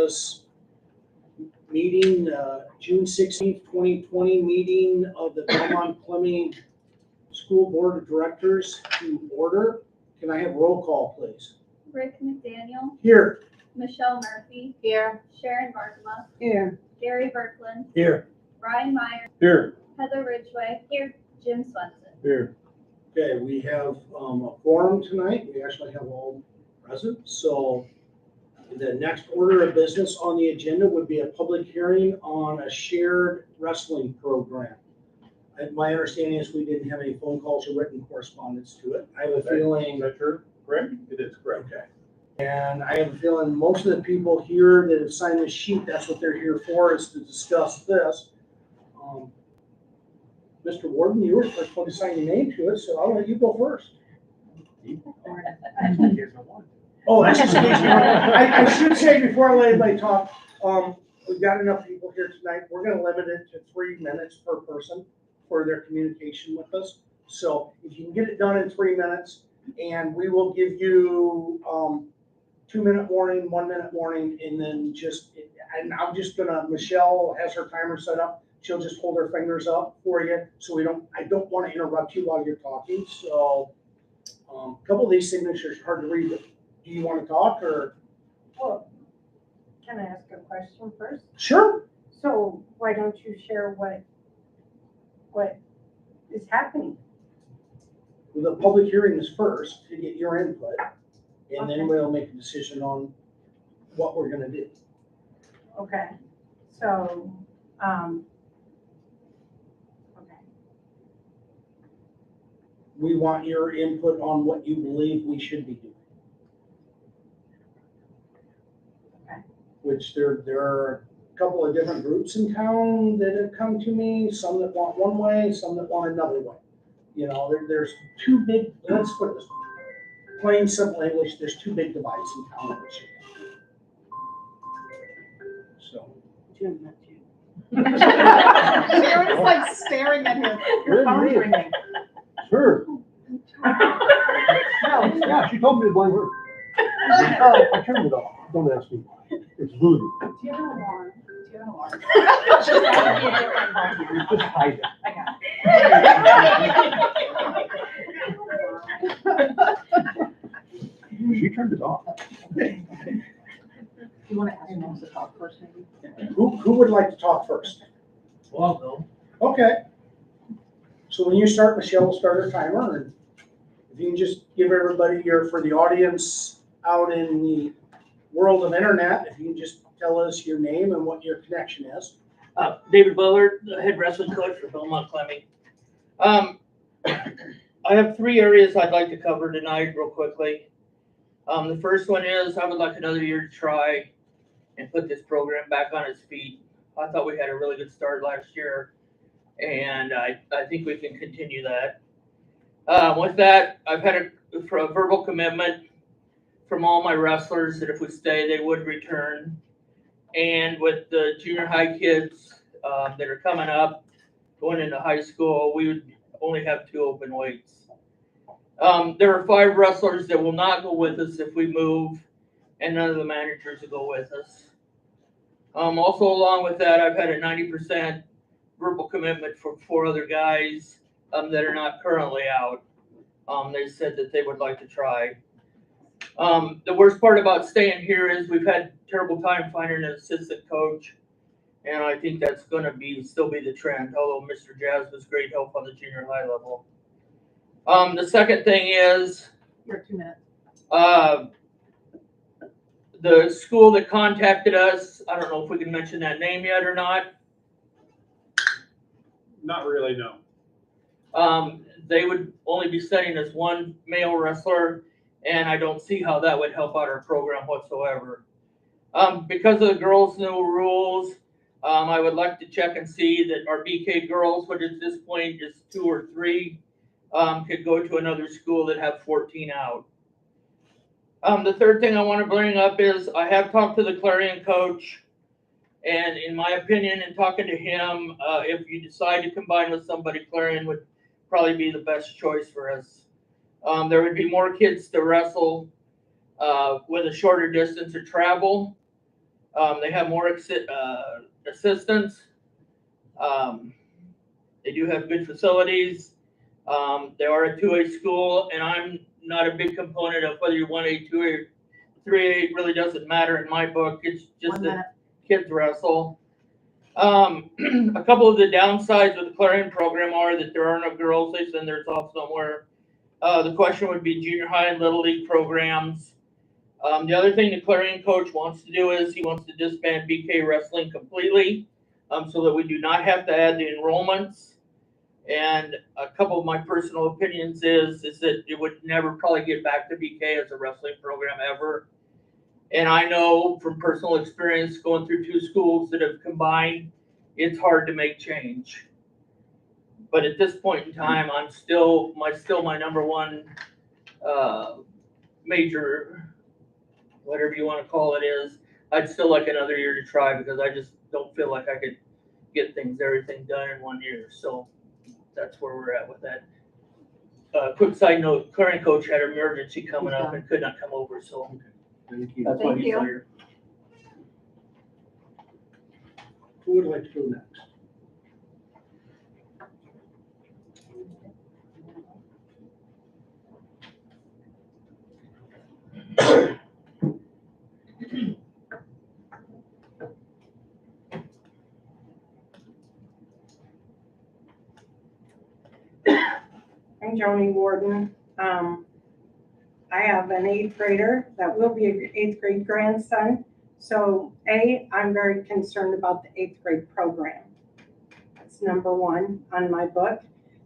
this meeting, June 16th, 2020 meeting of the Belmond-Klemme School Board of Directors to order. Can I have roll call, please? Rick McDaniel. Here. Michelle Murphy. Here. Sharon Barkema. Here. Gary Berkland. Here. Brian Meyer. Here. Heather Ridgway. Here. Jim Swenson. Here. Okay, we have a quorum tonight. We actually have all present. So the next order of business on the agenda would be a public hearing on a shared wrestling program. And my understanding is we didn't have any phone calls or written correspondence to it. I have a feeling. Is that true? Correct? It is correct. Okay. And I have a feeling most of the people here that have signed this sheet, that's what they're here for, is to discuss this. Mr. Warden, you were supposed to sign your name to it, so I'll let you go first. Oh, that's just I should say before I let anybody talk, we've got enough people here tonight. We're gonna limit it to 3 minutes per person for their communication with us. So if you can get it done in 3 minutes, and we will give you 2-minute warning, 1-minute warning, and then and I'm just gonna, Michelle has her timer set up. She'll just hold her fingers up for you, so I don't want to interrupt you while you're talking. So a couple of these signatures are hard to read, but do you want to talk or? Well, can I ask a question first? Sure. So why don't you share what is happening? The public hearing is first to get your input, and then Okay. we'll make a decision on what we're gonna do. Okay, so, okay. We want your input on what you believe we should be doing. Okay. Which there are a couple of different groups in town that have come to me, some that want one way, some that want another way. You know, there's two big, let's put it this way, plain simple English, there's two big divides in town that we should have. So. Jim, not you. Sharon is like staring at him. Your phone's ringing. Sure. No, Yeah, she told me to blame her. I turned it off. Don't ask me. It's voodoo. Do you have an alarm? Do you have an alarm? Just hide it. I got it. She turned it off. You want to ask him to talk first, maybe? Who would like to talk first? Well, no. Okay. So when you start, Michelle will start her timer, and if you can just give everybody for the audience out in the world of internet, if you can just tell us your name and what your connection is. David Bullard, the head wrestling coach for Belmond-Klemme. I have 3 areas I'd like to cover tonight real quickly. The first one is I would like another year to try and put this program back on its feet. I thought we had a really good start last year, and I think we can continue that. With that, I've had a verbal commitment from all my wrestlers that if we stay, they would return. And with the junior high kids that are coming up, going into high school, we would only have 2 open weights. There are 5 wrestlers that will not go with us if we move, and none of the managers will go with us. Also, along with that, I've had a 90% verbal commitment for 4 other guys that are not currently out. They said that they would like to try. The worst part about staying here is we've had terrible time finding an assistant coach, and I think that's going to still be the trend, although Mr. Jazz was great help on the junior high level. The second thing is You're 2 minutes. the school that contacted us, I don't know if we can mention that name yet or not. Not really, no. They would only be sending us 1 male wrestler, and I don't see how that would help out our program whatsoever. Because of the girls' new rules, I would like to check and see that our BK girls, which at this point is 2 or 3, could go to another school that have 14 out. The third thing I want to bring up is I have talked to the Clarion coach, and in my opinion, in talking to him, if you decide to combine with somebody, Clarion would probably be the best choice for us. There would be more kids to wrestle with a shorter distance of travel. They have more assistants. They do have good facilities. They are a 2A school, and I'm not a big component of whether you 1A, 2A, 3A. It really doesn't matter in my book. It's just that kids wrestle. A couple of the downsides of the Clarion program are that there are no girls. They send theirs off somewhere. The question would be junior high and little league programs. The other thing the Clarion coach wants to do is he wants to disband BK wrestling completely, so that we do not have to add the enrollments. And a couple of my personal opinions is that it would never probably get back to BK as a wrestling program ever. And I know from personal experience going through 2 schools that have combined, it's hard to make change. But at this point in time, I'm still my number one major, whatever you want to call it is, I'd still like another year to try because I just don't feel like I could get everything done in 1 year. So that's where we're at with that. Quick side note, current coach had an emergency coming up and could not come over, so Thank you. that's why Thank he's you. here. Who would like to go next? I'm Joni Warden. I have an 8th grader that will be an 8th grade grandson. So I'm very concerned about the 8th grade program. That's number 1 on my book.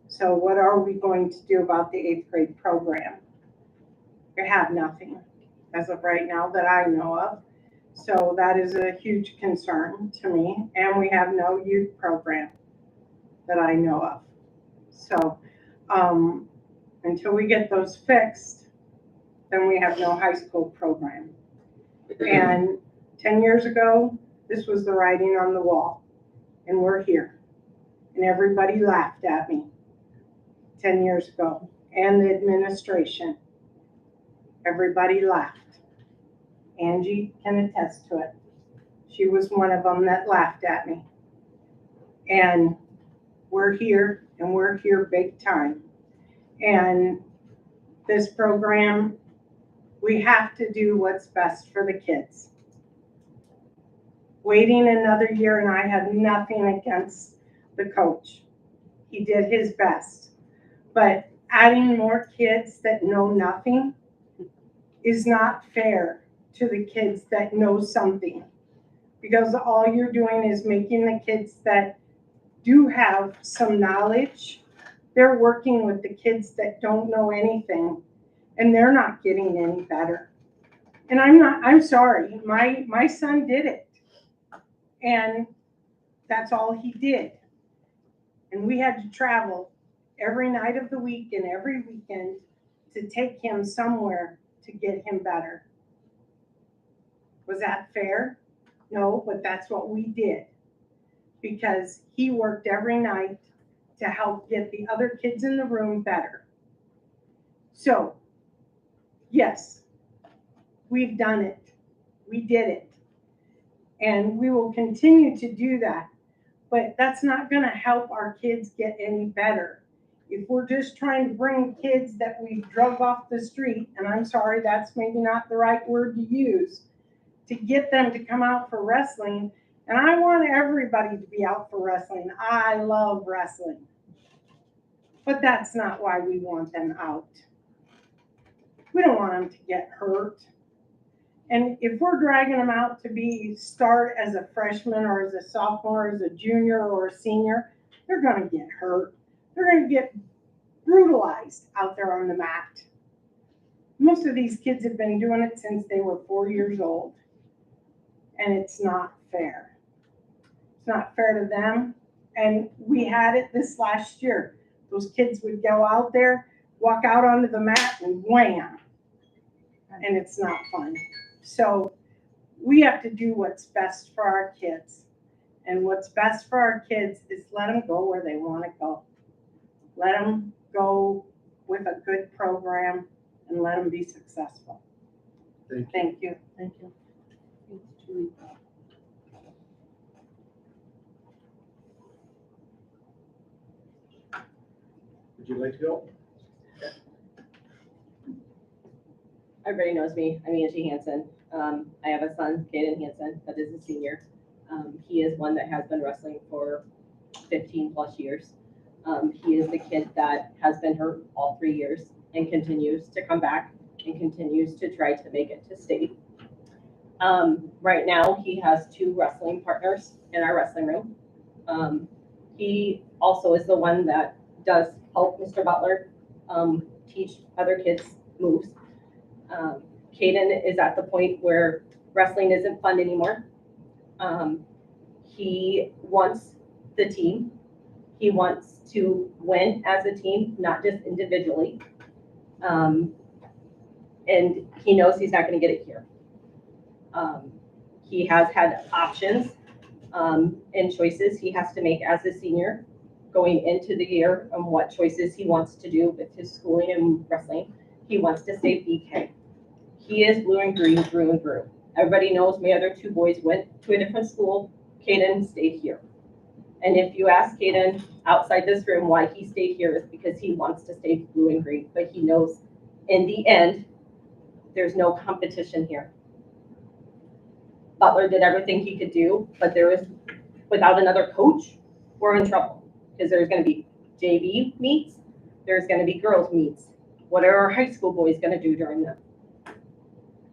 So what are we going to do about the 8th grade program? We have nothing as of right now that I know of. So that is a huge concern to me. And we have no youth program that I know of. So until we get those fixed, then we have no high school program. And 10 years ago, this was the writing on the wall, and we're here. And everybody laughed at me 10 years ago, and the administration. Everybody laughed. Angie can attest to it. She was one of them that laughed at me. And we're here, and we're here big time. And this program, we have to do what's best for the kids. Waiting another year, and I have nothing against the coach. He did his best. But adding more kids that know nothing is not fair to the kids that know something. Because all you're doing is making the kids that do have some knowledge, they're working with the kids that don't know anything, and they're not getting any better. And I'm sorry, my son did it. And that's all he did. And we had to travel every night of the week and every weekend to take him somewhere to get him better. Was that fair? No, but that's what we did. Because he worked every night to help get the other kids in the room better. So, yes, we've done it. We did it. And we will continue to do that. But that's not going to help our kids get any better. If we're just trying to bring kids that we drug off the street, and I'm sorry, that's maybe not the right word to use, to get them to come out for wrestling. And I want everybody to be out for wrestling. I love wrestling. But that's not why we want them out. We don't want them to get hurt. And if we're dragging them out to start as a freshman or as a sophomore, as a junior or a senior, they're going to get hurt. They're going to get brutalized out there on the mat. Most of these kids have been doing it since they were 4 years old. And it's not fair. It's not fair to them. And we had it this last year. Those kids would go out there, walk out onto the mat, and wham. And it's not fun. So we have to do what's best for our kids. And what's best for our kids is let them go where they want to go. Let them go with a good program and let them be successful. Thank you. Thank you. Would you like to go? Everybody knows me. I'm Angie Hansen. I have a son, Caden Hansen, that is a senior. He is one that has been wrestling for 15 plus years. He is the kid that has been hurt all 3 years and continues to come back and continues to try to make it to state. Right now, he has 2 wrestling partners in our wrestling room. He also is the one that does help Mr. Butler teach other kids moves. Caden is at the point where wrestling isn't fun anymore. He wants the team. He wants to win as a team, not just individually. And he knows he's not going to get it here. He has had options and choices he has to make as a senior going into the year on what choices he wants to do with his schooling and wrestling. He wants to stay BK. He is blue and green through and through. Everybody knows my other 2 boys went to a different school. Caden stayed here. And if you ask Caden outside this room why he stayed here, is because he wants to stay blue and green. But he knows in the end, there's no competition here. Butler did everything he could do, but without another coach, we're in trouble. Because there's going to be JV meets, there's going to be girls meets. What are our high school boys going to do during them?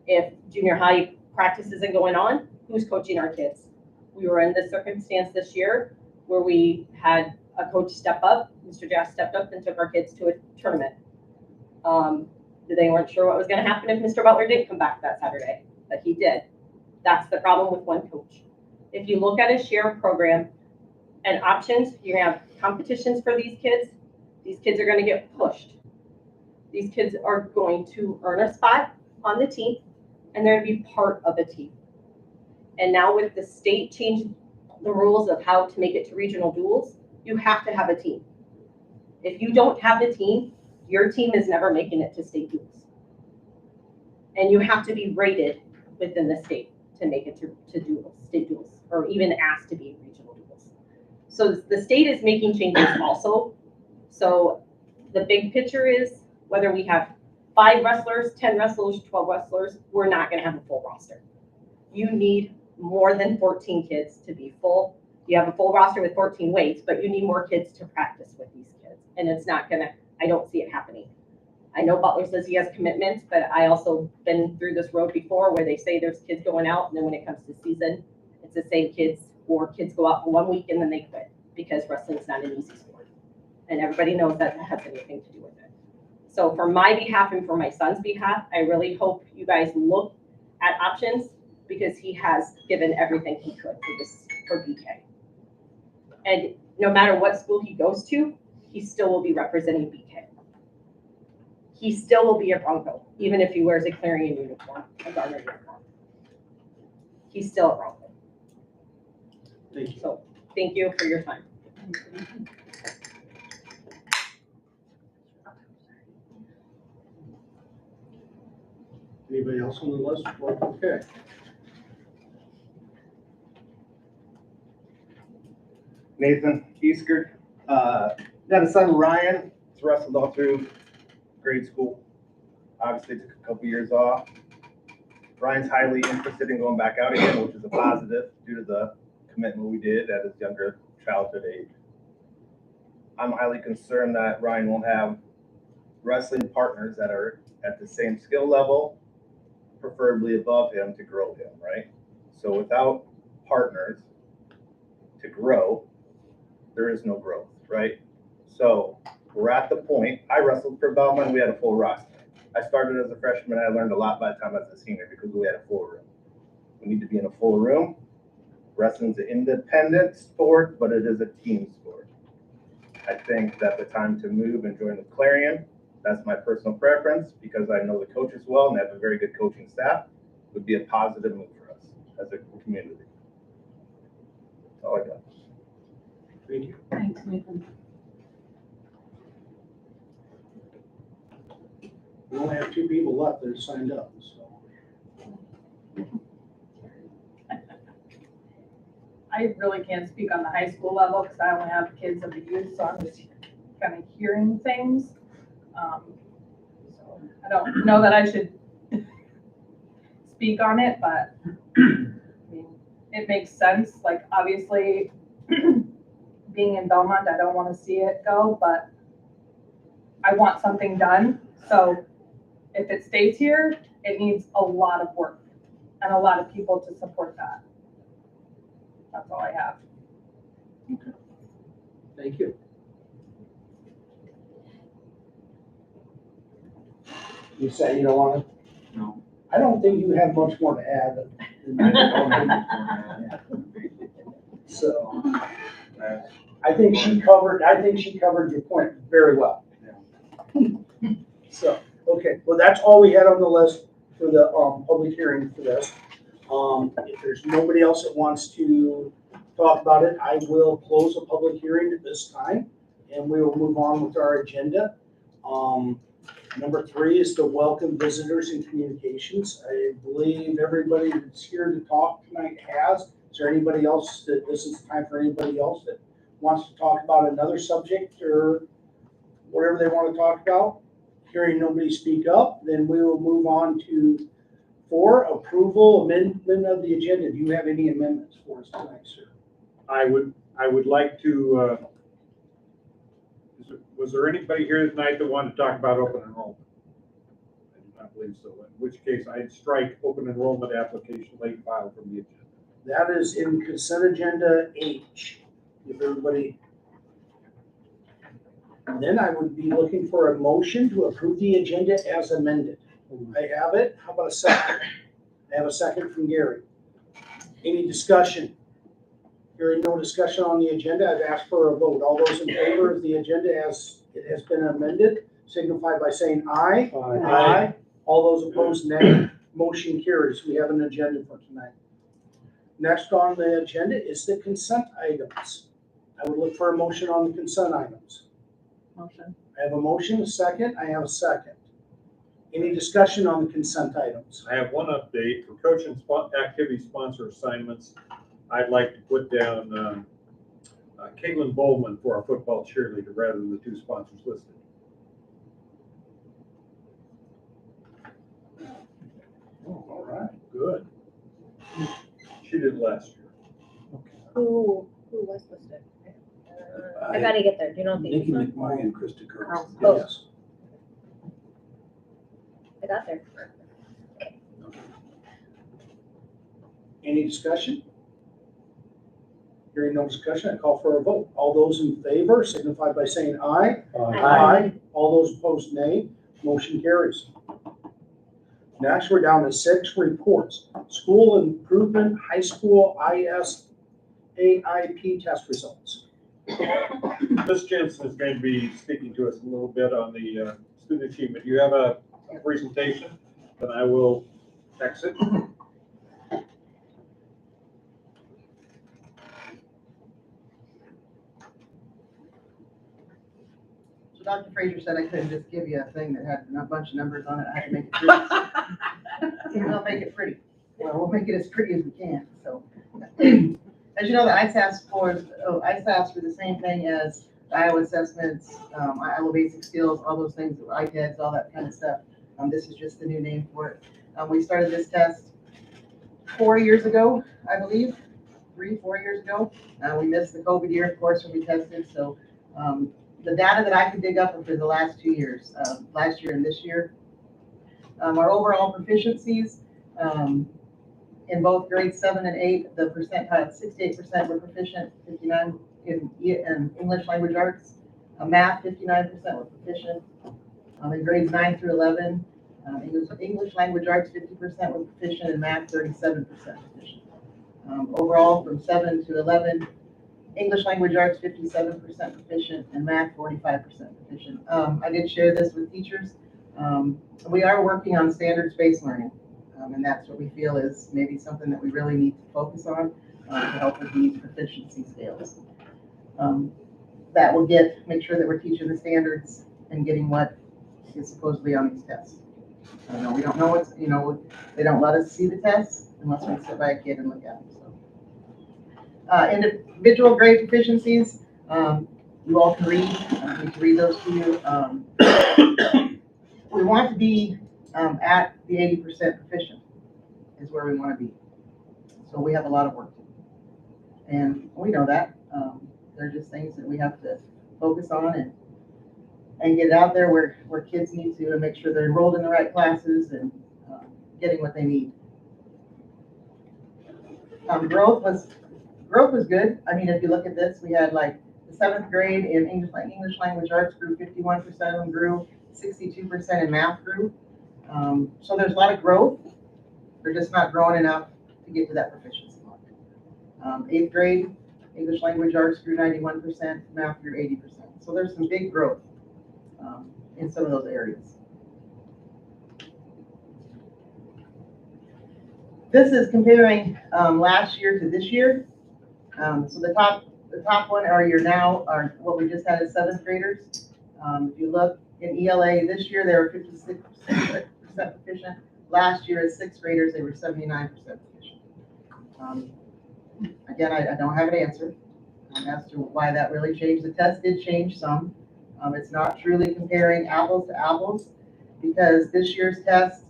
If junior high practice isn't going on, who's coaching our kids? We were in this circumstance this year where we had a coach step up, Mr. Jass stepped up and took our kids to a tournament. They weren't sure what was going to happen if Mr. Butler didn't come back that Saturday, but he did. That's the problem with one coach. If you look at a share program and options, you're going to have competitions for these kids. These kids are going to get pushed. These kids are going to earn a spot on the team, and they're going to be part of a team. And now with the state changing the rules of how to make it to regional duels, you have to have a team. If you don't have the team, your team is never making it to state duels. And you have to be rated within the state to make it to duels, state duels, or even asked to be in regional duels. So the state is making changes also. So the big picture is whether we have 5 wrestlers, 10 wrestlers, 12 wrestlers, we're not going to have a full roster. You need more than 14 kids to be full. You have a full roster with 14 weights, but you need more kids to practice with these kids. And it's not going to, I don't see it happening. I know Butler says he has commitments, but I also been through this road before where they say there's kids going out, and then when it comes to season, it's the same kids, or kids go out for 1 week and then they quit because wrestling's not an easy sport. And everybody knows that has anything to do with it. So for my behalf and for my son's behalf, I really hope you guys look at options because he has given everything he could for BK. And no matter what school he goes to, he still will be representing BK. He still will be a Bronco, even if he wears a Clarion uniform, a Garner uniform. He's still a Bronco. Thank you. So thank you for your time. Anybody else on the list? Okay. Nathan Easker. Got a son, Ryan. He's wrestled all through grade school. Obviously took a couple years off. Ryan's highly interested in going back out again, which is a positive due to the commitment we did at his younger childhood age. I'm highly concerned that Ryan won't have wrestling partners that are at the same skill level, preferably above him to grow him, right? So without partners to grow, there is no growth, right? So we're at the point, I wrestled for Belmond, we had a full roster. I started as a freshman, I learned a lot by the time I was a senior because we had a full room. We need to be in a full room. Wrestling's an independent sport, but it is a team sport. I think that the time to move and join the Clarion, that's my personal preference because I know the coaches well and they have a very good coaching staff, would be a positive move for us as a community. That's all I got. Thank you. Thanks, Nathan. We only have 2 people left that are signed up, so. I really can't speak on the high school level because I only have kids of the youth, so I'm just kind of hearing things. So I don't know that I should speak on it, but I mean, it makes sense. Like, obviously, being in Belmont, I don't want to see it go, but I want something done. So if it stays here, it needs a lot of work and a lot of people to support that. That's all I have. Thank you. You say you don't want to? No. I don't think you have much more to add than that. So, I think she covered your point very well. So, okay, well, that's all we had on the list for the, public hearing for this. If there's nobody else that wants to talk about it, I will close the public hearing at this time, and we will move on with our agenda. Number 3 is to welcome visitors and communications. I believe everybody that's here to talk tonight has. Is there anybody else this is the time for anybody else that wants to talk about another subject or whatever they want to talk about? Hearing nobody speak up, then we will move on to 4, approval amendment of the agenda. Do you have any amendments for us tonight, sir? I would like to, was there anybody here tonight that wanted to talk about open enrollment? I do not believe so, in which case I'd strike open enrollment application late file from the agenda. That is in consent agenda H. If everybody. And then I would be looking for a motion to approve the agenda as amended. I have it. How about a second? I have a second from Gary. Any discussion? Hearing no discussion on the agenda, I've asked for a vote. All those in favor of the agenda as it has been amended, signify by saying aye. Aye. All those opposed, nay. Motion carries. We have an agenda for tonight. Next on the agenda is the consent items. I would look for a motion on the consent items. Motion. I have a motion, a second. I have a second. Any discussion on the consent items? I have one update for coach and activity sponsor assignments. I'd like to put down Caitlin Bowman for our football cheerleader rather than the 2 sponsors listed. Oh, all right, good. She did last year. Who was listed? I gotta get there. Do you know if Nikki they? McMahon and Krista Curls. Oh. Yes. I got there. Any discussion? Hearing no discussion, I call for a vote. All those in favor signify by saying aye. Aye. All those opposed, nay. Motion carries. Next, we're down to 6 reports. School Improvement High School AIP test results. Ms. Jensen is going to be speaking to us a little bit on the student achievement. You have a presentation, then I will exit. So Dr. Fraser said I couldn't just give you a thing that had a bunch of numbers on it. I had to make it pretty. We'll make it pretty. We'll make it as pretty as we can, so. As you know, the ISAS scores, ISAS were the same thing as the Iowa assessments, Iowa basic skills, all those things, ITEDs, all that kind of stuff. This is just the new name for it. We started this test 4 years ago, I believe, 3-4 years ago. We missed the COVID year, of course, when we tested, so the data that I could dig up are for the last 2 years, last year and this year. Our overall proficiencies, in both grades 7 and 8, the percentile, 68% were proficient, 59 in English language arts. Math, 59% were proficient. In grades 9 through 11, English language arts, 50% were proficient, and math, 37% proficient. Overall, from 7 to 11, English language arts, 57% proficient, and math, 45% proficient. I did share this with teachers. We are working on standards-based learning. And that's what we feel is maybe something that we really need to focus on to help with these proficiency scales. That will make sure that we're teaching the standards and getting what is supposedly on these tests. We don't know what's, they don't let us see the tests unless we sit by a kid and look at them. So, individual grade proficiencies, You all can read, I need to read those to you. We want to be at the 80% proficient is where we want to be. So we have a lot of work to do. And we know that. They're just things that we have to focus on and get out there where kids need to and make sure they're enrolled in the right classes and getting what they need. Growth was good. I mean, if you look at this, we had like the 7th grade in English language arts grew, 51% of them grew, 62% in math grew. So there's a lot of growth. They're just not growing enough to get to that proficiency mark. 8th grade, English language arts grew 91%, math grew 80%. So there's some big growth in some of those areas. This is comparing last year to this year. So the top one are what we just had as 7th graders. If you look in ELA this year, they were 56% proficient. Last year as 6th graders, they were 79% proficient. Again, I don't have an answer as to why that really changed. The test did change some. It's not truly comparing apples to apples because this year's test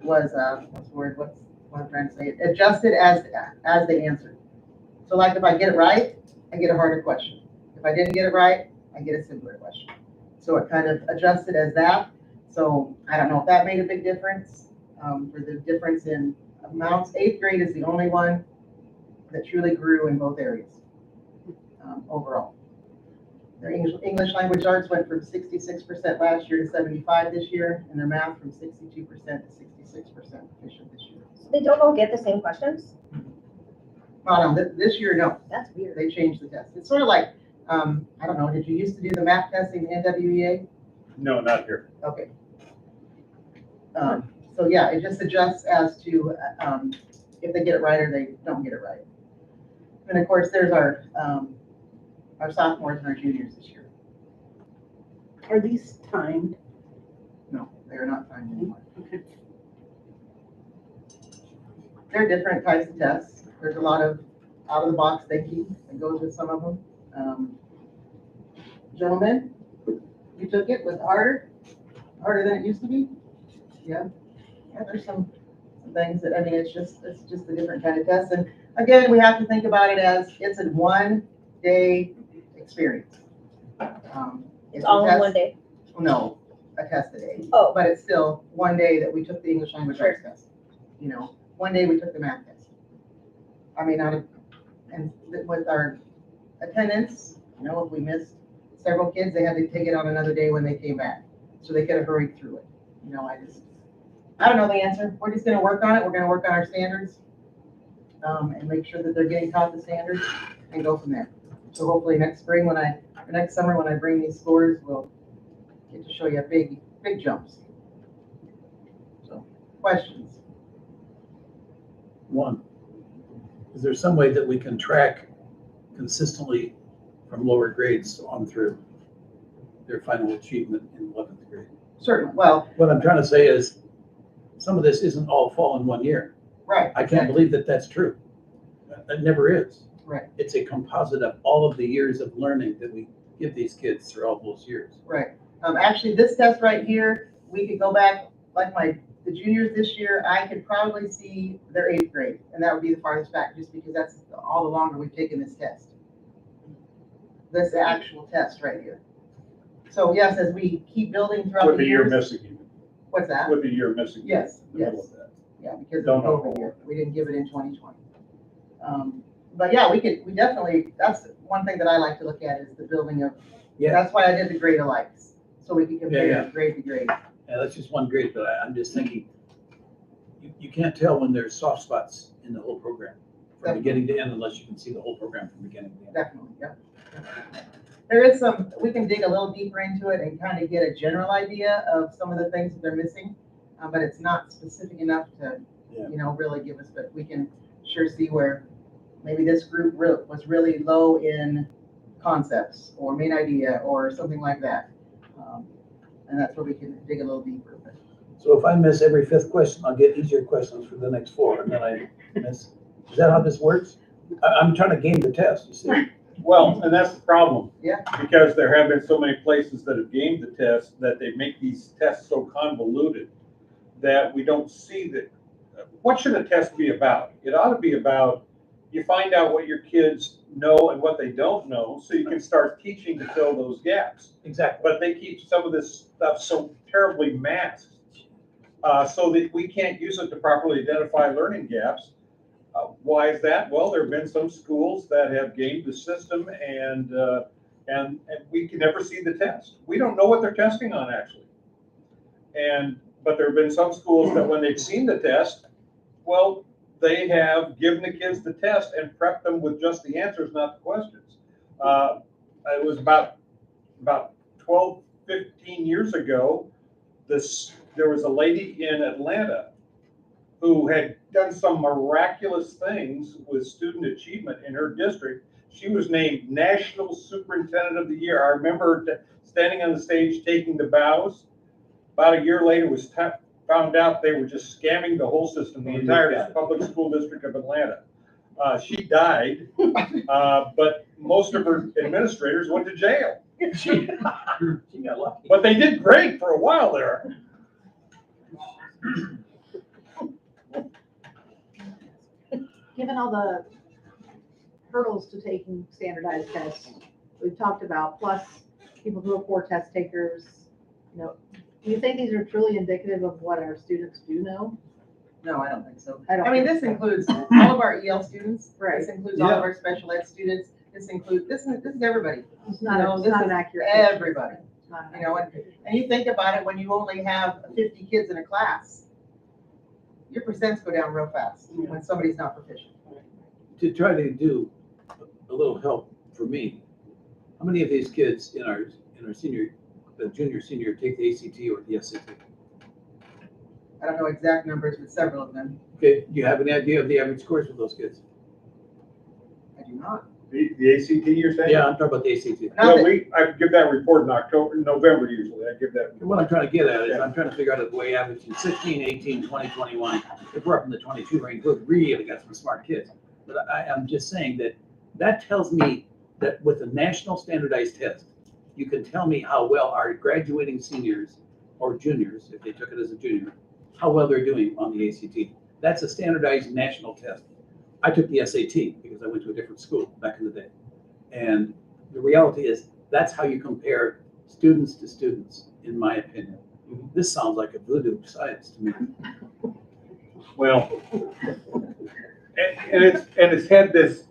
was, what I'm trying to say, adjusted as they answered. So like if I get it right, I get a harder question. If I didn't get it right, I get a simpler question. So it kind of adjusted as that. So I don't know if that made a big difference for the difference in amounts. 8th grade is the only one that truly grew in both areas overall. Their English language arts went from 66% last year to 75% this year, and their math from 62% to 66% proficient this year. They don't all get the same questions? No, this year, no. That's weird. They changed the test. It's sort of like, I don't know, did you used to do the math testing in NWEA? No, not here. Okay. So yeah, it just adjusts as to if they get it right or they don't get it right. And of course, there's our sophomores and our juniors this year. Are these timed? No, they are not timed anymore. Okay. They're different types of tests. There's a lot of out-of-the-box thinking that goes with some of them. Gentlemen, you took it. Was it harder than it used to be? Yeah. Yeah, there's some things that, I mean, it's just a different kind of test. And again, we have to think about it as it's a one-day experience. It's all in one day? No, a test a day. Oh. But it's still one day that we took the English language arts test. You know, one day we took the math test. I mean, and with our attendance, you know, if we missed several kids, they had to take it on another day when they came back. So they could have hurried through it. You know, I don't know the answer. We're just gonna work on it. We're gonna work on our standards and make sure that they're getting taught the standards and go from there. So hopefully next summer when I bring these scores, we'll get to show you big jumps. So, questions? One, is there some way that we can track consistently from lower grades on through their final achievement in 11th grade? Certainly. Well, What I'm trying to say is, some of this isn't all fall in one year. right. I can't believe that that's true. That never is. Right. It's a composite of all of the years of learning that we give these kids through all those years. Right. Actually, this test right here, we could go back, like the juniors this year, I could probably see their 8th grade, and that would be the farthest back, just because that's all the longer we've taken this test. This actual test right here. So yes, as we keep building throughout What the the year years. missing even. What's that? What the year missing. Yes, In the middle yes. of that. Yeah, because of Don't the know. COVID year. We didn't give it in 2020. But yeah, we definitely, that's one thing that I like to look at is the building of, Yeah. that's why I did the grade alikes. So we can compare Yeah. grade to grade. Yeah, that's just one grade, but I'm just thinking, you can't tell when there's soft spots in the whole program from beginning to end unless you can see the whole program from beginning to end. Definitely, yeah. There is we can dig a little deeper into it and kind of get a general idea of some of the things that they're missing, but it's not specific enough to, really give us, but we can sure see where maybe this group was really low in concepts or main idea or something like that. And that's where we can dig a little deeper. But So if I miss every 5th question, I'll get easier questions for the next 4, and then I miss. Is that how this works? I'm trying to game the test, you see? Well, and that's the problem. Yeah. Because there have been so many places that have gamed the test that they make these tests so convoluted that we don't see that. What should a test be about? It ought to be about, you find out what your kids know and what they don't know, so you can start teaching to fill those gaps. Exactly. But they keep some of this stuff so terribly masked, so that we can't use it to properly identify learning gaps. Why is that? Well, there have been some schools that have gamed the system and we can never see the test. We don't know what they're testing on actually. But there have been some schools that when they've seen the test, well, they have given the kids the test and prepped them with just the answers, not the questions. It was about 12, 15 years ago, there was a lady in Atlanta who had done some miraculous things with student achievement in her district. She was named National Superintendent of the Year. I remember her standing on the stage taking the bows. About a year later, was found out they were just scamming the whole system, the entire public school district of Atlanta. She died, but most of her administrators went to jail. She got lucky. But they did great for a while there. Given all the hurdles to taking standardized tests we've talked about, plus people who are poor test takers, do you think these are truly indicative of what our students do know? No, I don't think so. I don't I mean, think this so. includes all of our EL students. Right. This includes all of our special ed students. This is everybody. It's not, No, it's this not is an accurate. picture. Everybody. It's not an You know, accurate picture. And you think about it, when you only have 50 kids in a class, your percents go down real fast when somebody's not proficient. To try to do a little help for me, how many of these kids in our junior, senior take the ACT or the SAT? I don't know exact numbers, but several of them. Okay, do you have any idea of the average scores for those kids? I do not. The ACT you're saying? Yeah, I'm talking about the ACT. Not Well, that- I give that report in November usually. I give that. What I'm trying to get at is I'm trying to figure out if the way averaging 16, 18, 20, 21, if we're up in the 22 range, we've really got some smart kids. But I'm just saying that tells me that with a national standardized test, you can tell me how well our graduating seniors or juniors, if they took it as a junior, how well they're doing on the ACT. That's a standardized national test. I took the SAT because I went to a different school back in the day. And the reality is that's how you compare students to students, in my opinion. This sounds like a voodoo science to me. Well, and it's had this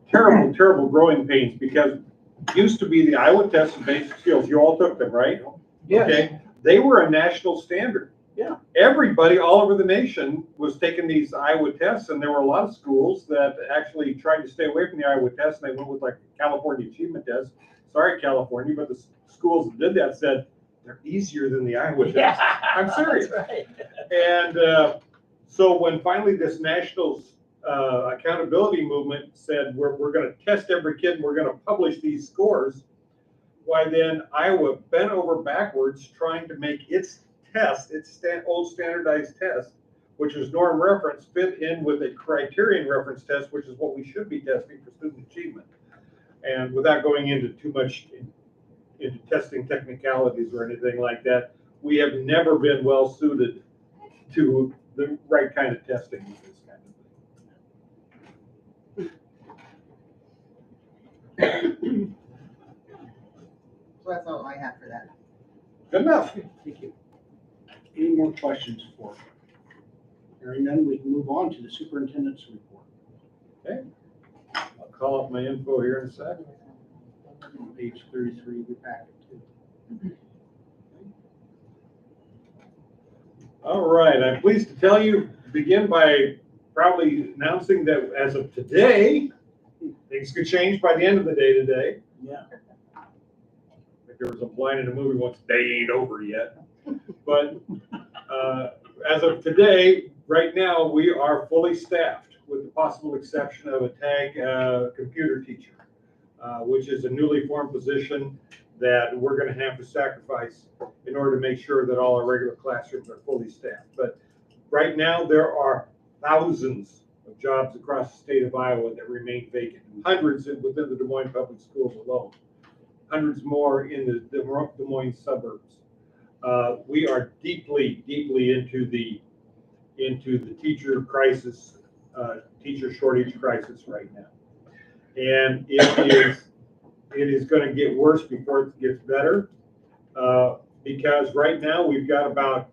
terrible growing pains because it used to be the Iowa test and basic skills. You all took them, right? Yes. Okay. They were a national standard. Yeah. Everybody all over the nation was taking these Iowa tests, and there were a lot of schools that actually tried to stay away from the Iowa test, and they went with like California Achievement Test. Sorry, California, but the schools that did that said they're easier than the Iowa test. I'm serious. That's right. And so when finally this national accountability movement said we're going to test every kid and we're going to publish these scores, why then Iowa bent over backwards trying to make its test, old standardized test, which is norm reference, fit in with a criterion reference test, which is what we should be testing for student achievement. And without going into too much into testing technicalities or anything like that, we have never been well suited to the right kind of testing with this kind of thing. So that's all I have for that. Good enough. Thank you. Any more questions for? Hearing none, we can move on to the superintendent's report. Okay. I'll call up my info here in a second. On page 33 of your packet too. All right, I'm pleased to tell you, begin by proudly announcing that as of today, things could change by the end of the day today. Yeah. Like there was a line in a movie once, day ain't over yet. But as of today, right now, we are fully staffed with the possible exception of a tag computer teacher, which is a newly formed position that we're going to have to sacrifice in order to make sure that all our regular classrooms are fully staffed. But right now, there are thousands of jobs across the state of Iowa that remain vacant. Hundreds within the Des Moines Public Schools alone. Hundreds more in the Des Moines suburbs. We are deeply into the teacher crisis, teacher shortage crisis right now. And it is going to get worse before it gets better, because right now we've got about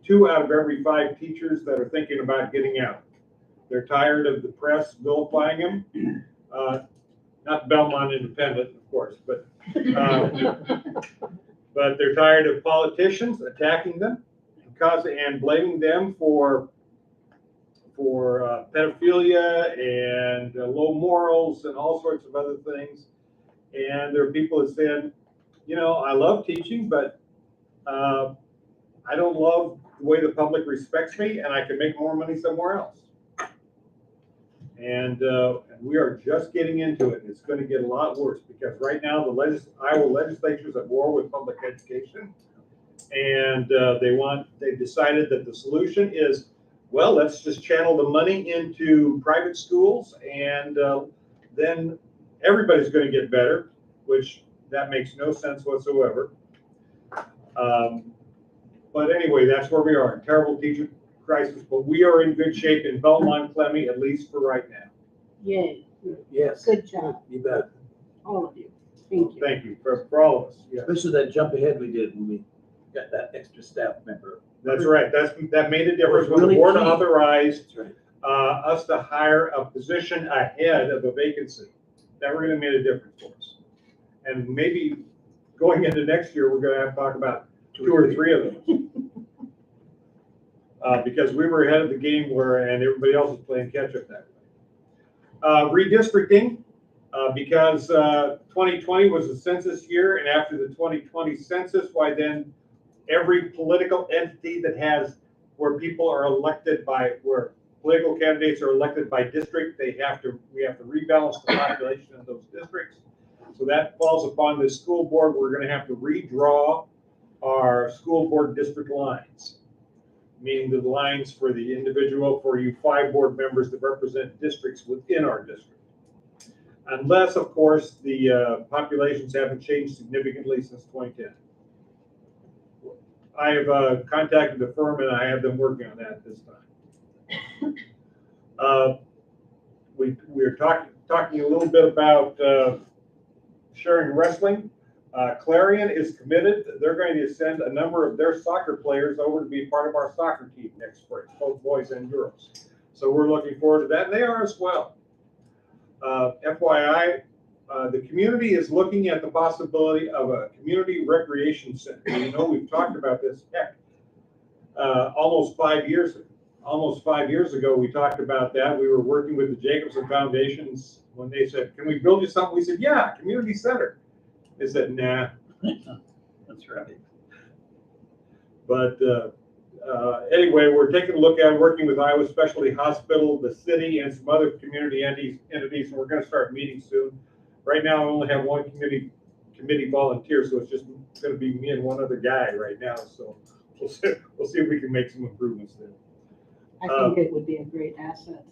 2 out of every 5 teachers that are thinking about getting out. They're tired of the press vilifying them. Not Belmont Independent, of course, but they're tired of politicians attacking them and blaming them for pedophilia and low morals and all sorts of other things. And there are people that saying, you know, I love teaching, but I don't love the way the public respects me, and I can make more money somewhere else. And we are just getting into it. It's going to get a lot worse because right now the Iowa legislature is at war with public education, and they decided that the solution is, well, let's just channel the money into private schools, and then everybody's going to get better, which that makes no sense whatsoever. But anyway, that's where we are. Terrible teacher crisis, but we are in good shape in Belmond-Klemme, at least for right now. Yay, Yes. good job, You bet. all of you. Thank you. Thank you for all of us. Yeah, Especially that jump ahead we did when we got that extra staff member. that's right. That made a difference when Really the board key. authorized That's right. us to hire a position ahead of a vacancy. That really made a difference for us. And maybe going into next year, we're going to have to talk about 2 or 3 of those. Because we were ahead of the game and everybody else was playing catch up that way. Redistricting, because 2020 was the census year, and after the 2020 census, why then every political entity where people are elected where political candidates are elected by district, we have to rebalance the population of those districts. So that falls upon the school board. We're going to have to redraw our school board district lines, meaning the lines for you 5 board members that represent districts within our district. Unless, of course, the populations haven't changed significantly since 2010. I have contacted the firm and I have them working on that this time. We're talking a little bit about sharing wrestling. Clarion is committed. They're going to send a number of their soccer players over to be part of our soccer team next spring, both boys and girls. So we're looking forward to that, and they are as well. FYI, the community is looking at the possibility of a community recreation center. You know, we've talked about this, almost 5 years ago, we talked about that. We were working with the Jacobson Foundations when they said, can we build you something? We said, yeah, community center. They said, nah. That's right. But anyway, we're taking a look at working with Iowa Specialty Hospital, the city, and some other community entities, and we're going to start meeting soon. Right now, I only have 1 committee volunteer, so it's just going to be me and 1 other guy right now. So we'll see if we can make some improvements there. I think it would be a great asset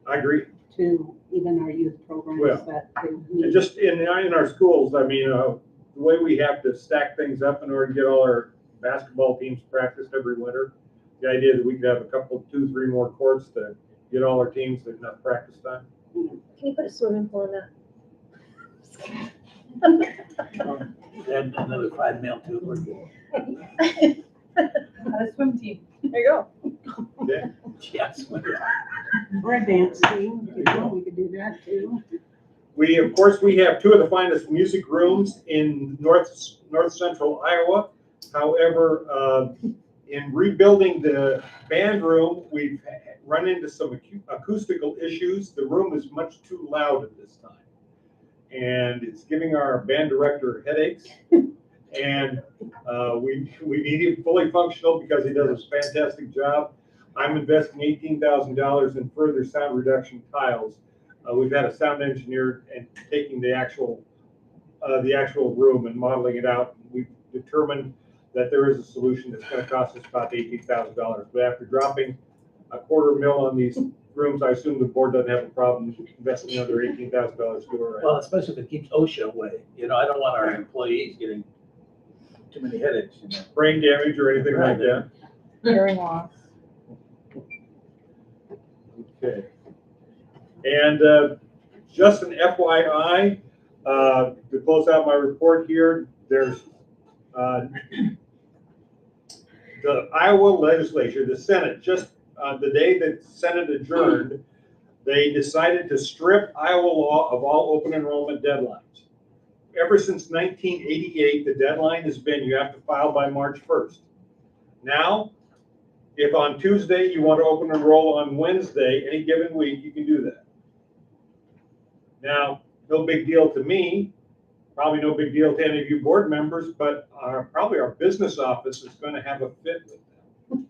I agree. to even our youth programs Well, that they And need. just in our schools, I mean, the way we have to stack things up in order to get all our basketball teams practiced every winter, the idea that we could have 2, 3 more courts to get all our teams enough practice time. Can you put a swimming pool in that? Add another 5 mil to it. We're good. Not a swim team. There you go. Okay. Yes. Or a dance team, you know, we could do that too. Of course, we have 2 of the finest music rooms in north central Iowa. However, in rebuilding the band room, we've run into some acoustical issues. The room is much too loud at this time, and it's giving our band director headaches. And we need him fully functional because he does a fantastic job. I'm investing $18,000 in further sound reduction tiles. We've had a sound engineer and taking the actual room and modeling it out. We've determined that there is a solution that's going to cost us about $18,000. But after dropping $250,000 on these rooms, I assume the board doesn't have a problem investing another $18,000 to it. Well, especially if it keeps OSHA away. You know, I don't want our employees getting too many headaches, you know. Brain damage or anything like that. Hearing loss. Okay. And just an FYI, to close out my report here, there's the Iowa legislature, the Senate, just the day that Senate adjourned, they decided to strip Iowa law of all open enrollment deadlines. Ever since 1988, the deadline has been you have to file by March 1st. Now, if on Tuesday you want to open enroll on Wednesday, any given week, you can do that. Now, no big deal to me, probably no big deal to any of you board members, but probably our business office is going to have a fit with them.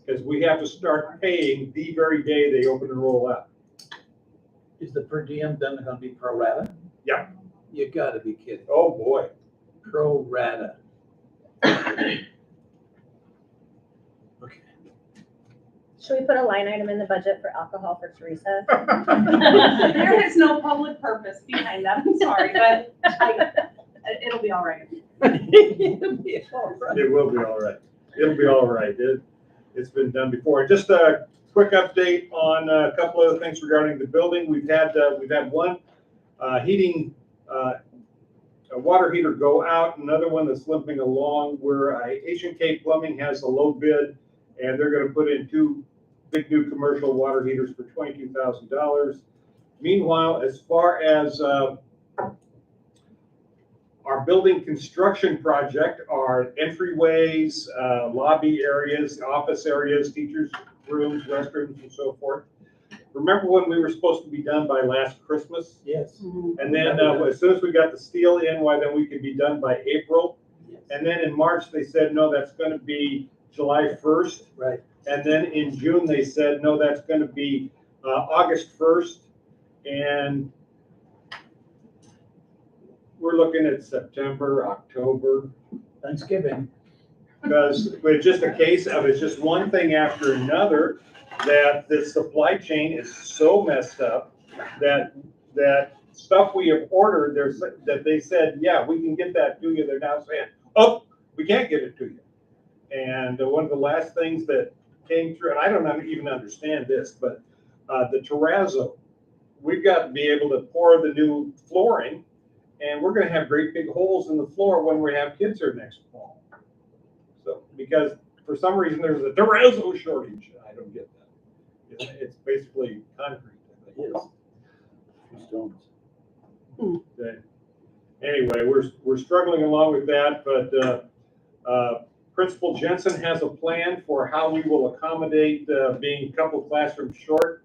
Because we have to start paying the very day they open enroll out. Is the per diem then gonna be pro rata? Yeah. You gotta be kidding. Oh, boy. Pro rata. Okay. Should we put a line item in the budget for alcohol for Teresa? There is no public purpose behind that, I'm sorry, but it'll be all right. It'll be all right. It will be all right. It'll be all right. It's been done before. Just a quick update on a couple other things regarding the building. We've had one heating, a water heater go out, another one that's limping along where Asian Cape Plumbing has a low bid, and they're going to put in 2 big new commercial water heaters for $22,000. Meanwhile, as far as our building construction project, our entryways, lobby areas, office areas, teachers' rooms, restrooms, and so forth. Remember when we were supposed to be done by last Christmas? Yes. And then as soon as we got the steel in, why then we could be done by April. Yes. And then in March, they said, no, that's going to be July 1st. Right. And then in June, they said, no, that's going to be August 1st. And we're looking at September, October. Thanksgiving. Because it's just a case of it's just one thing after another that the supply chain is so messed up that stuff we have ordered, that they said, yeah, we can get that to you. They're now saying, oh, we can't get it to you. And one of the last things that came through, and I don't even understand this, but the terrazzo, we've got to be able to pour the new flooring, and we're going to have great big holes in the floor when we have kids here next fall. So, because for some reason there's a terrazzo shortage. I don't get that. It's basically concrete. Yes. Stones. Okay. Anyway, we're struggling along with that, but Principal Jensen has a plan for how we will accommodate being a couple classrooms short.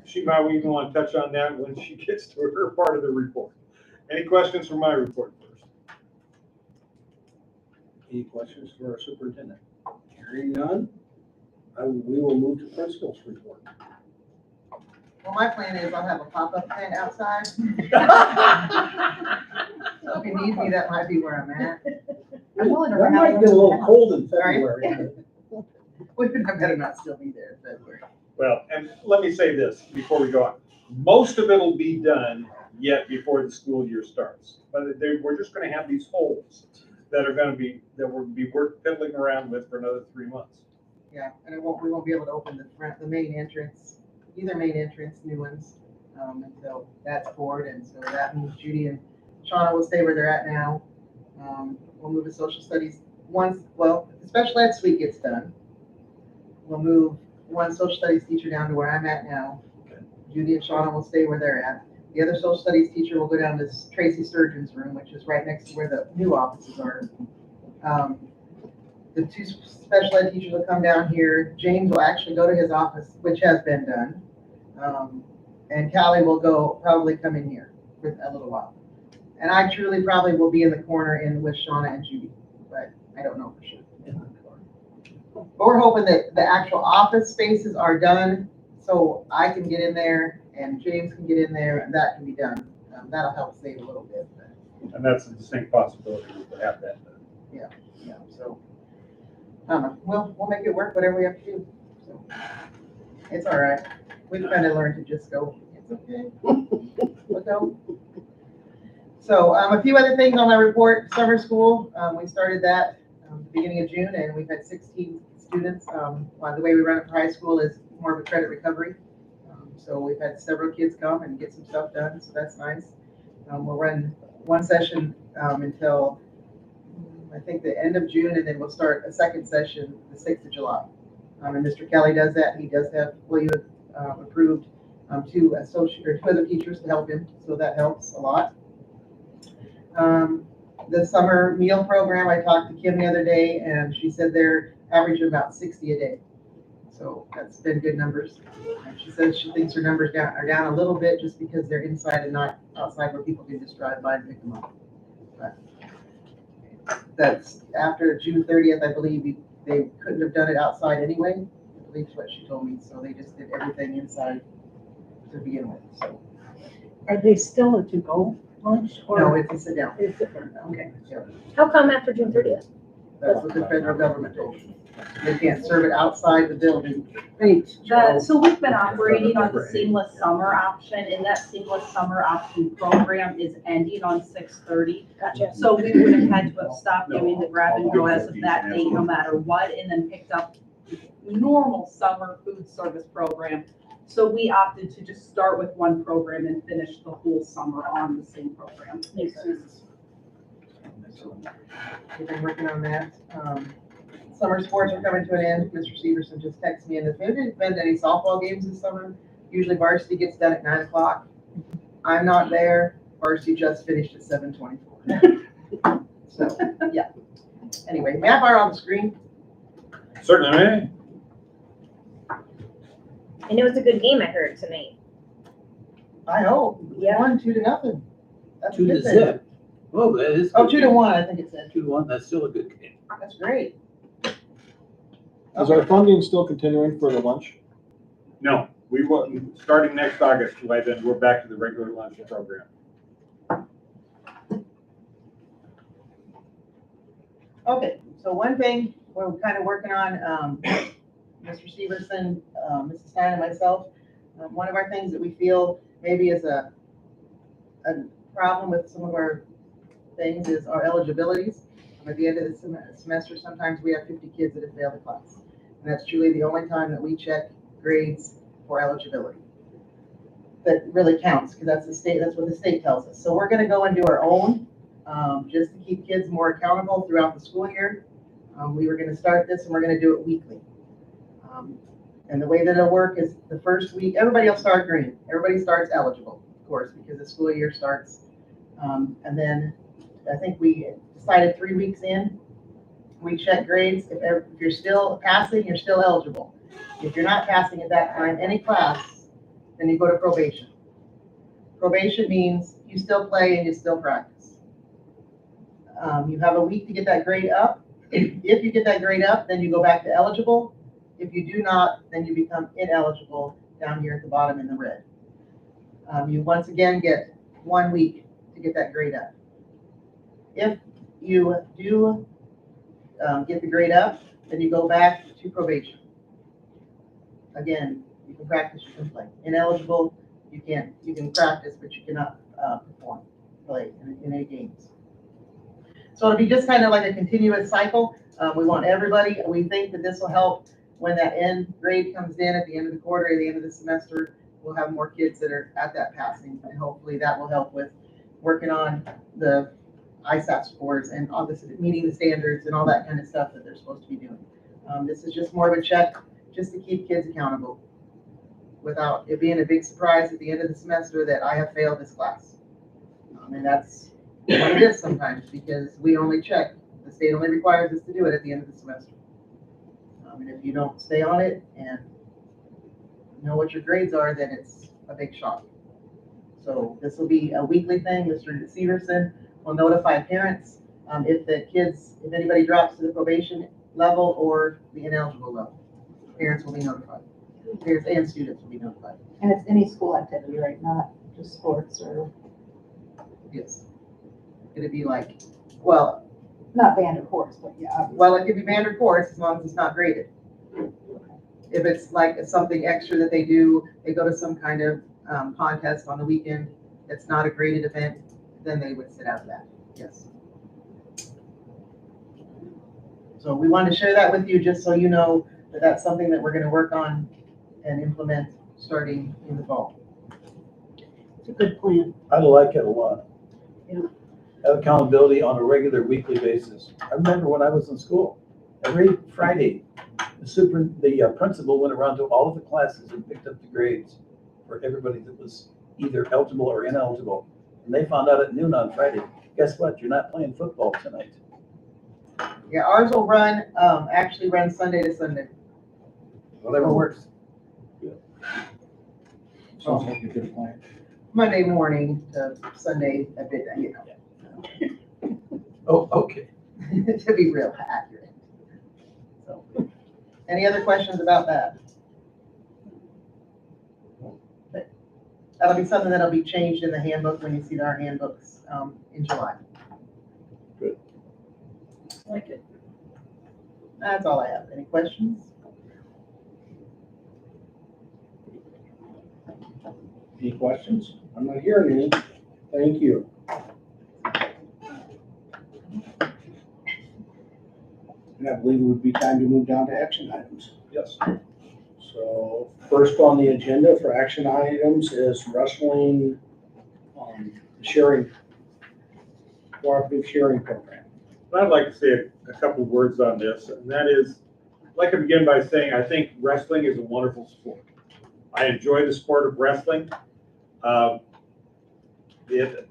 She might even want to touch on that when she gets to her part of the report. Any questions from my report first? Any questions for our superintendent? Hearing none, we will move to principal's report. Well, my plan is I'll have a pop-up tent outside. So if you need me, that might be where I'm at. I'm willing to That run might out get a little of- cold in Sorry. February. I better not still be there in February. Well, and let me say this before we go on. Most of it will be done yet before the school year starts. But we're just going to have these holes that we'll be fiddling around with for another 3 months. Yeah, and we won't be able to open the main entrance, either main entrance, new ones, until that's poured. And so that means Judy and Shauna will stay where they're at now. We'll move to social studies the special ed suite gets done. We'll move one social studies teacher down to where I'm at now. Judy and Shauna will stay where they're at. The other social studies teacher will go down to Tracy Sturgeon's room, which is right next to where the new offices are. The 2 special ed teachers will come down here. James will actually go to his office, which has been done. And Callie will probably come in here for a little while. And I truly probably will be in the corner with Shauna and Judy, but I don't know for sure. But we're hoping that the actual office spaces are done so I can get in there and James can get in there and that can be done. That'll help save a little bit. But, And that's a distinct possibility to have that done. yeah, so I don't know. We'll make it work, whatever we have to do. So it's all right. We've kind of learned to just go, it's okay. Look out. So, a few other things on my report, summer school, we started that, beginning of June, and we've had 16 students. The way we run it for high school is more of a credit recovery. So we've had several kids come and get some stuff done, so that's nice. We'll run one session, until, I think, the end of June, and then we'll start a second session the 6th of July. And Mr. Kelly does that. He does have, you approved, two other teachers to help him, so that helps a lot. The summer meal program, I talked to Kim the other day, and she said they're averaging about 60 a day. So that's been good numbers. And she says she thinks her numbers are down a little bit just because they're inside and not outside where people can just drive by and pick them up. But that's after June 30th, I believe they couldn't have done it outside anyway. I believe what she told me. So they just did everything inside to begin with. So Are they still a to-go lunch? no, it's a sit down. It's different, okay. Yeah. How come after June 30th? That's what the federal government told me. They can't serve it outside the building. So we've been operating on the seamless summer option, and that seamless summer option program is ending on 6/30. Gotcha. So we would have had to have stopped doing the grab and go as of that date, no matter what, and then picked up the normal summer food service program. So we opted to just start with one program and finish the whole summer on the same program. Makes sense. We've been working on that. Summer sports are coming to an end. Mr. Severson just texted me, and if there haven't been any softball games this summer, usually varsity gets done at 9 o'clock. I'm not there. Varsity just finished at 7:24. So, yeah. Anyway, may I borrow on the screen? Certainly, may. And it was a good game, I heard, tonight. I hope. Yeah. 1-2-0. That's a 2 to good thing. 0. Oh, that is. Oh, 2-1, I think it said. 2 to 1, that's still a good game. That's great. Is our funding still continuing for the lunch? No, we will, starting next August, July, then we're back to the regular lunch program. Okay, so one thing we're kind of working on, Mr. Severson, Mrs. Stein, and myself, one of our things that we feel maybe is a problem with some of our things is our eligibilities. At the end of the semester, sometimes we have 50 kids that have failed a class. And that's truly the only time that we check grades for eligibility. That really counts, because that's what the state tells us. So we're gonna go and do our own, just to keep kids more accountable throughout the school year. We were gonna start this and we're gonna do it weekly. And the way that it'll work is the first week, everybody will start green. Everybody starts eligible, of course, because the school year starts. And then I think we decided 3 weeks in, we check grades. If you're still passing, you're still eligible. If you're not passing at that time, any class, then you go to probation. Probation means you still play and you still practice. You have a week to get that grade up. If you get that grade up, then you go back to eligible. If you do not, then you become ineligible down here at the bottom in the red. You once again get 1 week to get that grade up. If you do get the grade up, then you go back to probation. Again, you can practice, you can play. Ineligible, you can practice, but you cannot play in any games. So it'll be just kind of like a continuous cycle. We want everybody, we think that this will help when that end grade comes in at the end of the quarter, at the end of the semester. We'll have more kids that are at that passing, and hopefully that will help with working on the ISAP scores and obviously meeting the standards and all that kind of stuff that they're supposed to be doing. This is just more of a check just to keep kids accountable without it being a big surprise at the end of the semester that I have failed this class. And that's what it is sometimes, because we only check, the state only requires us to do it at the end of the semester. And if you don't stay on it and know what your grades are, then it's a big shock. So this will be a weekly thing. Mr. Severson will notify parents if anybody drops to the probation level or the ineligible level. Parents will be notified. Parents and students will be notified. And it's any school activity, right? Not just sports or, Yes. It'd be like, well, not band or chorus, but yeah. well, it could be band or chorus as long as it's not graded. If it's like something extra that they do, they go to some kind of contest on the weekend, it's not a graded event, then they would sit out of that, yes. So we wanted to share that with you, just so you know that that's something that we're gonna work on and implement starting in the fall. It's a good plan. I like it a lot. Yeah. Have accountability on a regular weekly basis. I remember when I was in school, every Friday, the principal went around to all of the classes and picked up the grades for everybody that was either eligible or ineligible. And they found out at noon on Friday, guess what? You're not playing football tonight. Yeah, ours will run, actually run Sunday to Sunday. Whatever works. Sounds like a good plan. Monday morning to Sunday at midnight, you know. Oh, okay. To be real accurate. So, any other questions about that? But that'll be something that'll be changed in the handbook when you see our handbooks in July. Good. Like it. That's all I have. Any questions? Any questions? I'm not hearing any. Thank you. And I believe it would be time to move down to action items. Yes. So first on the agenda for action items is wrestling, sharing, cooperative sharing program. I'd like to say a couple of words on this, and that is, I'd like to begin by saying I think wrestling is a wonderful sport. I enjoy the sport of wrestling. It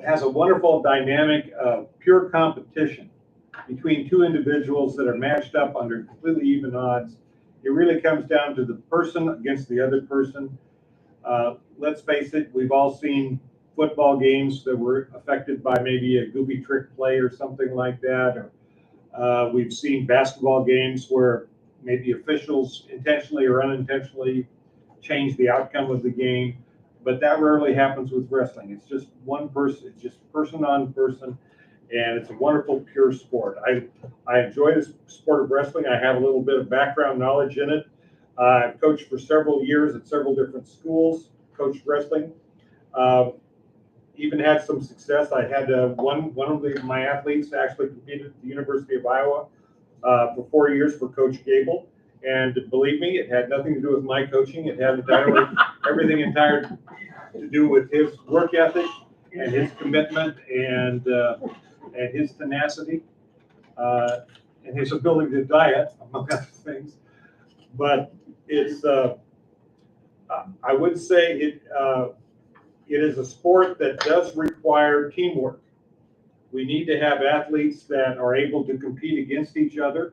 has a wonderful dynamic of pure competition between two individuals that are matched up under completely even odds. It really comes down to the person against the other person. Let's face it, we've all seen football games that were affected by maybe a goofy trick play or something like that. Or we've seen basketball games where maybe officials intentionally or unintentionally change the outcome of the game. But that rarely happens with wrestling. It's just one person, it's just person on person, and it's a wonderful, pure sport. I enjoy this sport of wrestling. I have a little bit of background knowledge in it. I've coached for several years at several different schools, coached wrestling. Even had some success. I had one of my athletes actually competed at the University of Iowa for 4 years for Coach Gable. And believe me, it had nothing to do with my coaching. It had everything to do with his work ethic and his commitment and his tenacity and his ability to diet, among other things. But it's, I would say it is a sport that does require teamwork. We need to have athletes that are able to compete against each other.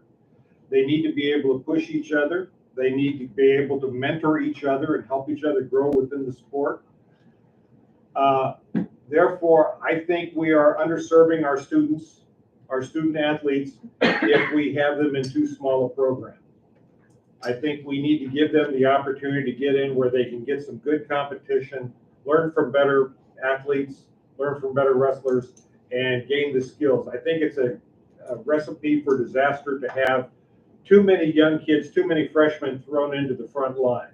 They need to be able to push each other. They need to be able to mentor each other and help each other grow within the sport. Therefore, I think we are underserving our students, our student athletes, if we have them in too small a program. I think we need to give them the opportunity to get in where they can get some good competition, learn from better athletes, learn from better wrestlers, and gain the skills. I think it's a recipe for disaster to have too many young kids, too many freshmen thrown into the front line,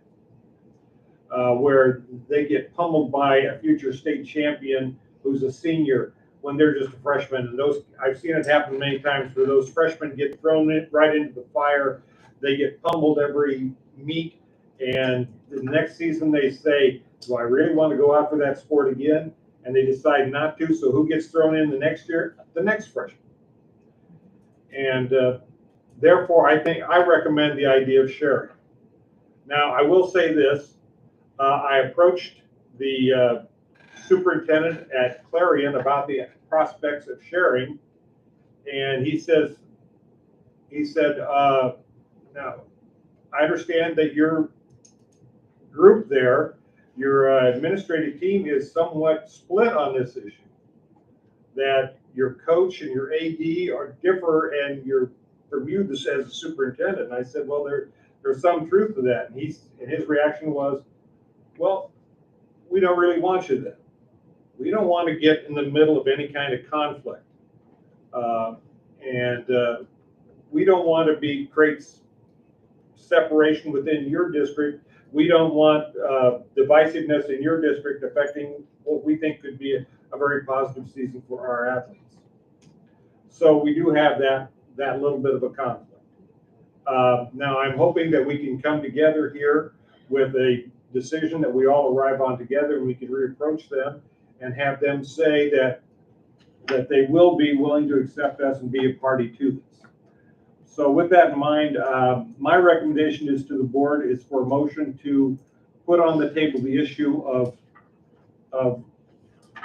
where they get pummeled by a future state champion who's a senior when they're just a freshman. And I've seen it happen many times where those freshmen get thrown right into the fire. They get pummeled every meet, and the next season they say, do I really want to go out for that sport again? And they decide not to, so who gets thrown in the next year? The next freshman. And therefore, I recommend the idea of sharing. Now, I will say this. I approached the superintendent at Clarion about the prospects of sharing, and he said, now, I understand that your group there, your administrative team is somewhat split on this issue, that your coach and your AD differ, and you're from you as a superintendent. And I said, well, there's some truth to that. And his reaction was, well, we don't really want you then. We don't want to get in the middle of any kind of conflict. we don't want to create separation within your district. We don't want divisiveness in your district affecting what we think could be a very positive season for our athletes. So we do have that little bit of a conflict. Now I'm hoping that we can come together here with a decision that we all arrive on together, and we can reapproach them and have them say that they will be willing to accept us and be a party to this. So with that in mind, my recommendation is to the board is for a motion to put on the table the issue of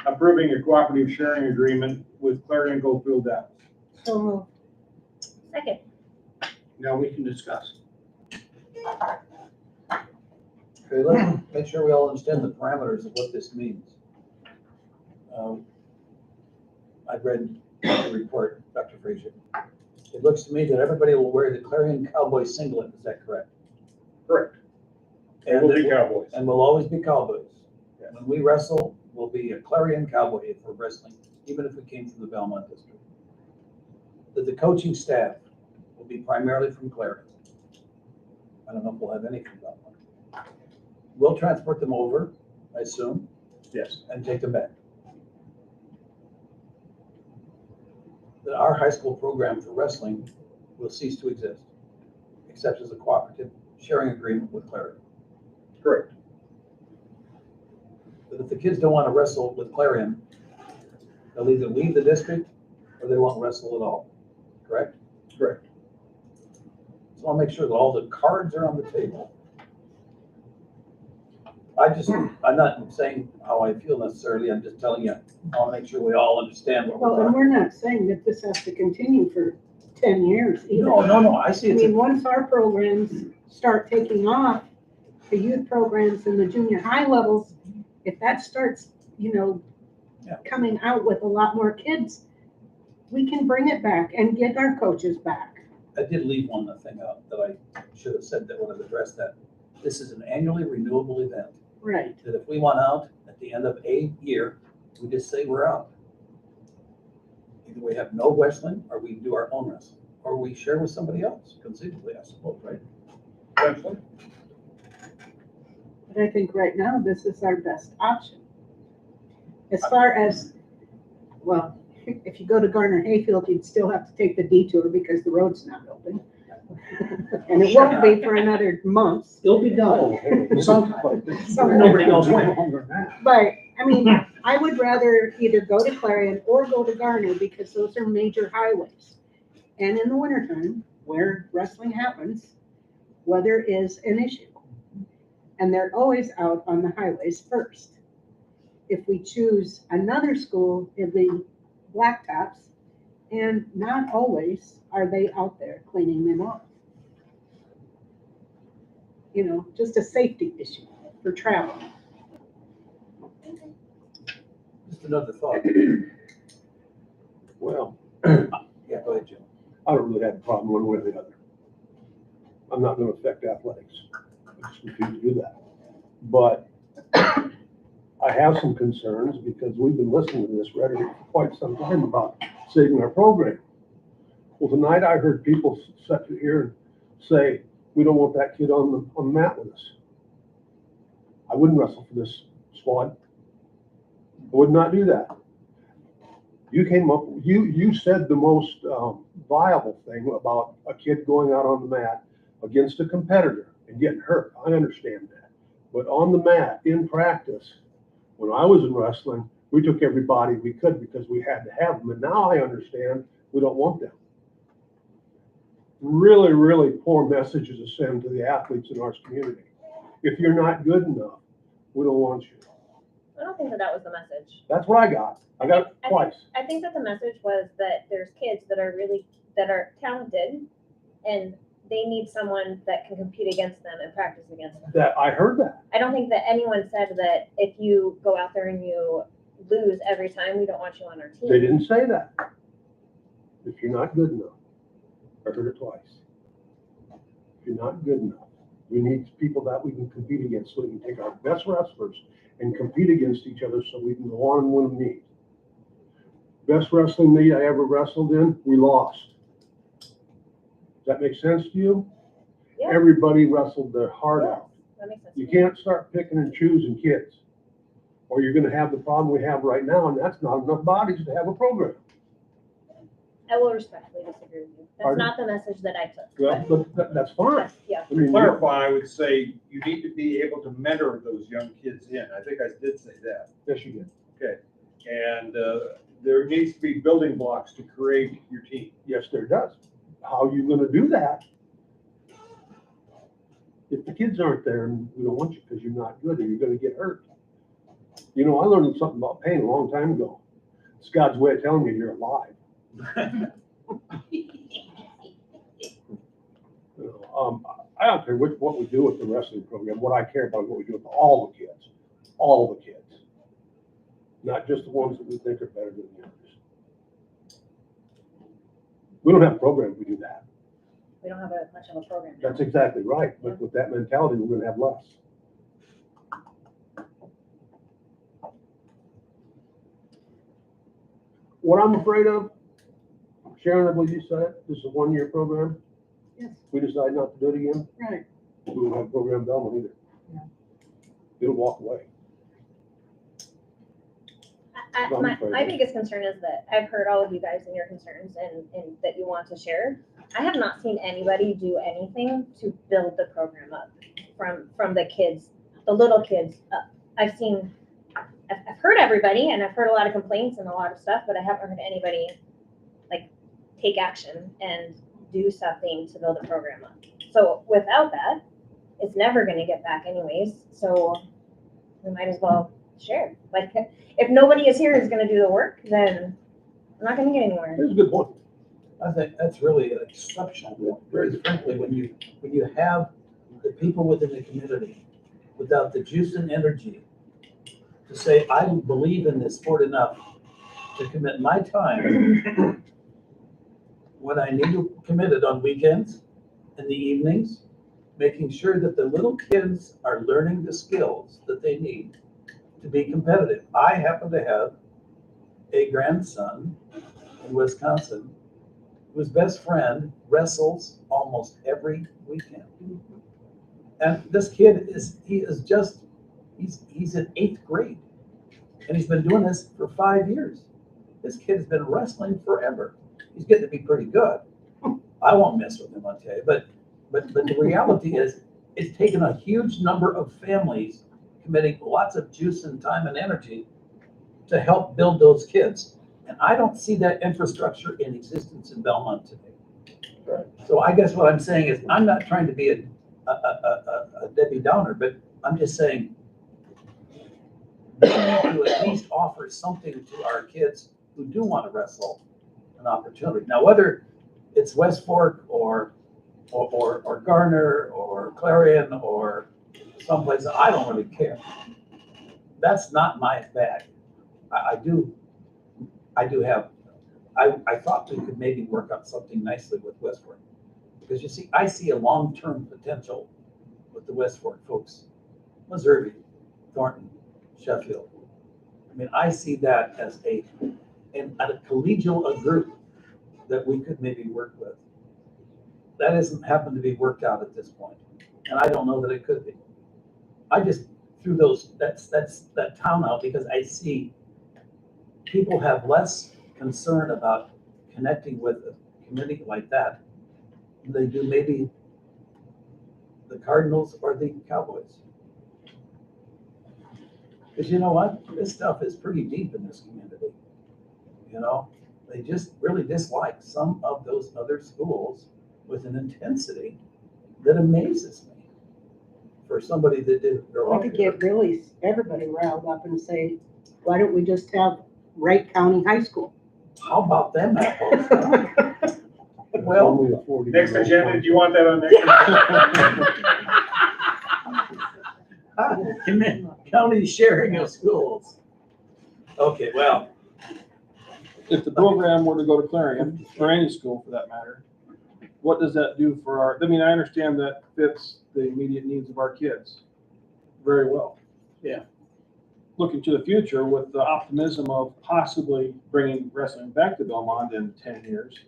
approving a cooperative sharing agreement with Clarion Goldfield Dallas. So moved. Second. Now we can discuss. Okay, let's make sure we all understand the parameters of what this means. I've read the report, Dr. Frazier. It looks to me that everybody will wear the Clarion Cowboy singlet, is that correct? Correct. And we'll be Cowboys. And we'll always be Cowboys. When we wrestle, we'll be a Clarion Cowboy if we're wrestling, even if we came from the Belmont district. That the coaching staff will be primarily from Clarion. I don't know if we'll have any from Belmont. We'll transport them over, I assume. Yes. And take them back. That our high school program for wrestling will cease to exist, except as a cooperative sharing agreement with Clarion. Correct. But if the kids don't want to wrestle with Clarion, they'll either leave the district or they won't wrestle at all, correct? Correct. So I'll make sure that all the cards are on the table. I'm not saying how I feel necessarily, I'm just telling you, I want to make sure we all understand what we're Well, and talking we're not saying that this has to continue for 10 years either. about. No, I see I it's, mean, once our programs start taking off, the youth programs and the junior high levels, if that starts, coming out with a lot more kids, we can bring it back and get our coaches back. I did leave one thing out that I should have said that would have addressed that. This is an annually renewable event. Right. That if we want out at the end of a year, we just say we're out. Either we have no wrestling, or we do our own wrestling, or we share with somebody else, conceivably, I suppose, right? Eventually. But I think right now, this is our best option. As far as, well, if you go to Garner Hayfield, you'd still have to take the detour because the road's not open. And it won't be for another month. It'll be done. Nobody knows when. Longer than that. But, I mean, I would rather either go to Clarion or go to Garner because those are major highways. And in the wintertime, where wrestling happens, weather is an issue. And they're always out on the highways first. If we choose another school, it'd be blacktops, and not always are they out there cleaning them off. Just a safety issue for travel. Just another thought. Well, Yeah, go ahead, Jim. I don't really have a problem one way or the other. I'm not gonna affect athletics. I just refuse to do that. But I have some concerns because we've been listening to this rhetoric for quite some time about saving our program. Well, tonight I heard people sit here and say, we don't want that kid on the mat with us. I wouldn't wrestle for this squad. I would not do that. You came up, you said the most viable thing about a kid going out on the mat against a competitor and getting hurt. I understand that. But on the mat, in practice, when I was in wrestling, we took everybody we could because we had to have them. And now I understand we don't want them. Really, really poor messages to send to the athletes in our community. If you're not good enough, we don't want you. I don't think that was the message. That's what I got. I got it twice. I think that the message was that there's kids that are talented and they need someone that can compete against them and practice against them. That I heard that. I don't think that anyone said that if you go out there and you lose every time, we don't want you on our team. They didn't say that. If you're not good enough, I heard it twice. If you're not good enough, we need people that we can compete against so we can take our best wrestlers and compete against each other so we can go on and win a meet. Best wrestling meet I ever wrestled in, we lost. that make sense to you? Yeah. Everybody wrestled their heart Yes, out. that makes sense. to You me. can't start picking and choosing kids, or you're gonna have the problem we have right now, and that's not enough bodies to have a program. I will respectfully disagree with you. That's Pardon? not the message that I took. Well, but that's fine. That's- Yeah, I To mean, clarify, I would say you need to be able to mentor those young kids in. I think I did say that. yes, you did. Okay. And there needs to be building blocks to create your team. Yes, there does. How are you gonna do that? If the kids aren't there and we don't want you because you're not good or you're gonna get hurt. You know, I learned something about pain a long time ago. It's God's way of telling you you're alive. I don't care what we do with the wrestling program. What I care about is what we do with all the kids. Not just the ones that we think are better than the others. We don't have a program if we do that. we don't have much of a program now. That's exactly right. But with that mentality, we're gonna have less. What I'm afraid of, Sharon, I believe you said it, this is a one-year program. Yes. We decide not to do it again, Right. we won't have a program Belmont either. Yeah. It'll walk away. My biggest concern is that I've heard all of you guys and your concerns and that you want to share. I have not seen anybody do anything to build the program up from the kids, the little kids up. I've heard everybody and I've heard a lot of complaints and a lot of stuff, but I haven't heard anybody like take action and do something to build the program up. So without that, it's never gonna get back anyways. So we might as well share. Like, if nobody is here who's gonna do the work, then we're not gonna get anywhere. That's a good point. I think that's really exceptional, very frankly, when you have the people within the community without the juice and energy to say, I believe in this sport enough to commit my time when I need to commit it on weekends, in the evenings, making sure that the little kids are learning the skills that they need to be competitive. I happen to have a grandson in Wisconsin whose best friend wrestles almost every weekend. And this kid he's in 8th grade. And he's been doing this for 5 years. This kid has been wrestling forever. He's getting to be pretty good. I won't mess with him, I'll tell you. But the reality is, it's taken a huge number of families committing lots of juice and time and energy to help build those kids. And I don't see that infrastructure in existence in Belmont today. So I guess what I'm saying is, I'm not trying to be a Debbie Downer, but I'm just saying, we need to at least offer something to our kids who do want to wrestle an opportunity. Now, whether it's West Fork or Garner or Clarion or someplace, I don't really care. That's not my bag. I thought we could maybe work out something nicely with West Fork. Because you see, I see a long-term potential with the West Fork folks. Missouri, Thornton, Sheffield. I mean, I see that as a collegial group that we could maybe work with. That hasn't happened to be worked out at this point, and I don't know that it could be. I just threw that town out because I see people have less concern about connecting with a community like that than they do maybe the Cardinals or the Cowboys. Because you know what? This stuff is pretty deep in this community. You know, they just really dislike some of those other schools with an intensity that amazes me for somebody that didn't grow I up could here. get really everybody riled up and say, why don't we just have Wright County High School? How about them apples? Well, Only a 40 Next agenda, do you want that on next? County sharing of schools. Okay, well, If the program were to go to Clarion, or any school for that matter, what does that do for our, I mean, I understand that fits the immediate needs of our kids very well. Yeah. Looking to the future with the optimism of possibly bringing wrestling back to Belmont in 10 years.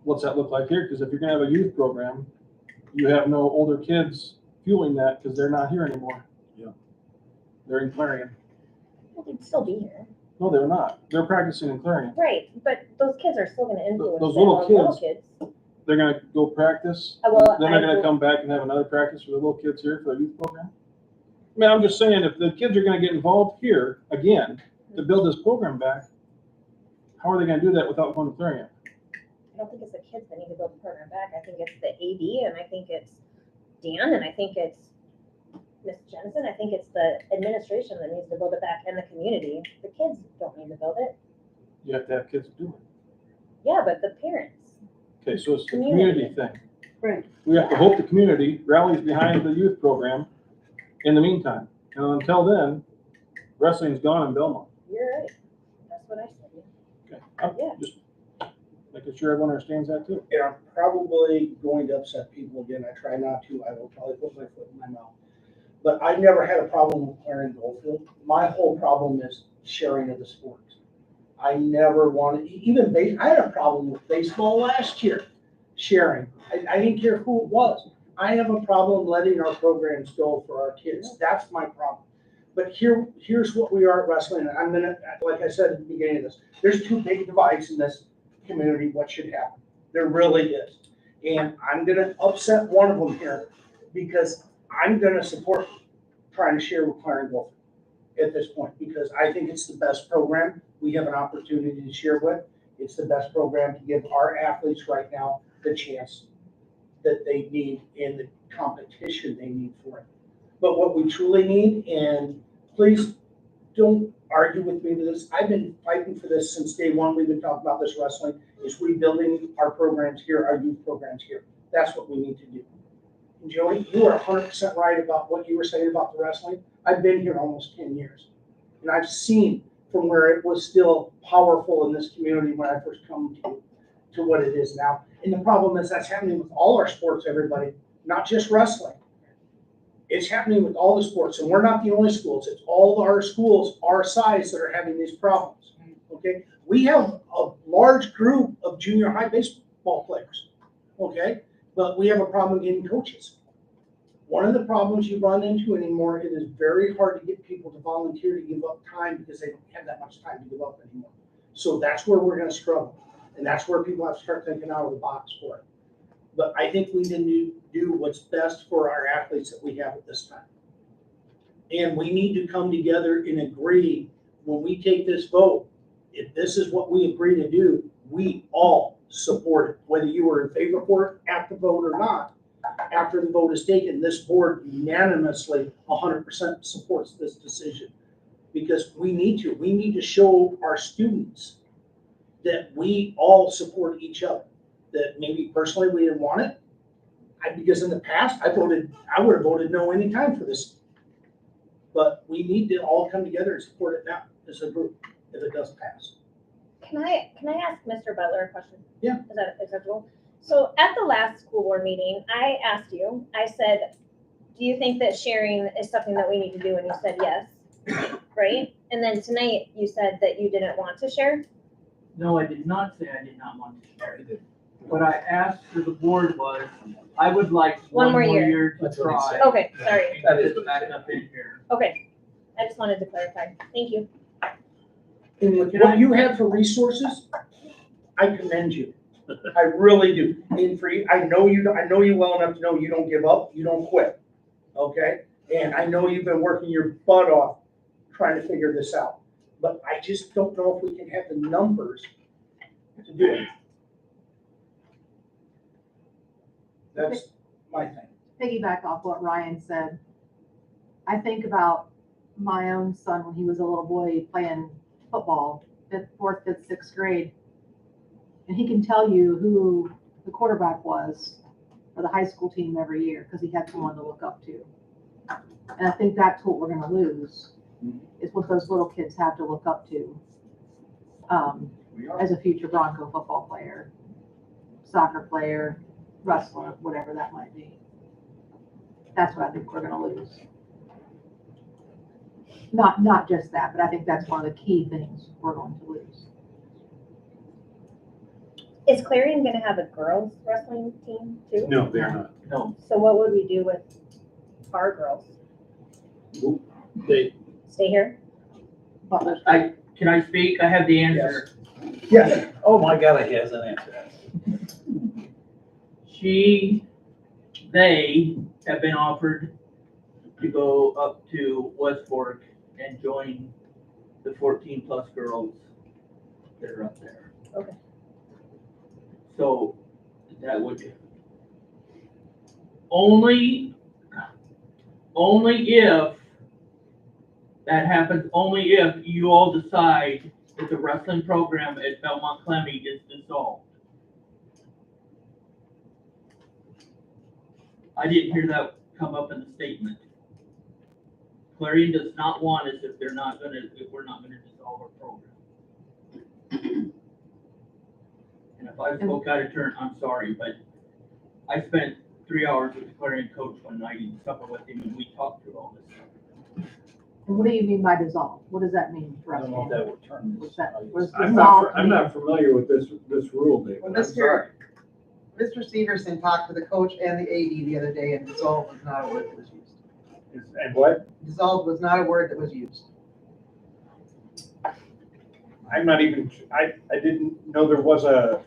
what's that look like here? Because if you're gonna have a youth program, you have no older kids fueling that because they're not here anymore. Yeah. They're in Clarion. Well, they'd still be here. No, they're not. They're practicing in Clarion. Right, but those kids are still gonna influence Those that little on little kids. kids. They're gonna go practice, Well, then they're I- gonna come back and have another practice for the little kids here for the youth program. I mean, I'm just saying, if the kids are gonna get involved here again to build this program back, how are they gonna do that without going to Clarion? I don't think it's the kids that need to build the program back. I think it's the AD, and I think it's Dan, and I think it's Miss Jensen. I think it's the administration that needs to build it back, and the community. The kids don't need to build it. You have to have kids do it. Yeah, but the parents. Okay, so it's the Community. community thing. Right. We have to hope the community rallies behind the youth program in the meantime. And until then, wrestling's gone in Belmont. You're right. That's what I said. Okay, I'm Yeah. just making sure everyone understands that too. And I'm probably going to upset people again. I try not to. I will probably put my foot in my mouth. But I never had a problem with Clarion Goldfield. My whole problem is sharing of the sports. I never wanted, even I had a problem with baseball last year, sharing. I didn't care who it was. I have a problem letting our programs go for our kids. That's my problem. But here's what we are at wrestling. And I'm gonna, like I said at the beginning of this, there's two big divides in this community, what should happen. There really is. And I'm gonna upset one of them here because I'm gonna support trying to share with Clarion Goldfield at this point, because I think it's the best program we have an opportunity to share with. It's the best program to give our athletes right now the chance that they need in the competition they need for it. But what we truly need, and please don't argue with me to this, I've been fighting for this since day one. We've been talking about this wrestling, is rebuilding our programs here, our youth programs here. That's what we need to do. And Jody, you are 100% right about what you were saying about the wrestling. I've been here almost 10 years. And I've seen from where it was still powerful in this community when I first come to what it is now. And the problem is that's happening with all our sports, everybody, not just wrestling. It's happening with all the sports, and we're not the only schools. It's all our schools our size that are having these problems, okay? We have a large group of junior high baseball players, okay? But we have a problem getting coaches. One of the problems you run into anymore, it is very hard to get people to volunteer to give up time because they don't have that much time to give up anymore. So that's where we're gonna struggle. And that's where people have to start thinking out of the box for it. But I think we need to do what's best for our athletes that we have at this time. And we need to come together and agree when we take this vote, if this is what we agree to do, we all support it. Whether you were in favor for it at the vote or not, after the vote is taken, this board unanimously 100% supports this decision. Because we need to show our students that we all support each other. That maybe personally we didn't want it. Because in the past, I would have voted no anytime for this. But we need to all come together and support it now as a group if it doesn't pass. Can I ask Mr. Butler a question? Yeah. Is that acceptable? So at the last school board meeting, I asked you, I said, do you think that sharing is something that we need to do? And you said yes, right? And then tonight you said that you didn't want to share. No, I did not say I did not want to share. What I asked for the board was, I would like One more year. year to That's what he try. said. Okay, sorry. That is- Just back up in here. Okay. I just wanted to clarify. Thank you. And with what you have for resources, I commend you. I really do. And for you, I know you well enough to know you don't give up, you don't quit, okay? And I know you've been working your butt off trying to figure this out. But I just don't know if we can have the numbers to do it. That's my thing. Piggyback off what Ryan said. I think about my own son when he was a little boy playing football, fourth, fifth, sixth grade. And he can tell you who the quarterback was for the high school team every year because he had someone to look up to. And I think that's what we're going to lose, is what those little kids have to look up to as a future Bronco football player, soccer player, wrestler, whatever that might be. That's what I think we're going to lose. Not just that, but I think that's one of the key things we're going to lose. Is Clarion gonna have a girls wrestling team too? No, they're not. No, So what would we do with our girls? they, Stay here? can I speak? I have the answer. Yes. Oh my God, he has an answer. They have been offered to go up to West Fork and join the 14 plus girls that are up there. Okay. So that would only if that happens, only if you all decide that the wrestling program at Belmond-Klemme is dissolved. I didn't hear that come up in the statement. Clarion does not want us if we're not gonna dissolve our program. And if I spoke out of turn, I'm sorry, but I spent 3 hours with the Clarion coach one night eating supper with him, and we talked through all this stuff. And what do you mean by dissolve? What does that mean for I us? don't know if that would turn. What's that? What does I'm dissolve not mean? familiar with this rule, David. Well, I'm sorry. Mr. Severson talked to the coach and the AD the other day, and dissolve was not a word that was used. And what? Dissolve was not a word that was used. I'm not even, I didn't know there was a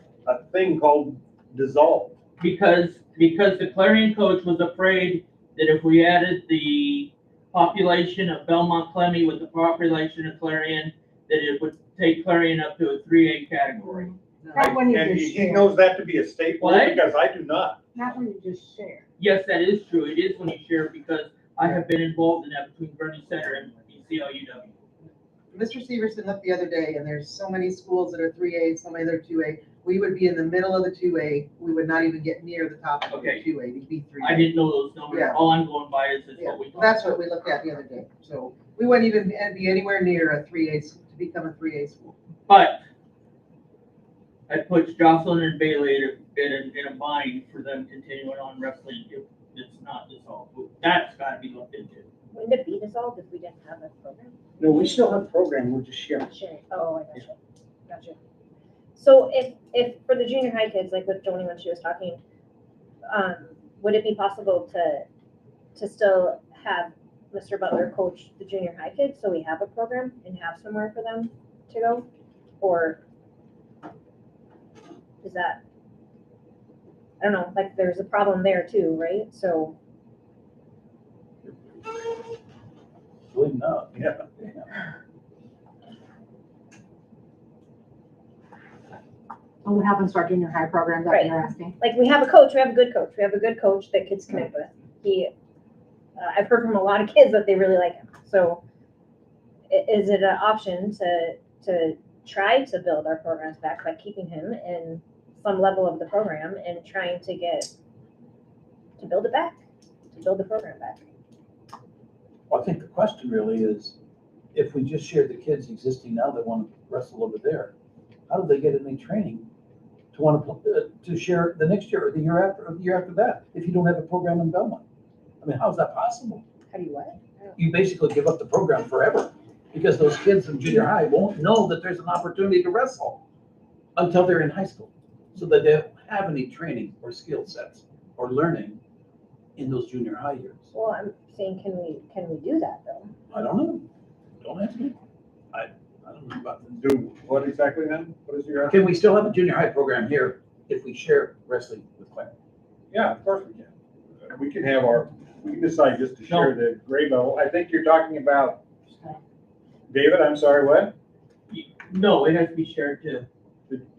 thing called dissolve. Because the Clarion coach was afraid that if we added the population of Belmond-Klemme with the population of Clarion, that it would take Clarion up to a 3A category. Not when you And just he share, knows that to be a state rule, What? because I do not. not when you just share. Yes, that is true. It is when you share, because I have been involved in that between Bernie Center and ECLUW. Mr. Severson looked the other day, and there's so many schools that are 3A, so many that are 2A. We would be in the middle of the 2A. We would not even get near the top of the Okay. 2A. We'd be 3A. I didn't know those numbers. Yeah. All I'm going by is Yeah, what we. that's what we looked at the other day. So we wouldn't even be anywhere near a 3A, to become a 3A school. But I put Jocelyn and Bailey in a bind for them continuing on wrestling if it's not dissolved. That's gotta be looked into. Wouldn't it be dissolved if we didn't have a program? No, we still have a program, we're just sharing. Sharing, oh, I gotcha, gotcha. So if for the junior high kids, like with Joni when she was talking, would it be possible to still have Mr. Butler coach the junior high kids, so we have a program and have somewhere for them to go? Or is that, I don't know, like there's a problem there too, right? So, Believe not. Yeah. And what happens to our junior high program that Right. you're asking? like we have a coach, we have a good coach, we have a good coach that kids connect with. He, I've heard from a lot of kids that they really like him. So is it an option to try to build our programs back by keeping him in some level of the program and trying to build it back, to build the program back? Well, I think the question really is, if we just share the kids existing now that want to wrestle over there, how do they get any training to want to share the next year or the year after or the year after that, if you don't have a program in Belmont? I mean, how is that possible? How do you what? You basically give up the program forever, because those kids in junior high won't know that there's an opportunity to wrestle until they're in high school, so that they don't have any training or skill sets or learning in those junior high years. Well, I'm saying, can we do that though? I don't know. Don't ask me. I don't know about that. Do what exactly then? What is your? Can we still have a junior high program here if we share wrestling with Claire? Yeah, of course we can. We can have we can decide just to share the grade level. I think you're talking about, David, I'm sorry, what? No, it has to be shared too.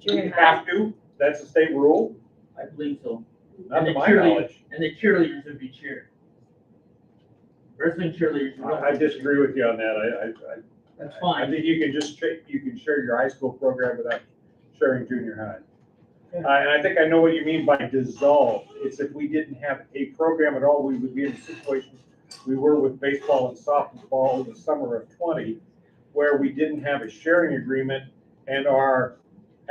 You have to? That's a state rule? I believe so. Not And to the my cheerleaders- knowledge. And the cheerleaders would be shared. Wrestling cheerleaders. I disagree with you on that. That's I fine. think you can share your high school program without sharing junior high. And I think I know what you mean by dissolve. It's if we didn't have a program at all, we would be in a situation we were with baseball and softball in the summer of 20, where we didn't have a sharing agreement and our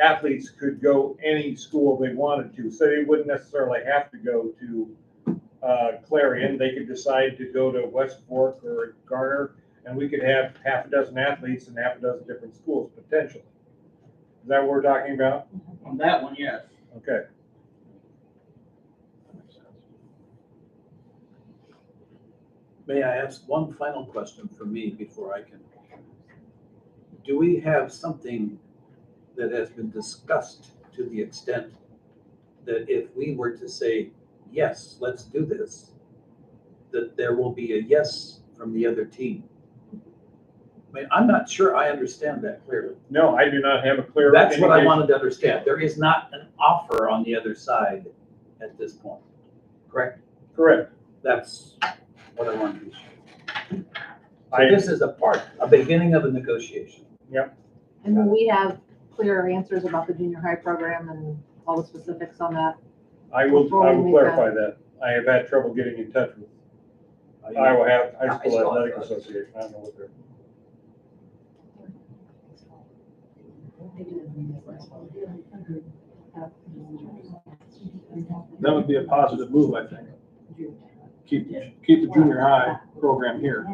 athletes could go any school they wanted to. So they wouldn't necessarily have to go to Clarion. They could decide to go to West Fork or Garner, and we could have half a dozen athletes in half a dozen different schools potentially. Is that what we're talking about? On that one, yes. Okay. May I ask one final question for me before I can? Do we have something that has been discussed to the extent that if we were to say, yes, let's do this, that there will be a yes from the other team? I mean, I'm not sure I understand that clearly. No, I do not have a clear. That's what I indication. wanted to understand. There is not an offer on the other side at this point, correct? Correct. That's what I wanted to be sure. So I- this is a beginning of a negotiation. And will we have clearer answers about the junior high program and all the specifics on that? I will Before we make clarify that. I have had trouble getting in touch with Iowa High School Athletic Association. I don't know what they're. That would be a positive move, I think. Keep the junior high program here.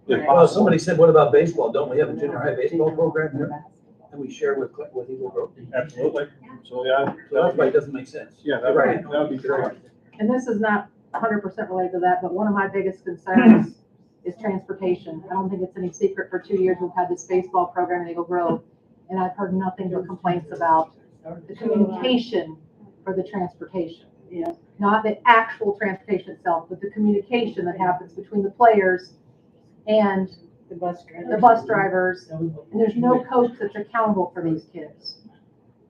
If Well, possible. somebody said, what about baseball? Don't we have a junior high baseball program here? And we share with Eagle Grove? Absolutely. So, yeah, So that's why it doesn't make sense. yeah, You're right. that would be great. And this is not 100% related to that, but one of my biggest concerns is transportation. I don't think it's any secret, for 2 years, we've had this baseball program in Eagle Grove, and I've heard nothing but complaints about the communication for the transportation. Yeah. Not the actual transportation itself, but the communication that happens between the players and The bus driver. the bus drivers, and there's no coach that's accountable for these kids.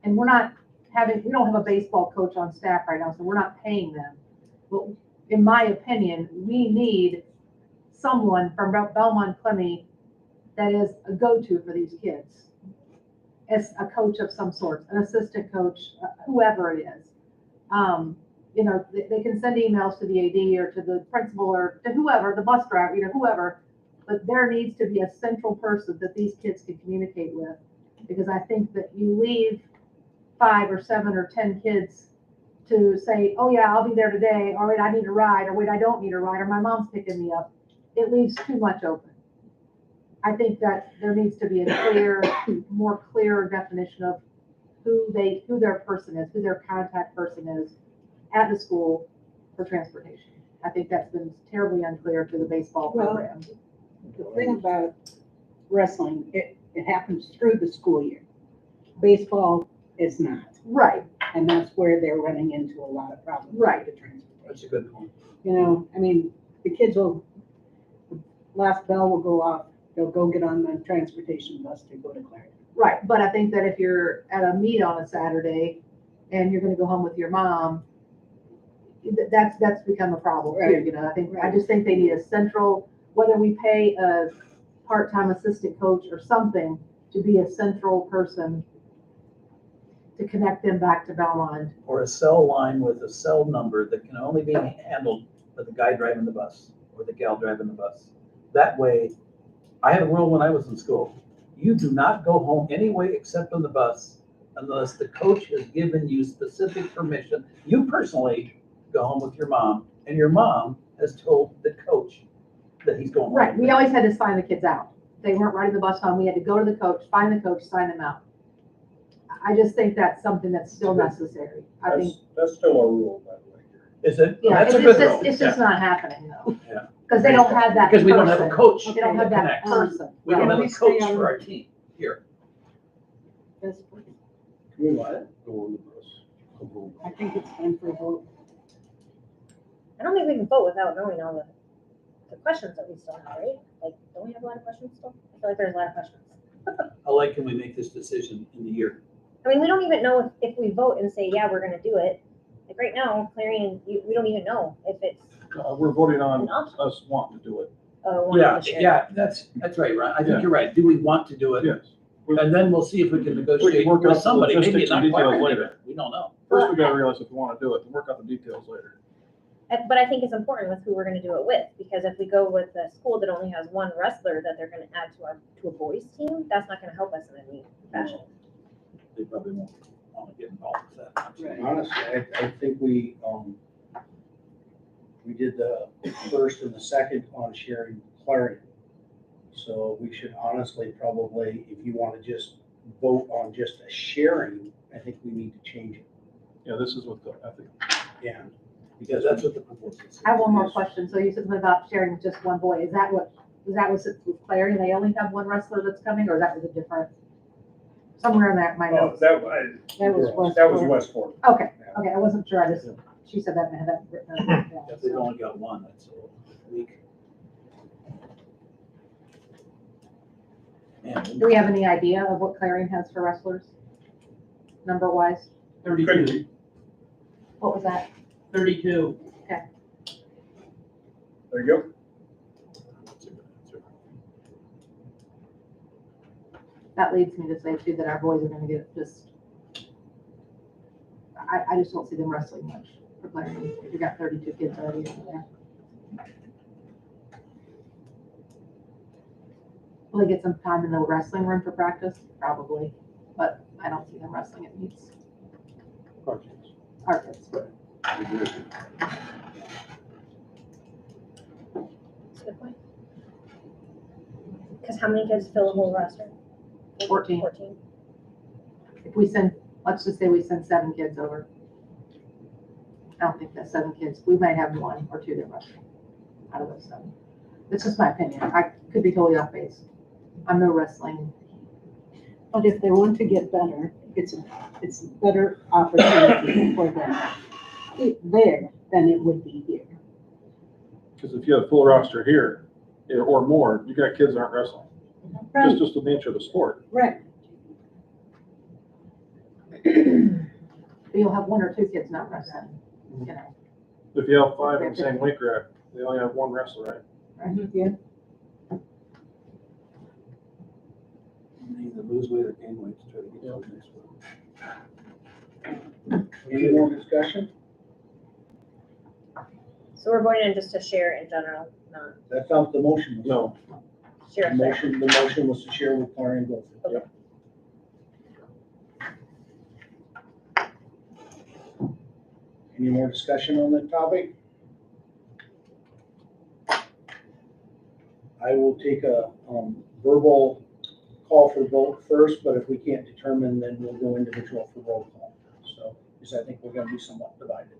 And we don't have a baseball coach on staff right now, so we're not paying them. But in my opinion, we need someone from Belmond-Klemme that is a go-to for these kids. As a coach of some sort, an assistant coach, whoever it is. They can send emails to the AD or to the principal or to whoever, the bus driver, whoever, but there needs to be a central person that these kids can communicate with. Because I think that you leave 5 or 7 or 10 kids to say, oh yeah, I'll be there today, or wait, I need a ride, or wait, I don't need a ride, or my mom's picking me up. It leaves too much open. I think that there needs to be a more clear definition of who their person is, who their contact person is at the school for transportation. I think that's been terribly unclear through the baseball Well, program. The thing about wrestling, it happens through the school year. Baseball is not, Right, and that's where they're running into a lot of problems. with Right. the transportation. That's a good point. I mean, the kids the last bell will go off, they'll go get on the transportation bus to go to Clarendon. right. But I think that if you're at a meet on a Saturday and you're gonna go home with your mom, that's become a problem too, Right. I just think they need a central, whether we pay a part-time assistant coach or something, to be a central person to connect them back to Belmont. Or a cell line with a cell number that can only be handled by the guy driving the bus or the gal driving the bus. That way, I had a rule when I was in school. You do not go home any way except on the bus unless the coach has given you specific permission. You personally go home with your mom, and your mom has told the coach that he's going home. Right, we always had to sign the kids out. They weren't riding the bus home, we had to go to the coach, find the coach, sign them out. I just think that's something that's still necessary. I think, That's still a rule, by the way. Is it? yeah, That's it's a good just, rule. it's just not happening though. Yeah. Because they don't have that Because we don't have a person. coach They don't have that that connects. person. We don't Right. have a We stay coach on- for our team here. That's- Can we what? Go on the bus. Go home. I think it's time for a vote. I don't think we can vote without knowing all the questions that we still have, right? Like, don't we have a lot of questions still? I feel like there's a lot of questions. How late can we make this decision in the year? I mean, we don't even know if we vote and say, yeah, we're gonna do it. Like right now, Clarion, we don't even know if it's We're voting on an option. us wanting to do it. One Yeah, this year. yeah, that's right, Ron. I think Yeah. you're right. Do we want to do it? Yes. And then we'll see if we can negotiate work out with the somebody. Maybe logistics and not quite details right later. there. We don't know. First, we gotta realize if we wanna do it, and work out the details later. But I think it's important with who we're gonna do it with, because if we go with a school that only has one wrestler that they're gonna add to a boys team, that's not gonna help us in any fashion. They probably won't want to get involved with that. Right. Honestly, I think we did the first and the second on sharing Clarion. So we should honestly probably, if you want to just vote on just a sharing, I think we need to change it. Yeah, this is what I think. Yeah. Yeah, that's what the proposal is. I have one more question. So you said something about sharing with just one boy. Is that what with Clary? They only have one wrestler that's coming, or that was a different? Somewhere in that, my Oh, notes. that was was Westport. Okay, I wasn't sure. She said that, and I had that written down. If they've only got one, that's a week. Man, Do we have any idea of what Clarion has for wrestlers? Number wise? 32. What was that? 32. Okay. There you go. That leads me to say too, that our boys are gonna get just, I just don't see them wrestling much for Clarion. We got 32 kids already over there. Will they get some time in the wrestling room for practice? Probably, but I don't see them wrestling at meets. Our kids. That's a good point. Because how many kids fill a whole roster? 14. 14. If we send, let's just say we send 7 kids over. I don't think that's 7 kids. We might have 1 or 2 that wrestle out of those 7. That's just my opinion. I could be totally off base. I'm no wrestling. But if they want to get better, it's a better opportunity for them there than it would be here. Because if you have full roster here, or more, you got kids that aren't wrestling. Right, Just the nature of the sport. right. You'll have 1 or 2 kids not wrestling, you know. If you have 5 in the same weight group, they only have 1 wrestler, right? Yeah. They either lose weight or gain weight to try to get to the next one. Any more discussion? So we're voting in just to share in general, not That's not the motion. was. No. share. The motion was to share with Clarion Gulf. Okay. Any more discussion on that topic? I will take a verbal call for vote first, but if we can't determine, then we'll go individual for roll call. So, because I think we're gonna be somewhat divided.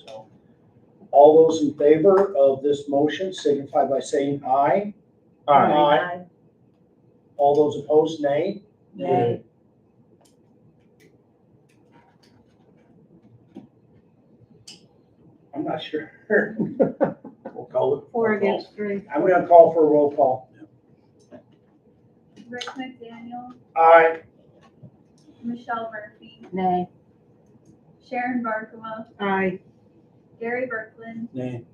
So, all those in favor of this motion signify by saying aye. Aye. All those opposed, nay. Nay. I'm not sure. We'll call it. 4 against 3. I'm gonna call for a roll call. Rick McDaniel, Aye. Michelle Murphy, Nay. Sharon Barkema, Aye. Gary Berkland, Nay.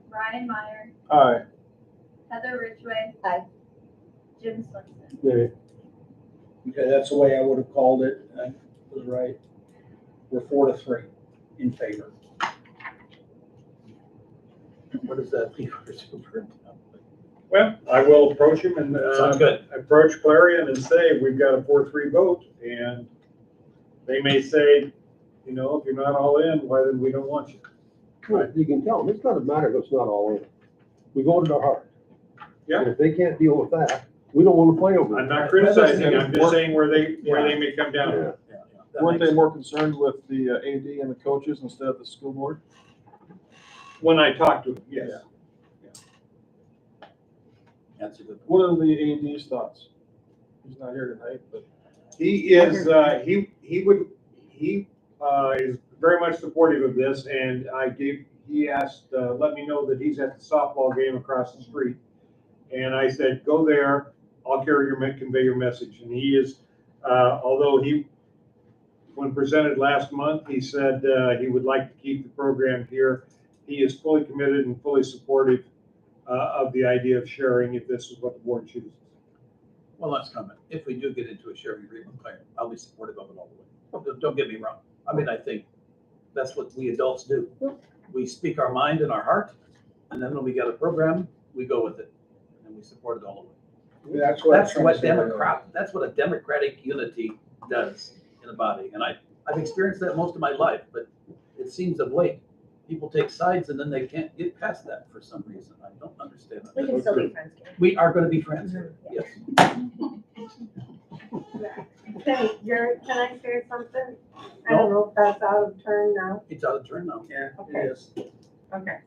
Ryan Meyer, Aye. Heather Ridgway. Aye. Jim Swenson. Nay. Okay, that's the way I would have called it. I was right. We're 4-3 in favor. What does that mean for superintendent? Well, I will approach him and, Sounds good. approach Clarion and say, we've got a 4-3 vote, and they may say, you know, if you're not all in, why then we don't want you. Right, you can tell them, it's not a matter if it's not all in. We go to the heart. Yeah. And if they can't deal with that, we don't want to play over it. I'm not criticizing, I'm just saying where they may come down. Yeah. Yeah, yeah. That Weren't makes they more concerned with the AD and the coaches instead of the school board? When I talk to him, yes. That's a good. What are the AD's thoughts? He's not here tonight, but He is, he is very much supportive of this, and he asked, let me know that he's at the softball game across the street. And I said, go there, I'll convey your message. And he is, although when presented last month, he said, he would like to keep the program here. He is fully committed and fully supportive, of the idea of sharing if this is what the board chooses. Well, let's comment. If we do get into a sharing agreement, I'll be supportive of it all the way. Don't get me wrong. I mean, I think that's what we adults do. We speak our mind and our heart, and then when we got a program, we go with it, and we support it all the way. That's what That's what a democratic unity does in a body, and I've experienced that most of my life, but it seems of late, people take sides and then they can't get past that for some reason. I don't understand that. We can still be friends. Gary. We are gonna be friends, yes. Jared, can I say something? I don't know if that's out of turn now. It's out of turn now. Yeah, Okay. it is. Okay.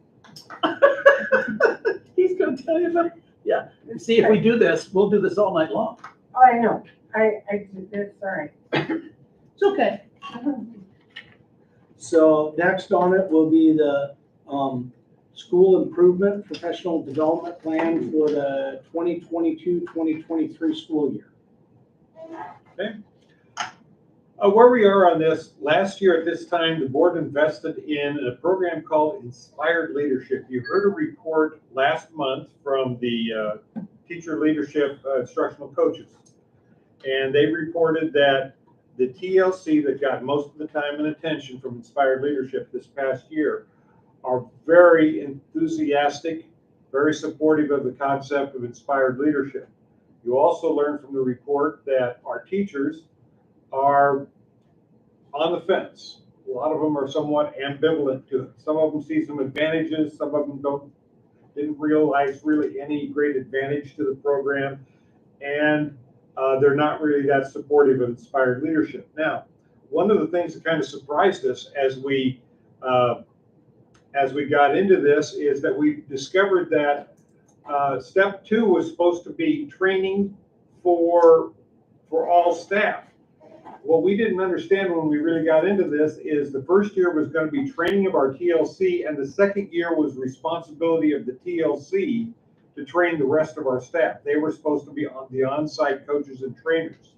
He's gonna tell you about, yeah. See, if we do this, we'll do this all night long. Oh, I know. It's all right. It's okay. So next on it will be the, school improvement professional development plan for the 2022-2023 school year. Where we are on this, last year at this time, the board invested in a program called Inspired Leadership. You heard a report last month from the teacher leadership instructional coaches. And they reported that the TLC that got most of the time and attention from Inspired Leadership this past year are very enthusiastic, very supportive of the concept of inspired leadership. You also learn from the report that our teachers are on the fence. A lot of them are somewhat ambivalent to it. Some of them see some advantages, some of them didn't realize really any great advantage to the program, and they're not really that supportive of inspired leadership. Now, one of the things that kind of surprised us as we got into this is that we discovered that step 2 was supposed to be training for all staff. What we didn't understand when we really got into this is the first year was going to be training of our TLC, and the second year was responsibility of the TLC to train the rest of our staff. They were supposed to be the on-site coaches and trainers.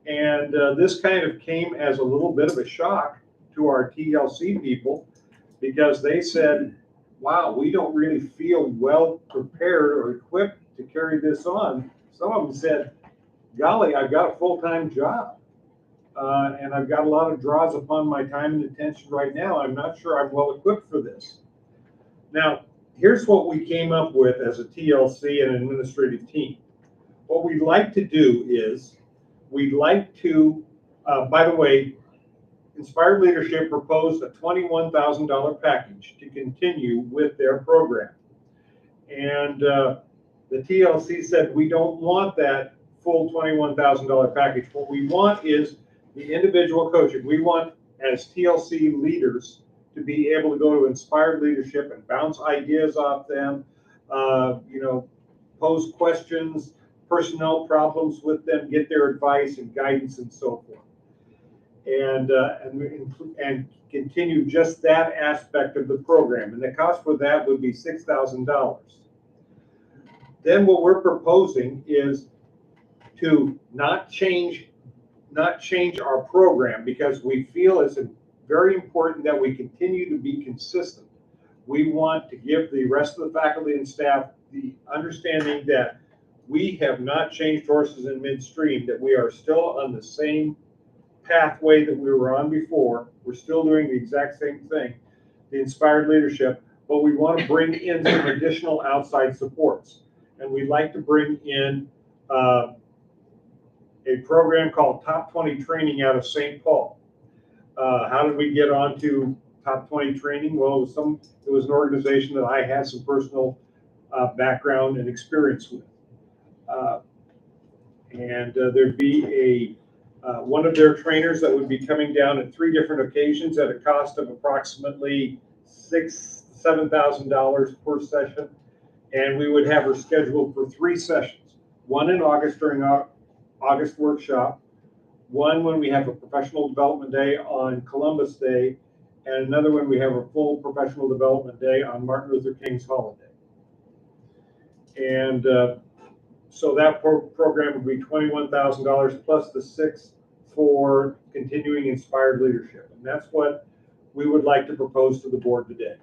And this kind of came as a little bit of a shock to our TLC people, because they said, wow, we don't really feel well prepared or equipped to carry this on. Some of them said, golly, I've got a full-time job. And I've got a lot of draws upon my time and attention right now. I'm not sure I'm well equipped for this. Now, here's what we came up with as a TLC and administrative team. What we'd like to do is, we'd like to, by the way, Inspired Leadership proposed a $21,000 package to continue with their program. And the TLC said, we don't want that full $21,000 package. What we want is the individual coaching. We want, as TLC leaders, to be able to go to Inspired Leadership and bounce ideas off them, pose questions, personnel problems with them, get their advice and guidance and so forth. And continue just that aspect of the program. And the cost for that would be $6,000. Then what we're proposing is to not change our program, because we feel it's very important that we continue to be consistent. We want to give the rest of the faculty and staff the understanding that we have not changed horses in midstream, that we are still on the same pathway that we were on before. We're still doing the exact same thing, the inspired leadership, but we want to bring in some additional outside supports. And we'd like to bring in a program called Top 20 Training out of St. Paul. How did we get onto Top 20 Training? Well, it was an organization that I had some personal background and experience with. There'd be one of their trainers that would be coming down at 3 different occasions at a cost of approximately $7,000 per session. And we would have her scheduled for 3 sessions. One in August during our August workshop, one when we have a professional development day on Columbus Day, and another when we have a full professional development day on Martin Luther King's holiday. And so that program would be $21,000 plus the $6,000 for continuing inspired leadership. And that's what we would like to propose to the board today.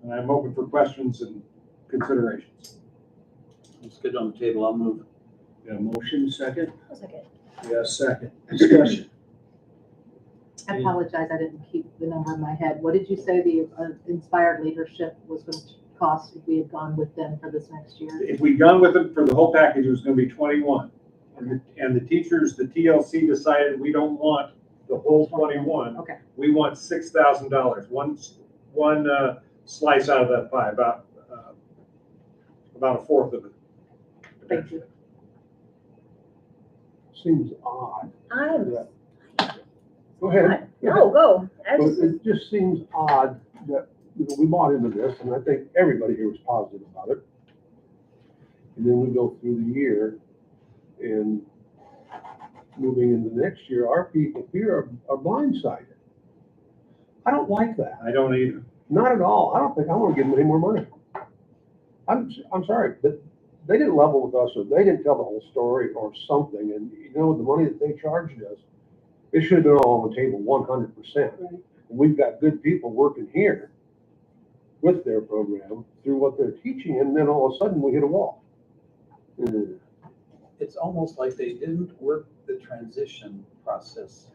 And I'm open for questions and considerations. Let's get on the table. I'll move. Got a motion, second? I'll second. We got a second. Discussion. I apologize, I didn't keep the number in my head. What did you say the inspired leadership was going to cost if we had gone with them for this next year? If we'd gone with them for the whole package, it was going to be 21. And the teachers, the TLC decided we don't want the whole 21. Okay. We want $6,000. One slice out of that pie, about a fourth of it. Thank you. seems odd. I'm, Go ahead. no, go. I But just, it just seems odd that, we bought into this, and I think everybody here was positive about it. And then we go through the year, and moving into next year, our people here are blindsided. I don't like that. I don't either. Not at all. I don't think I want to give them any more money. I'm sorry, but they didn't level with us, or they didn't tell the whole story or something, and the money that they charged us, it should have been all on the table 100%. We've got good people working here with their program through what they're teaching, and then all of a sudden we hit a wall. It's almost like they didn't work the transition process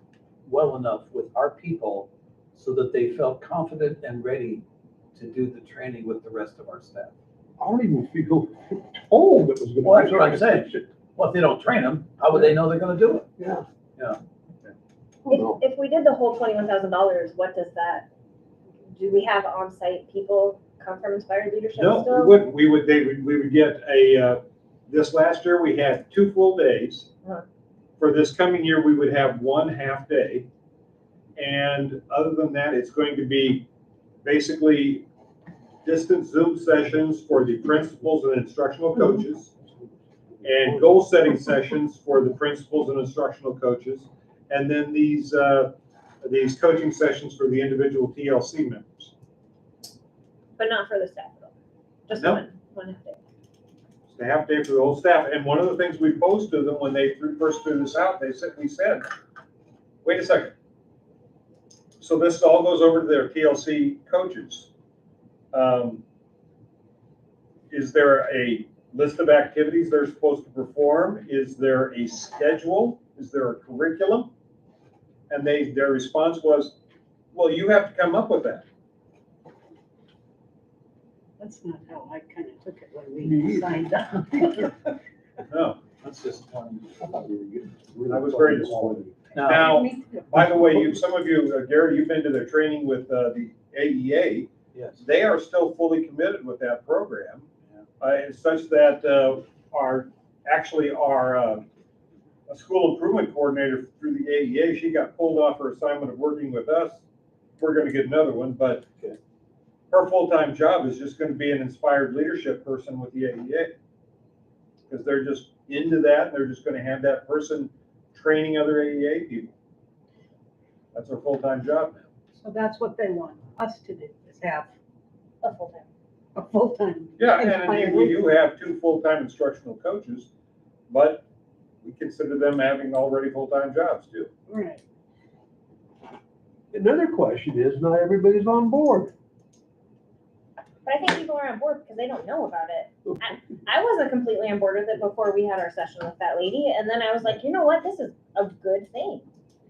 well enough with our people so that they felt confident and ready to do the training with the rest of our staff. I don't even feel told it was gonna. Well, that's what I'm saying. Well, if they don't train them, how would they know they're gonna do it? Yeah. Yeah. if we did the whole $21,000, what does that, do we have on-site people come from Inspired Leadership No, still? we would get this last year, we had 2 full days. Uh-huh. For this coming year, we would have 1 half day. And other than that, it's going to be basically distance Zoom sessions for the principals and instructional coaches, and goal setting sessions for the principals and instructional coaches, and then these coaching sessions for the individual TLC members. But not for the staff at all? Just No. one half day? It's a half day for the whole staff. And one of the things we posed to them when they first threw this out, we said, wait a second. So this all goes over to their TLC coaches. Is there a list of activities they're supposed to perform? Is there a schedule? Is there a curriculum? And their response was, well, you have to come up with that. That's not how I kind of took it when Me we either. signed up. No, That's disappointing. I thought we were getting. I was very disappointed. Now, Now, Me too. by the way, some of you, Gary, you've been to their training with the AEA. yes. They are still fully committed with that program. It's such that our school improvement coordinator through the AEA, she got pulled off her assignment of working with us. We're gonna get another one, but her full-time job is just gonna be an inspired leadership person with the AEA. Because they're just into that, and they're just gonna have that person training other AEA people. That's her full-time job now. So that's what they want us to do, is have A full-time. a full-time. Yeah, inspired and we do have 2 full-time instructional coaches, but we consider them having already full-time jobs too. Right. Another question is, not everybody's on board. But I think people are on board because they don't know about it. I wasn't completely on board with it before we had our session with that lady, and then I was like, you know what, this is a good thing.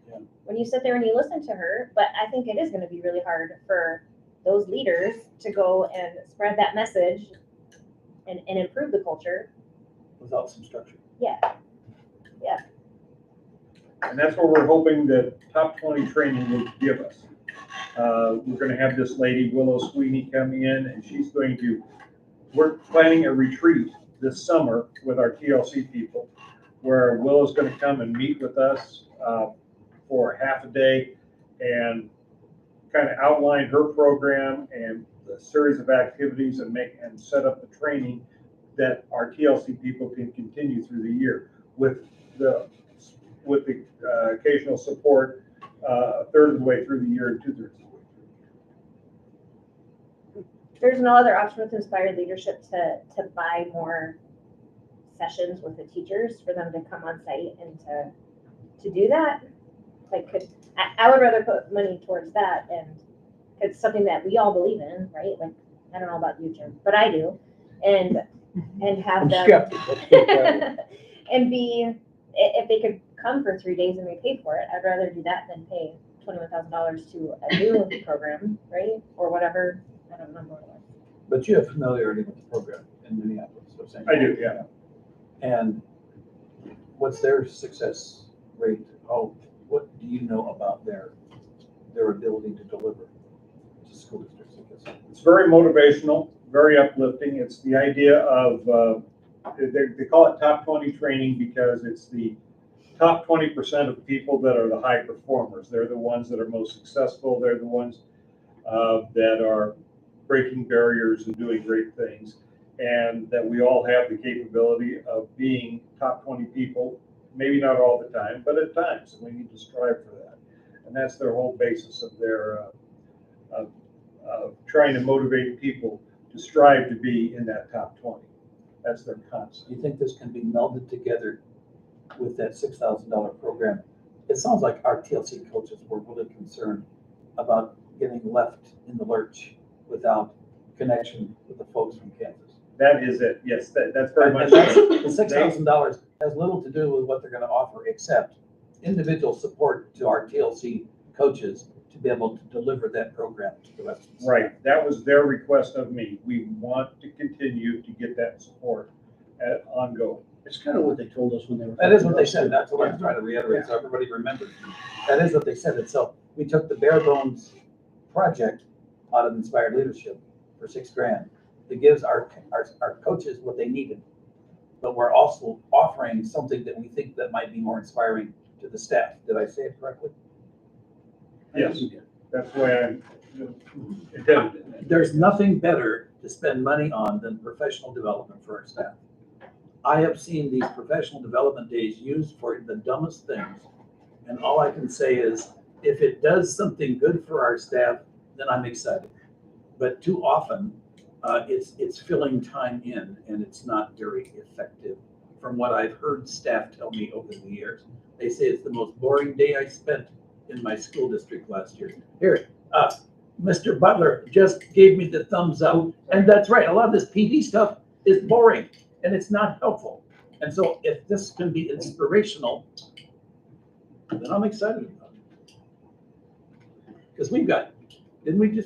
Yeah. When you sit there and you listen to her, but I think it is gonna be really hard for those leaders to go and spread that message and improve the culture. Without some structure. And that's what we're hoping that Top 20 training will give us. We're gonna have this lady, Willow Sweeney, come in, and we're planning a retreat this summer with our TLC people, where Willow's gonna come and meet with us for half a day and kind of outline her program and the series of activities and set up the training that our TLC people can continue through the year with the occasional support, a third of the way through the year and 2/3 of the way through the year. There's no other option with Inspired Leadership to buy more sessions with the teachers for them to come on site and to do that. Like, I would rather put money towards that, and it's something that we all believe in, right? Like, I don't know about you, Jim, but I do. And have I'm them. skeptical. Let's put it that way. And if they could come for 3 days and we paid for it, I'd rather do that than pay $21,000 to a new program, right? Or whatever, I don't remember what it was. But you have familiarity with the program in Minneapolis, so saying. I do, yeah. And what's their success rate? What do you know about their ability to deliver to school districts? I guess. It's very motivational, very uplifting. It's the idea of, they call it Top 20 training because it's the top 20% of people that are the high performers. They're the ones that are most successful. They're the ones that are breaking barriers and doing great things. And that we all have the capability of being top 20 people, maybe not all the time, but at times, and we need to strive for that. And that's their whole basis of their trying to motivate people to strive to be in that top 20. That's their concept. Do you think this can be melded together with that $6,000 program? It sounds like our TLC coaches were really concerned about getting left in the lurch without connection with the folks from Kansas. That is it. Yes, that's very much. The $6,000 has little to do with what they're going to offer, except individual support to our TLC coaches to be able to deliver that program to the rest of the staff. Right. That was their request of me. We want to continue to get that support ongoing. It's kind of what they told us when they were. That is what they said. That's what I'm trying to reiterate, so everybody remembers. That is what they said. And so we took the bare bones project out of Inspired Leadership for $6,000. It gives our coaches what they needed, but we're also offering something that we think that might be more inspiring to the staff. Did I say it correctly? Yes, that's the way I intended it. There's nothing better to spend money on than professional development for our staff. I have seen these professional development days used for the dumbest things. And all I can say is, if it does something good for our staff, then I'm excited. But too often, it's filling time in, and it's not very effective. From what I've heard staff tell me over the years, they say it's the most boring day I spent in my school district last year. Here, Mr. Butler just gave me the thumbs up, and that's right. A lot of this PD stuff is boring, and it's not helpful. And so if this can be inspirational, then I'm excited about it. Because we've got,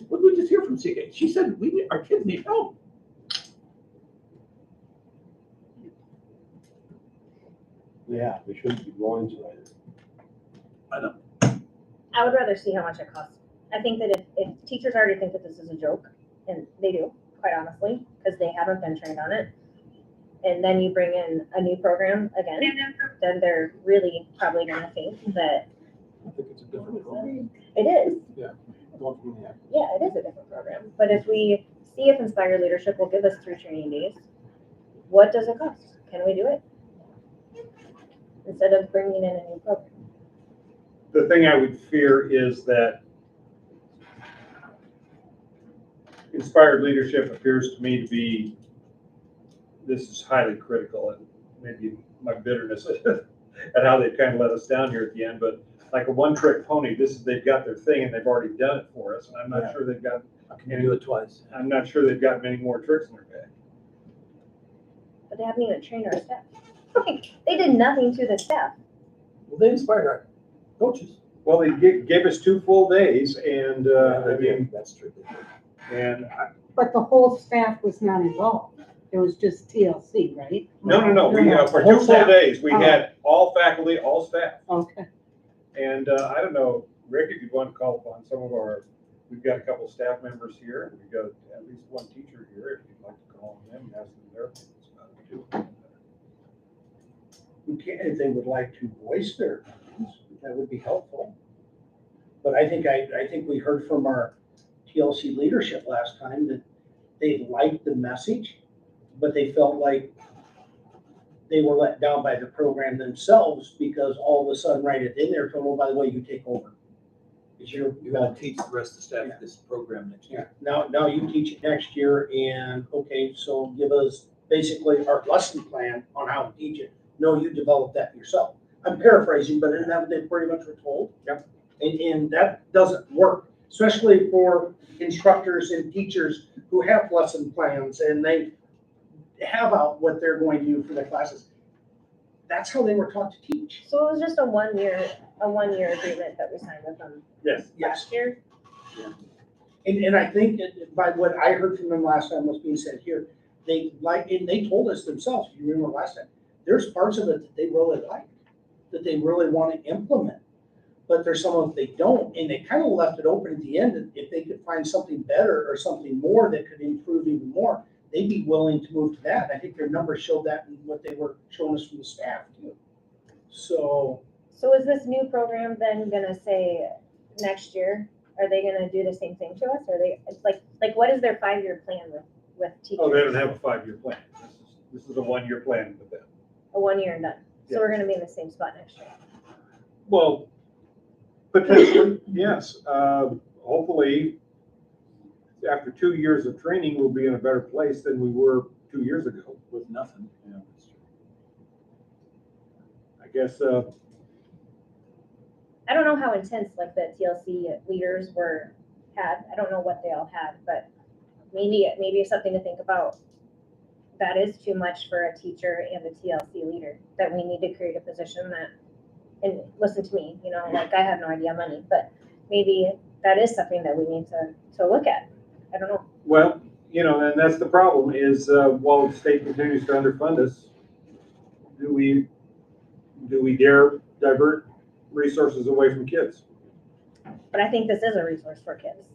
what did we just hear from CK? She said our kids need help. Yeah, we shouldn't be blindsided. I know. I would rather see how much it costs. I think that if teachers already think that this is a joke, and they do, quite honestly, because they haven't been trained on it, and then you bring in a new program again, then they're really probably gonna think that I think it's a different program. it is. Yeah. Yeah, it is a different program. But if we see if Inspired Leadership will give us 3 training days, what does it cost? Can we do it? Instead of bringing in a new program. The thing I would fear is that Inspired Leadership appears to me to be, this is highly critical, and maybe my bitterness at how they kind of let us down here at the end, but like a one-trick pony, they've got their thing and they've already done it for us, and I'm not sure they've got. I can do it twice. I'm not sure they've got many more tricks in their bag. But they haven't even trained our staff. Like, they did nothing to the staff. Well, they inspired our coaches. Well, they gave us 2 full days, and I mean, That's true. and But the whole staff was not involved. It was just TLC, right? no, we for 2 full days, we had all faculty, all staff. Okay. And I don't know, Rick, if you want to call upon some of we've got a couple staff members here, and we've got at least one teacher here, if you'd like to call on them and ask them their opinions about it too. We can, if they would like to voice their opinions, that would be helpful. But I think we heard from our TLC leadership last time that they liked the message, but they felt like they were let down by the program themselves because all of a sudden, right at the end there, told them, oh, by the way, you take over. You're going to teach the rest of the staff this program next year. Now you teach it next year, and okay, so give us basically our lesson plan on how to teach it. No, you develop that yourself. I'm paraphrasing, but isn't that what they pretty much were told? Yep. And that doesn't work, especially for instructors and teachers who have lesson plans and they have out what they're going to do for their classes. That's how they were taught to teach. So it was just a one year agreement that we signed with them Yes. last year. And I think that by what I heard from them last time, what's being said here, they like, and they told us themselves, if you remember last time, there's parts of it that they really like, that they really want to implement. But there's some of it they don't, and they kind of left it open at the end that if they could find something better or something more that could improve even more, they'd be willing to move to that. I think their numbers showed that in what they were showing us from the staff too. So, So is this new program then gonna say next year, are they gonna do the same thing to us? Are they, it's like what is their 5-year plan with teachers? Oh, they don't have a 5-year plan. This is a 1-year plan with them. A 1 year and done. So we're gonna be in the same spot next year. Well, potentially, yes. Hopefully, after 2 years of training, we'll be in a better place than we were 2 years ago. With nothing, yeah. I guess, I don't know how intense like the TLC leaders had. I don't know what they all had, but maybe it's something to think about. That is too much for a teacher and a TLC leader, that we need to create a position that, and listen to me, like I have no idea money, but maybe that is something that we need to look at. I don't know. well, and that's the problem is, while the state continues to underfund us, do we dare divert resources away from kids? But I think this is a resource for kids.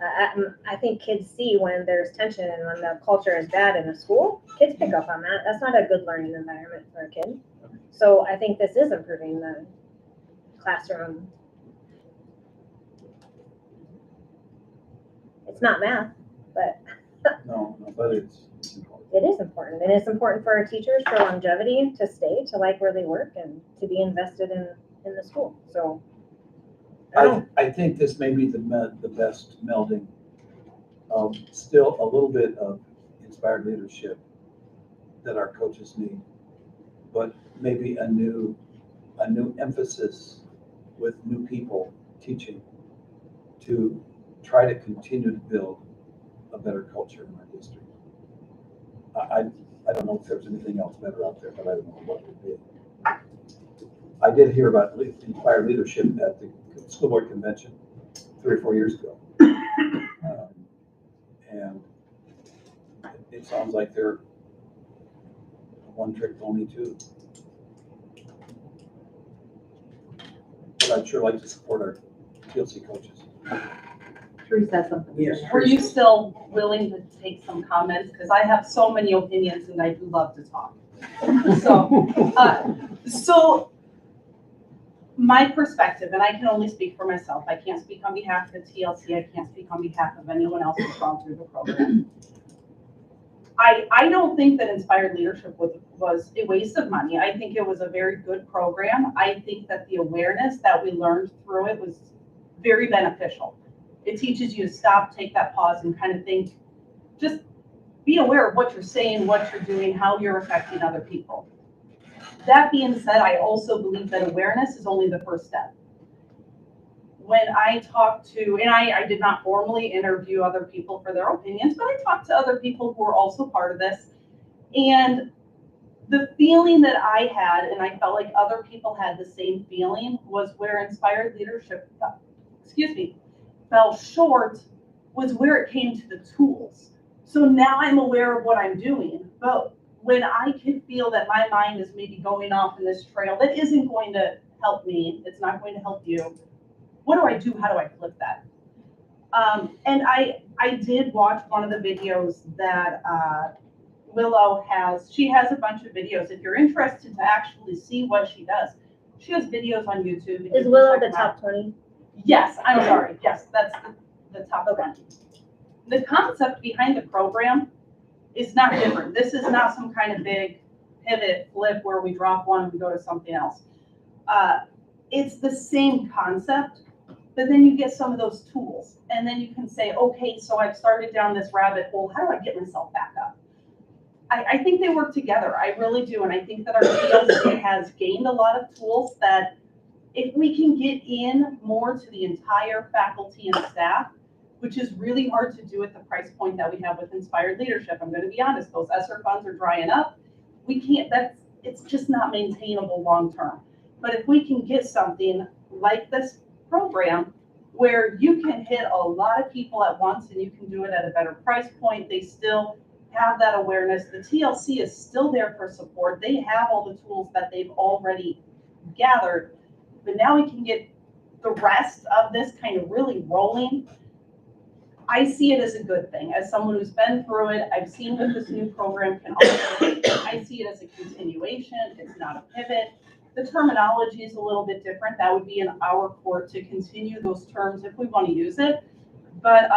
I think kids see when there's tension and when the culture is bad in a school, kids pick up on that. That's not a good learning environment for a kid. So I think this is improving the classroom. It's not math, but No, but it's important. it is important. And it's important for our teachers for longevity, to stay, to like where they work, and to be invested in the school. So I think this may be the best melding of still a little bit of inspired leadership that our coaches need, but maybe a new emphasis with new people teaching to try to continue to build a better culture in our district. I don't know if there's anything else better out there, but I don't know what it would be. I did hear about inspired leadership at the school board convention 3 or 4 years ago. And it sounds like they're a one-trick pony too. But I'd sure like to support our TLC coaches. Teresa has something. to Yes. say. Were you still willing to take some comments? Because I have so many opinions and I do love to talk. So my perspective, and I can only speak for myself, I can't speak on behalf of the TLC, I can't speak on behalf of anyone else who's gone through the program. I don't think that inspired leadership was a waste of money. I think it was a very good program. I think that the awareness that we learned through it was very beneficial. It teaches you to stop, take that pause, and kind of think, just be aware of what you're saying, what you're doing, how you're affecting other people. That being said, I also believe that awareness is only the first step. When I talked to, and I did not formally interview other people for their opinions, but I talked to other people who were also part of this. And the feeling that I had, and I felt like other people had the same feeling, was where inspired leadership, fell short, was where it came to the tools. So now I'm aware of what I'm doing, but when I can feel that my mind is maybe going off in this trail that isn't going to help me, it's not going to help you, what do I do? How do I flip that? And I did watch one of the videos that Willow has. She has a bunch of videos. If you're interested to actually see what she does, she has videos on YouTube. is Willow the top 20? Yes, I'm sorry. Yes, that's the top 20. The concept behind the program is not different. This is not some kind of big pivot, flip where we drop one and we go to something else. It's the same concept, but then you get some of those tools. And then you can say, okay, so I've started down this rabbit hole. How do I get myself back up? I think they work together. I really do. And I think that our TLC has gained a lot of tools that if we can get in more to the entire faculty and staff, which is really hard to do at the price point that we have with inspired leadership. I'm going to be honest, those ESSER funds are drying up. We can't, it's just not maintainable long-term. But if we can get something like this program where you can hit a lot of people at once and you can do it at a better price point, they still have that awareness. The TLC is still there for support. They have all the tools that they've already gathered, but now we can get the rest of this kind of really rolling. I see it as a good thing. As someone who's been through it, I've seen what this new program can offer. I see it as a continuation. It's not a pivot. The terminology is a little bit different. That would be in our court to continue those terms if we want to use it. But,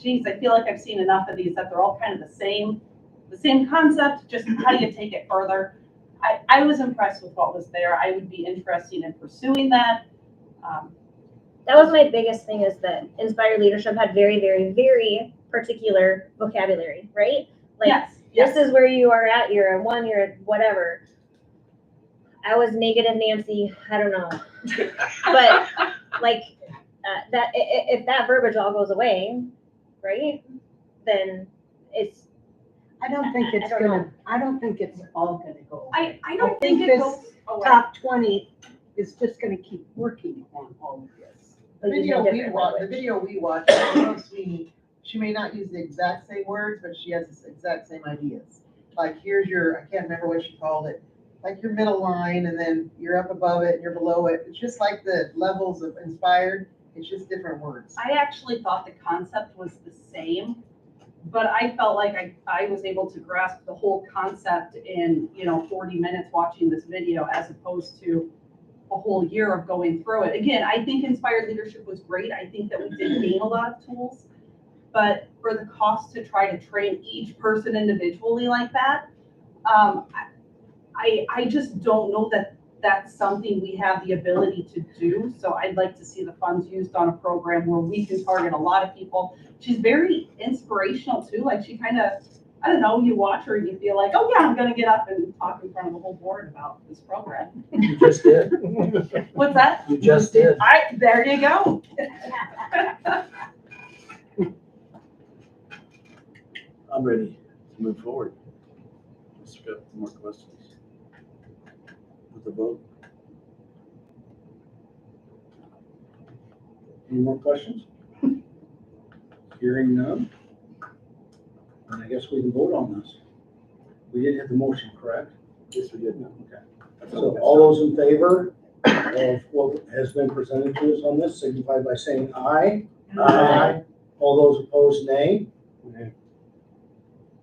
geez, I feel like I've seen enough of these that they're all kind of the same concept, just how do you take it further? I was impressed with what was there. I would be interested in pursuing that. That was my biggest thing, is that Inspired Leadership had very, very, very particular vocabulary, right? Like, Yes, this is where you are at, you're a 1, you're a whatever. I was negative Nancy, I don't know. But like, that, if that verbiage all goes away, right, then it's. I don't think it's I don't gonna, I don't think it's all gonna go away. I don't think it goes away. Top 20 is just gonna keep working on all of this. The video we watched, Rose Sweeney, she may not use the exact same words, but she has the exact same ideas. Like, here's your, I can't remember what she called it, like your middle line, and then you're up above it, and you're below it. It's just like the levels of Inspired, it's just different words. I actually thought the concept was the same, but I felt like I was able to grasp the whole concept in, 40 minutes watching this video, as opposed to a whole year of going through it. Again, I think Inspired Leadership was great. I think that we did gain a lot of tools, but for the cost to try to train each person individually like that, I just don't know that that's something we have the ability to do. So I'd like to see the funds used on a program where we can target a lot of people. She's very inspirational too. Like, she kind of, I don't know, you watch her and you feel like, oh yeah, I'm gonna get up and talk in front of the whole board about this program. You just did. What's that? You just did. There you go. I'm ready to move forward. Let's go for more questions. With the vote. Any more questions? Hearing none. And I guess we can vote on this. We did hit the motion, correct? Yes, we did. Okay. So all those in favor of what has been presented to us on this, signify by saying aye. Aye. All those opposed, nay. Nay.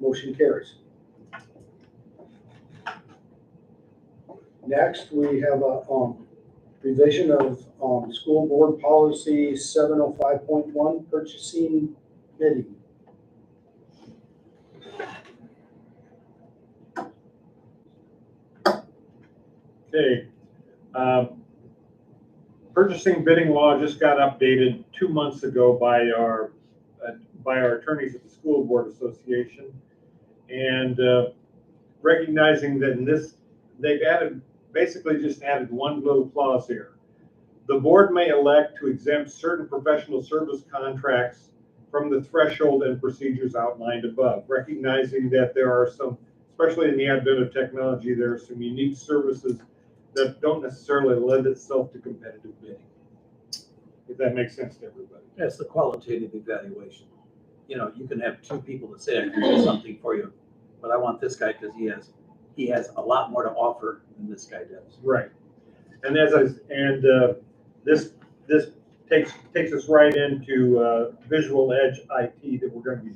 Motion carries. Next, we have a revision of school board policy 705.1, purchasing bidding. Okay. Purchasing bidding law just got updated 2 months ago by our attorneys at the School Board Association. And recognizing that in this, they've basically just added one little clause here. The board may elect to exempt certain professional service contracts from the threshold and procedures outlined above, recognizing that there are some, especially in the advent of technology, there are some unique services that don't necessarily lend itself to competitive bidding. If that makes sense to everybody. That's the qualitative evaluation. You can have two people that say, I can do something for you, but I want this guy because he has a lot more to offer than this guy does. Right. And this takes us right into Visual Edge IT that we're going to be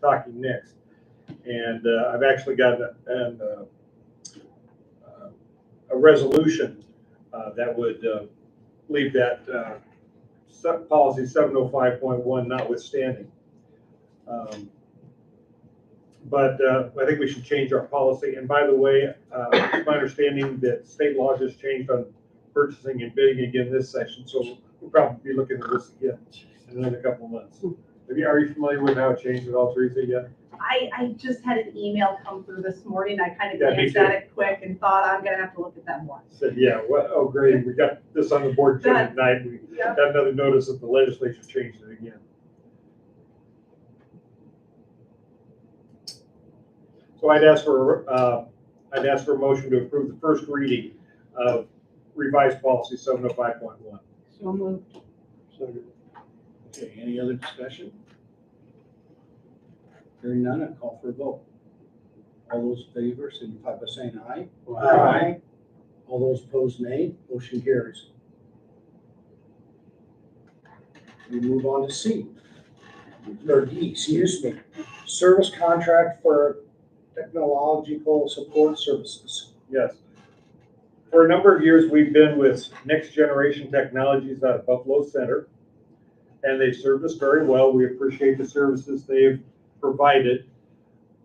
talking next. And I've actually got a resolution that would leave that policy 705.1 notwithstanding. But I think we should change our policy. And by the way, it's my understanding that state law just changed on purchasing and bidding again this session, so we'll probably be looking at this again in another couple of months. Are you familiar with how it changed at all, Teresa, yet? I just had an email come through this morning. I kind of Yeah, me glanced too. at it quick and thought, I'm gonna have to look at that more. Said, yeah, oh, great, we got this on the board tonight. We Yeah. got another notice that the legislature changed it again. So I'd ask for a motion to approve the first reading of revised policy 705.1. So moved. Okay, any other discussion? Hearing none, I call for a vote. All those in favor signify by saying aye. Aye. All those opposed, nay. Motion carries. We move on to C, or D, excuse me. Service contract for technological support services. Yes. For a number of years, we've been with Next Generation Technologies out of Buffalo Center, and they've served us very well. We appreciate the services they've provided.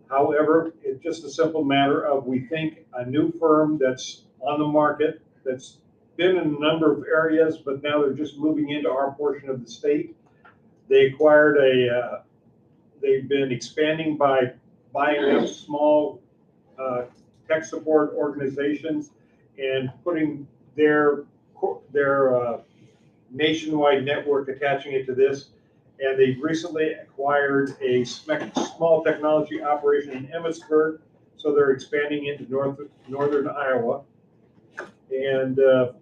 However, it's just a simple matter of, we think a new firm that's on the market, that's been in a number of areas, but now they're just moving into our portion of the state. They acquired they've been expanding by buying up small tech support organizations and putting their nationwide network, attaching it to this. And they've recently acquired a small technology operation in Emmitsburg, so they're expanding into northern Iowa. And the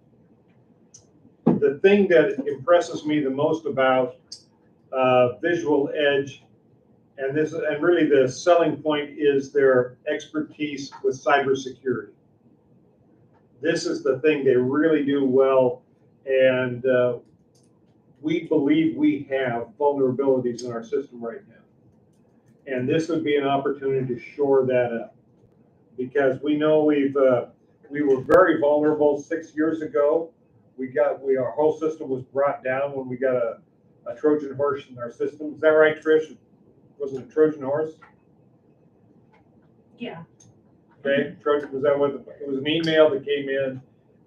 thing that impresses me the most about Visual Edge, and really the selling point, is their expertise with cybersecurity. This is the thing they really do well, and we believe we have vulnerabilities in our system right now. And this would be an opportunity to shore that up, because we know we were very vulnerable 6 years ago. Our whole system was brought down when we got a Trojan horse in our system. Is that right, Trish? Was it a Trojan horse? Yeah. Okay, Trojan, was that what, it was an email that came in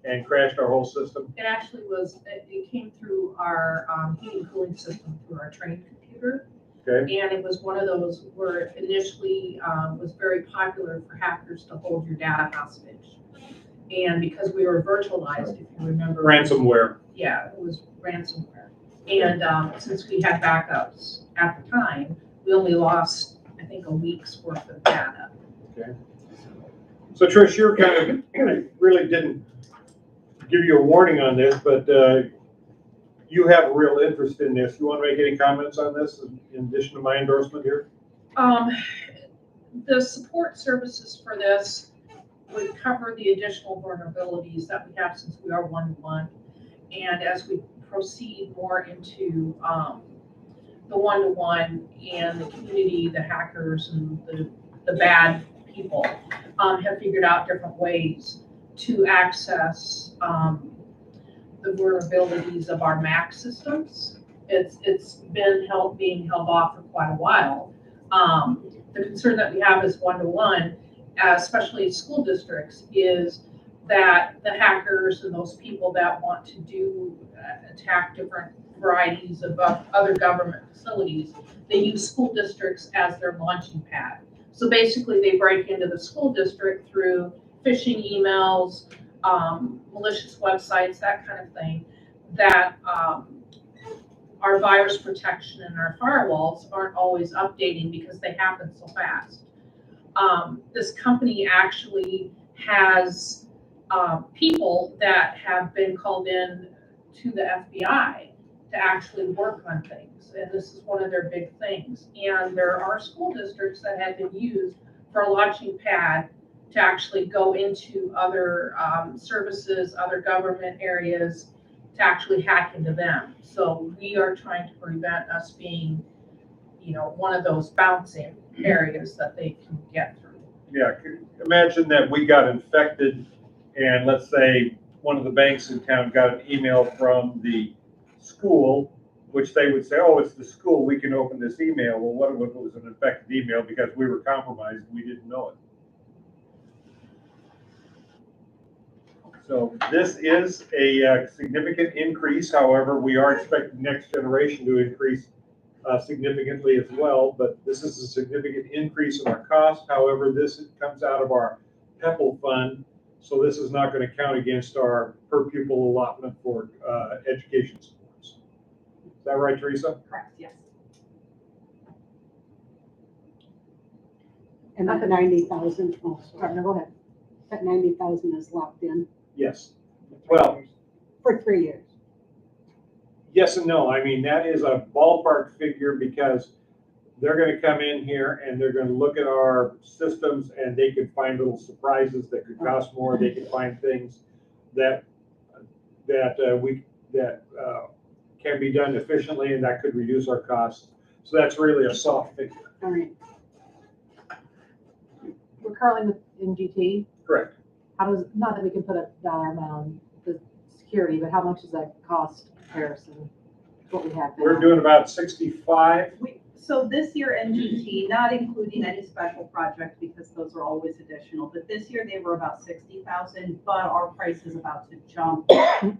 and crashed our whole system? It actually was, it came through our heating and cooling system through our train computer. Okay. And it was one of those where it initially was very popular for hackers to hold your data hostage. And because we were virtualized, if you remember. Ransomware. Yeah, it was ransomware. And since we had backups at the time, we only lost, I think, a week's worth of data. Okay. So Trish, you're I really didn't give you a warning on this, but you have a real interest in this. You want to make any comments on this in addition to my endorsement here? The support services for this would cover the additional vulnerabilities that we have since we are one-to-one. And as we proceed more into the one-to-one and the community, the hackers and the bad people have figured out different ways to access the vulnerabilities of our Mac systems. It's been being held off for quite a while. The concern that we have is one-to-one, especially school districts, is that the hackers and those people that want to attack different varieties of other government facilities, they use school districts as their launching pad. So basically they break into the school district through phishing emails, malicious websites, that kind of thing, that our virus protection and our firewalls aren't always updating because they happen so fast. This company actually has people that have been called in to the FBI to actually work on things. And this is one of their big things. And there are school districts that have been used for a launching pad to actually go into other services, other government areas, to actually hack into them. So we are trying to prevent us being, one of those bouncing areas that they can get through. Yeah, imagine that we got infected, and let's say one of the banks in town got an email from the school, which they would say, oh, it's the school, we can open this email. Well, what if it was an infected email because we were compromised and we didn't know it? So this is a significant increase. However, we are expecting Next Generation to increase significantly as well, but this is a significant increase in our cost. However, this comes out of our PEPAL fund, so this is not going to count against our per pupil allotment for education supports. Is that right, Teresa? Correct, yes. And that 90,000, oh, sorry, no, go ahead. That 90,000 is locked in Yes. Well, for 3 years. yes and no. I mean, that is a ballpark figure because they're going to come in here and they're going to look at our systems and they could find little surprises that could cost more. They could find things that can be done efficiently and that could reduce our costs. So that's really a soft figure. All right. We're currently in GT. Correct. How does, not that we can put a dollar amount on the security, but how much does that cost comparison to what we have now? We're doing about 65. So this year NGT, not including any special project because those are always additional, but this year they were about 60,000, but our price is about to jump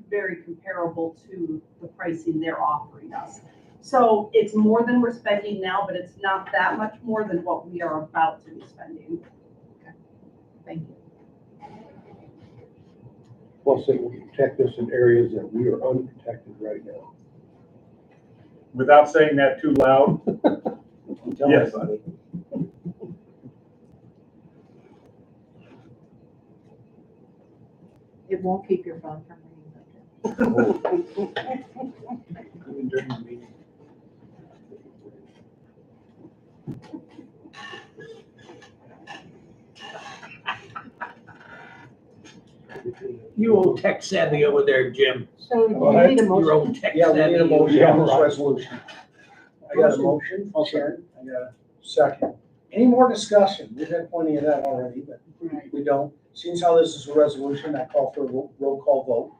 very comparable to the pricing they're offering us. So it's more than we're spending now, but it's not that much more than what we are about to be spending. Thank you. Plus, it will protect us in areas that we are unprotected right now. Without saying that too loud. Tell Yes. everybody. It won't keep your phone from ringing. Even during the meeting. You old tech savvy over there, Jim. So do Go you ahead. need a Your old motion? tech Yeah, we savvy. need a motion Yeah, on this right. resolution. I got a motion, Sharon, I got a second. Any more discussion? We've had plenty of that already, but Right. we don't. Since how this is a resolution, I call for a roll call vote.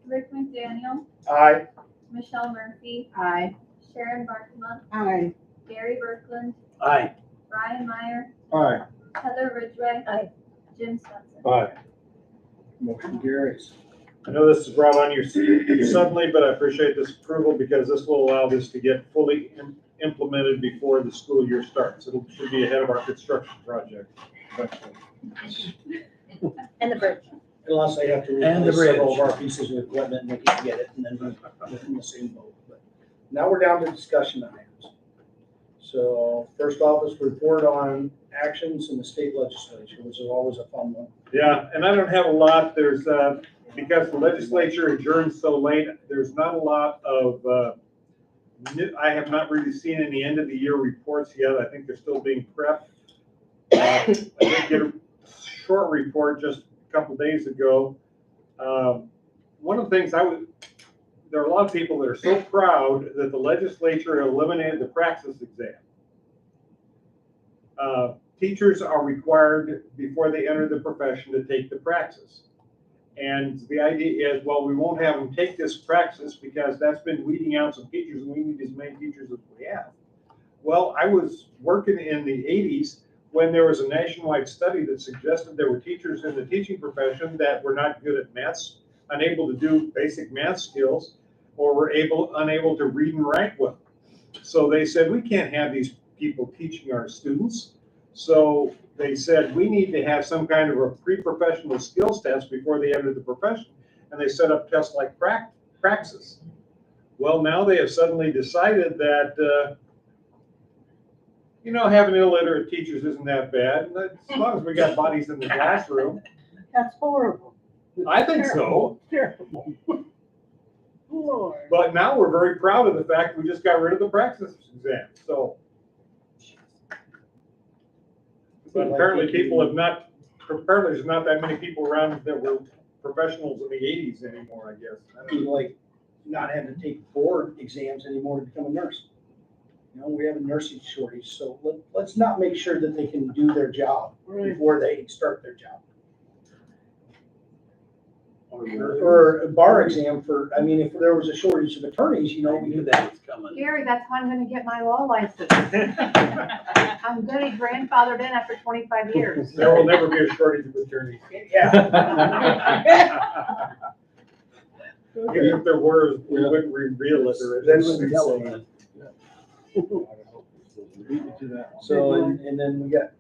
Rick McDaniel, Aye. Michelle Murphy, Aye. Sharon Barkema, Aye. Gary Berkland, Aye. Ryan Meyer, Aye. Heather Ridgway. Aye. Jim Swenson. Aye. Motion carries. I know this is brought on you suddenly, but I appreciate this approval because this will allow this to get fully implemented before the school year starts. It should be ahead of our construction project. And the bridge. Unless they have to And the replace several of bridge. our pieces of equipment and they can get it and then we're in the same boat. But now we're down to discussion items. So first off is report on actions in the state legislature, which is always a fun one. Yeah, and I don't have a lot. There's, because the legislature adjourned so late, there's not a lot of, I have not really seen any end of the year reports yet. I think they're still being prepped. I did get a short report just a couple days ago. One of the things there are a lot of people that are so proud that the legislature eliminated the praxis exam. Teachers are required before they enter the profession to take the praxis. And the idea is, well, we won't have them take this praxis because that's been weeding out some teachers and we need as many teachers as we have. Well, I was working in the 80s when there was a nationwide study that suggested there were teachers in the teaching profession that were not good at maths, unable to do basic math skills, or were unable to read and write well. So they said, we can't have these people teaching our students. So they said, we need to have some kind of a pre-professional skills test before they enter the profession. And they set up tests like praxis. Well, now they have suddenly decided that, having illiterate teachers isn't that bad, as long as we got bodies in the classroom. That's horrible. I think so. Terrible. Lord. But now we're very proud of the fact we just got rid of the praxis exam, so. But apparently apparently there's not that many people around that were professionals in the 80s anymore, I guess. I don't know. Like not having to take board exams anymore to become a nurse. We have a nursing shortage, so let's not make sure that they can do their job before they start their job. Or a bar exam if there was a shortage of attorneys, I knew that was coming. Gary, that's how I'm gonna get my law license. I'm gonna be grandfathered in after 25 years. There will never be a shortage of attorneys. Yeah. Even if there were, we wouldn't reveal it. Then we would tell them. So, Good and then we got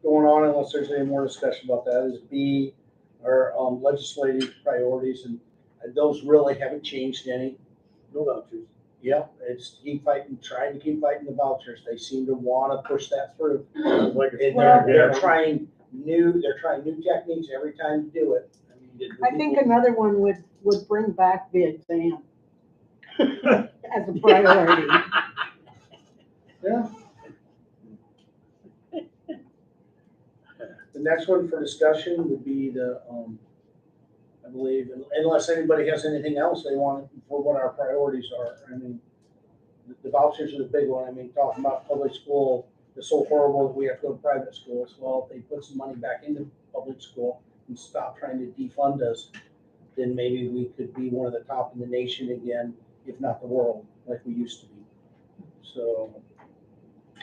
going on, unless there's any more discussion about that, is B, our legislative priorities, and those really haven't changed any. No vouchers. Yep, it's trying to keep fighting the vouchers. They seem to want to push that through. Like And Well- they're trying new techniques every time to do it. I think another one would bring back the exam as a priority. Yeah. The next one for discussion would be the, I believe, unless anybody has anything else they want for what our priorities are. I mean, the vouchers are the big one. I mean, talking about public school it's so horrible that we have to go to private schools. Well, if they put some money back into public school and stop trying to defund us, then maybe we could be one of the top in the nation again, if not the world, like we used to be. So,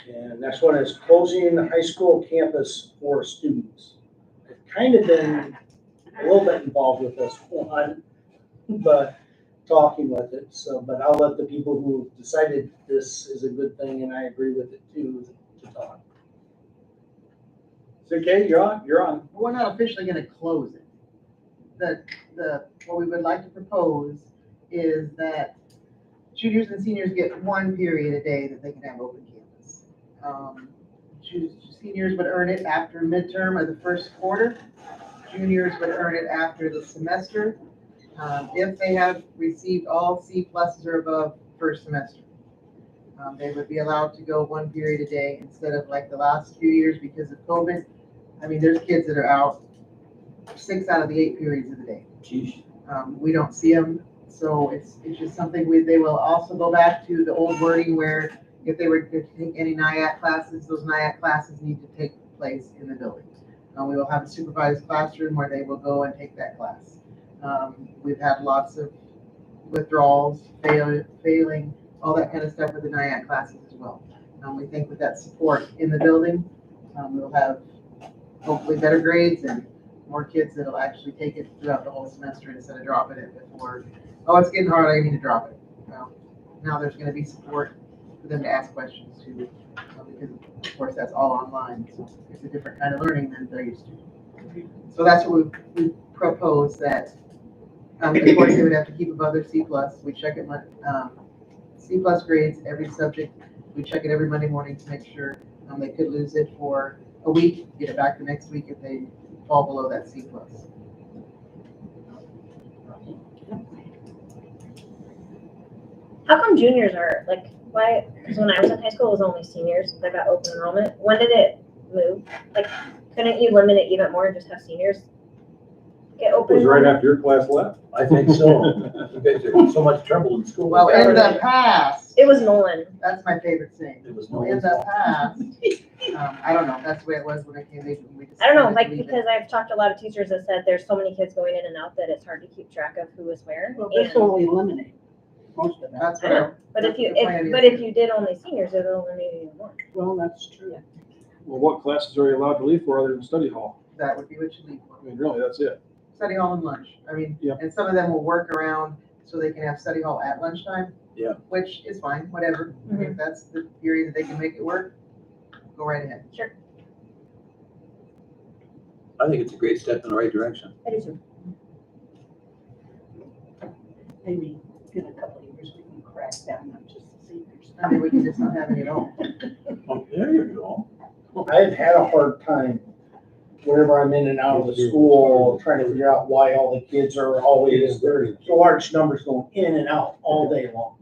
and next one is closing the high school campus for students. I've kind of been a little bit involved with this one, but talking with it, so, but I'll let the people who decided this is a good thing, and I agree with it too, to talk. So, Kate, you're on. We're not officially gonna close it. What we would like to propose is that juniors and seniors get one period a day that they can have open campus. Seniors would earn it after midterm of the first quarter. Juniors would earn it after the semester, if they have received all C pluses or above first semester. They would be allowed to go one period a day instead of like the last few years because of COVID. I mean, there's kids that are out 6 out of the 8 periods of the day. We don't see them, so it's just something they will also go back to the old wording where if they were to take any NIAC classes, those NIAC classes need to take place in the building. We will have a supervised classroom where they will go and take that class. We've had lots of withdrawals, failing, all that kind of stuff with the NIAC classes as well. We think with that support in the building, we'll have hopefully better grades and more kids that'll actually take it throughout the whole semester instead of dropping it before, oh, it's getting hard, I need to drop it. Well, now there's gonna be support for them to ask questions too, because of course that's all online, so it's a different kind of learning than they're used to. So that's what we propose, that, of course, they would have to keep above their C plus. We check it, C plus grades, every subject. We check it every Monday morning to make sure they could lose it for a week, get it back the next week if they fall below that C plus. How come juniors are, like, why, because when I was in high school, it was only seniors that got open enrollment. When did it move? Like, couldn't you limit it even more and just have seniors get It open? was right after your class left. I think so. You guys are in so much trouble in school. Well, in the past, It was Nolan. that's my favorite saying. It was In Nolan's the fault. past, I don't know, that's the way it was when I came. I don't know, like, because I've talked to a lot of teachers that said there's so many kids going in and out that it's hard to keep track of who is where. Well, this And- will eliminate most of that. That's I what know, but if you, the plan is. but if you did only seniors, it would eliminate even more. Well, that's true. Well, what classes are you allowed to leave for other than study hall? That would be what you leave for. I mean, really, that's it. Study hall and lunch. I mean, Yeah. and some of them will work around so they can have study hall at lunchtime. Yeah. Which is fine, whatever. I mean, if that's the period that they can make it work, go right ahead. Sure. I think it's a great step in the right direction. I do too. Maybe in a couple of years, we can crack down on just the seniors. I mean, we can just not have any at all. Oh, there you go. I've had a hard time whenever I'm in and out of the school, trying to figure out why all the kids are always, there's large numbers going in and out all day long.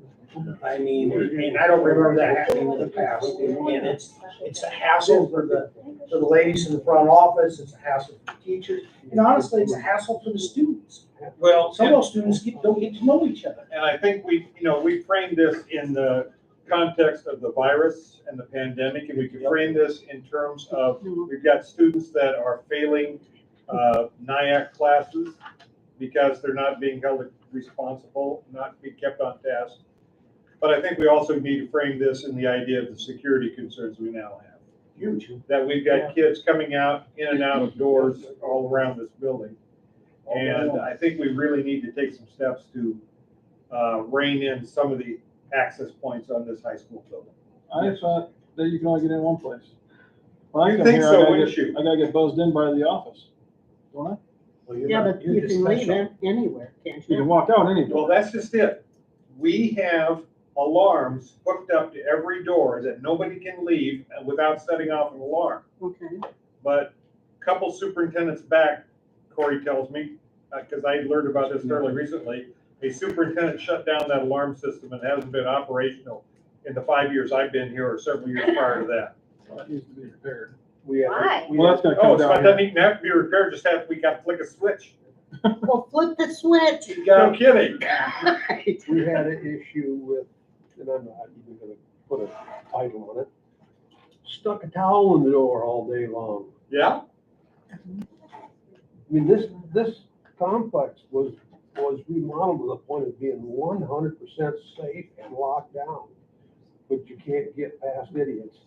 I mean, and I don't remember that happening in the past, and it's a hassle for the ladies in the front office, it's a hassle for the teachers, and honestly, it's a hassle for the students. Well, Some of those students don't get to know each other. and I think we framed this in the context of the virus and the pandemic, and we can frame this in terms of, we've got students that are failing NIAC classes because they're not being held responsible, not being kept on task. But I think we also need to frame this in the idea of the security concerns we now have. Huge. That we've got kids coming out, in and out of doors all around this building. And I think we really need to take some steps to rein in some of the access points on this high school building. I thought that you can only get in one place. When I You come think here, so, I gotta wouldn't get, you? I gotta get buzzed in by the office, don't I? Well, you're Yeah, not- but you're you just can leave special. anywhere, can't You can you? walk out any Well, door. that's just it. We have alarms hooked up to every door that nobody can leave without setting off an alarm. Okay. But a couple superintendents back, Corey tells me, because I learned about this fairly recently, a superintendent shut down that alarm system and hasn't been operational in the 5 years I've been here, or several years prior to that. Well, it needs to be repaired. Why? Well, that's gonna Oh, come so it down doesn't here. even have to be repaired, just have, we got to flick a switch. Well, flip the switch. No kidding. We had an issue with, and I'm not even gonna put a title on it, stuck a towel in the door all day long. Yeah, I mean, this complex was remodeled to the point of being 100% safe and locked down. But you can't get past idiots.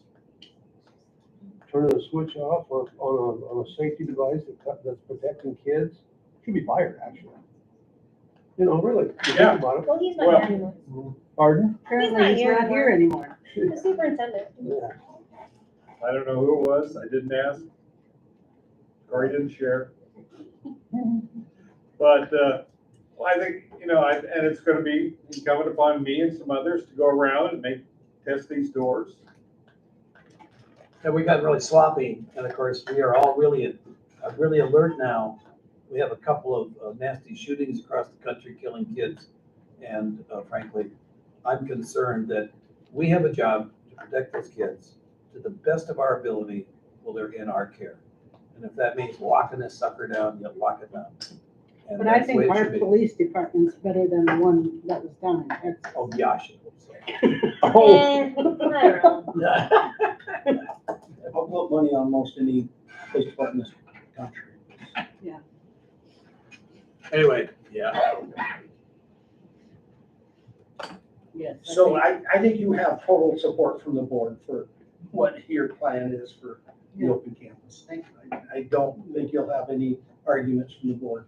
Turning the switch off on a safety device that's protecting kids should be fired, actually. You know, really. if you Yeah. think about it. Well, he's not Well- here anymore. Pardon? Apparently, he's not here anymore. The superintendent. Yeah. I don't know who it was, I didn't ask. Or he didn't share. But, well, I think, you know, and it's gonna be incumbent upon me and some others to go around and test these doors. And we got really sloppy, and of course, we are all really alert now. We have a couple of nasty shootings across the country killing kids. And frankly, I'm concerned that we have a job to protect those kids to the best of our ability while they're in our care. And if that means locking this sucker down, you lock it down. And But I that's the way think it our should be. police department's better than the one that was down in Texas. Oh, gosh. I hope so. I don't know. I'll put money on most any police department in this country. Anyway, yeah. Yes. So I think you have total support from the board for what your plan is for the open campus. I don't think you'll have any arguments from the board.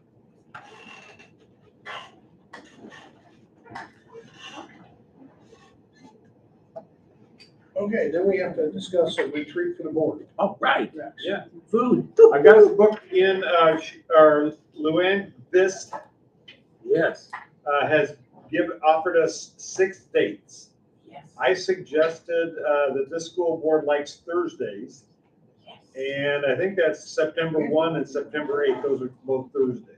Okay, then we have to discuss a retreat for the board. All right. Next. Yeah. Food. I got us booked in, our Luann, this, Yes. has offered us 6 dates. Yes. I suggested, that this school board likes Thursdays. And I think that's September 1 and September 8, those are both Thursdays.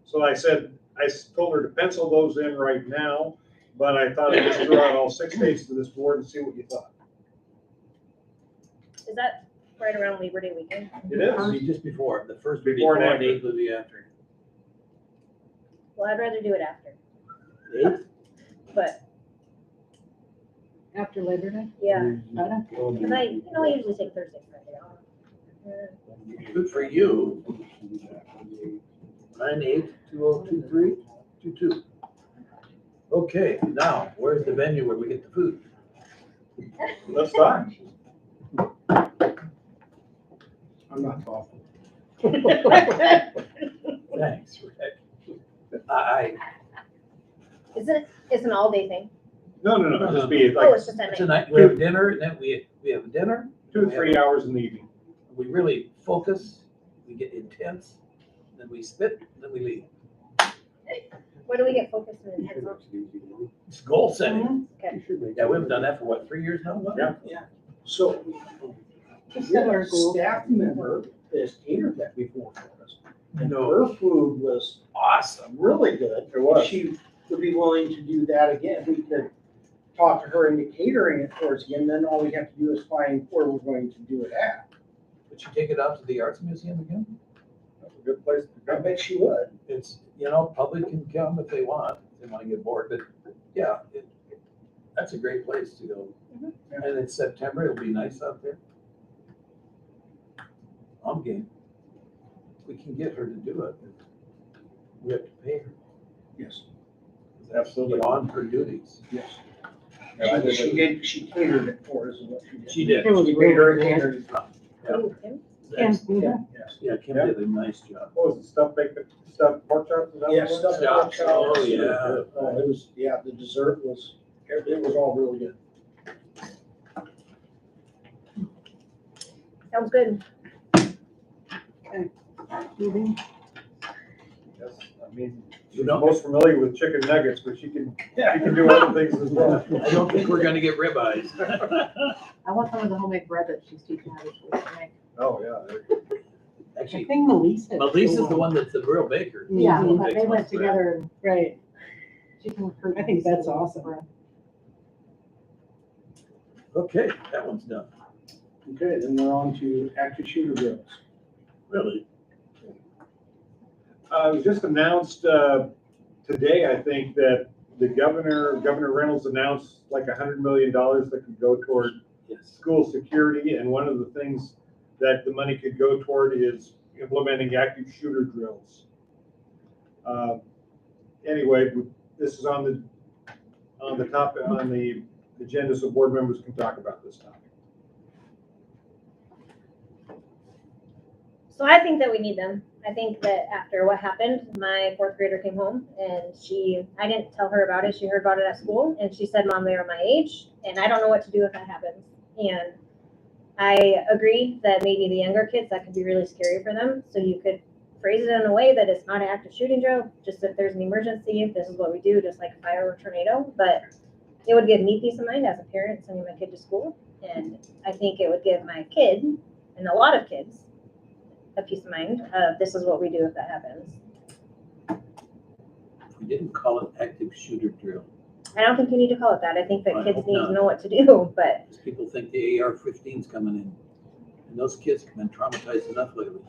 So I told her to pencil those in right now, but I thought I'd just throw out all 6 dates to this board and see what you thought. Is that right around Labor Day weekend? It is. It'll be just before, the first Before before and and after. eighth will be after. Well, I'd rather do it after, Eighth? but After Labor Day? yeah, Better? because I usually take Thursday, Friday off. Good for you. 9/8/2023/22. Okay, now, where's the venue where we get the food? Let's talk. I'm not thoughtful. Thanks, Rick. It's an all-day thing. No, just be Oh, like it's just at night. Tonight, we have dinner, and then we have dinner. 2 to 3 hours in the evening. We really focus, we get intense, then we spit, then we leave. Where do we get focused in? It's goal setting. Okay. Yeah, we haven't done that for what, 3 years now? Yeah. So, Just set our a goals. staff member has catered that before for us. And No. her food was Awesome. really good. It was. She would be willing to do that again. We could talk to her into catering it for us again, then all we have to do is find where we're going to do it at. Would you take it out to the Arts Museum again? That's a good place to I go. bet she would. It's, public can come if they want to get bored, but yeah, that's a great place to go. Mhm. And it's September, it'll be nice out there. I'm game. We can get her to do it. We have to pay her. Yes, Absolutely. Beyond her duties. yes. Yeah, She catered it for us is what she did. She did. It was We paid her and really good. catered it. Yeah. Ooh, Kim? That's- Yeah. Yes. Yeah, Kim did a nice job. What was it, stuffed pork chops? Is that what it Yes, was? stuffed Yeah. pork chops. Oh, yeah. It was, the dessert was, it was all really good. Sounds good. Moving. Yes, I mean, she's You know- most familiar with chicken nuggets, but she can do other things as well. I don't think we're gonna get ribeyes. I want some of the homemade bread that she's teaching how to make. Oh, yeah. I Actually, think Melissa. Melissa's the one that's the real baker. Yeah, She's the one but that they makes went most bread. together and Right. she can recruit. I think that's awesome. Okay, that one's done. Okay, then we're on to active shooter drills. Really? It was just announced, today, I think, that the Governor Reynolds announced like $100 million that could go toward school security, and one of the things that the money could go toward is implementing active shooter drills. Anyway, this is on the agenda, so board members can talk about this topic. So I think that we need them. I think that after what happened, my fourth grader came home and I didn't tell her about it. She heard about it at school and she said, Mom, they are my age and I don't know what to do if that happens. And I agree that maybe the younger kids, that could be really scary for them. So you could phrase it in a way that it's not an active shooting drill, just if there's an emergency, this is what we do, just like a fire or tornado. But it would give me peace of mind as a parent sending my kid to school. And I think it would give my kid, and a lot of kids, a peace of mind of this is what we do if that happens. We didn't call it active shooter drill. I don't think you need to call it that. I think that I kids hope need not. to know what to do, but Because people think the AR-15's coming in. And those kids have been traumatized enough lately.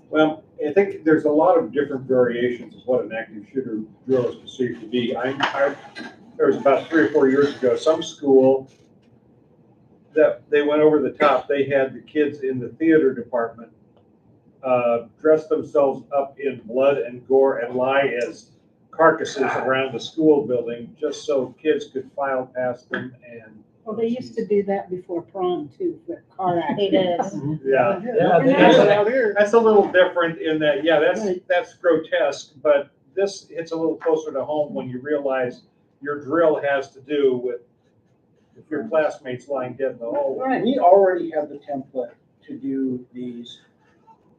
Well, I think there's a lot of different variations of what an active shooter drill is perceived to be. There was about 3 or 4 years ago, some school that they went over the top. They had the kids in the theater department dress themselves up in blood and gore and lie as carcasses around the school building just so kids could file past them. And Well, they used to do that before prom too, with car they did. accidents. yeah, Yeah, that's a little different in that, yeah, that's grotesque, but this hits a little closer to home when you realize your drill has to do with if your classmates lying dead in the hallway. Right, we already have the template to do these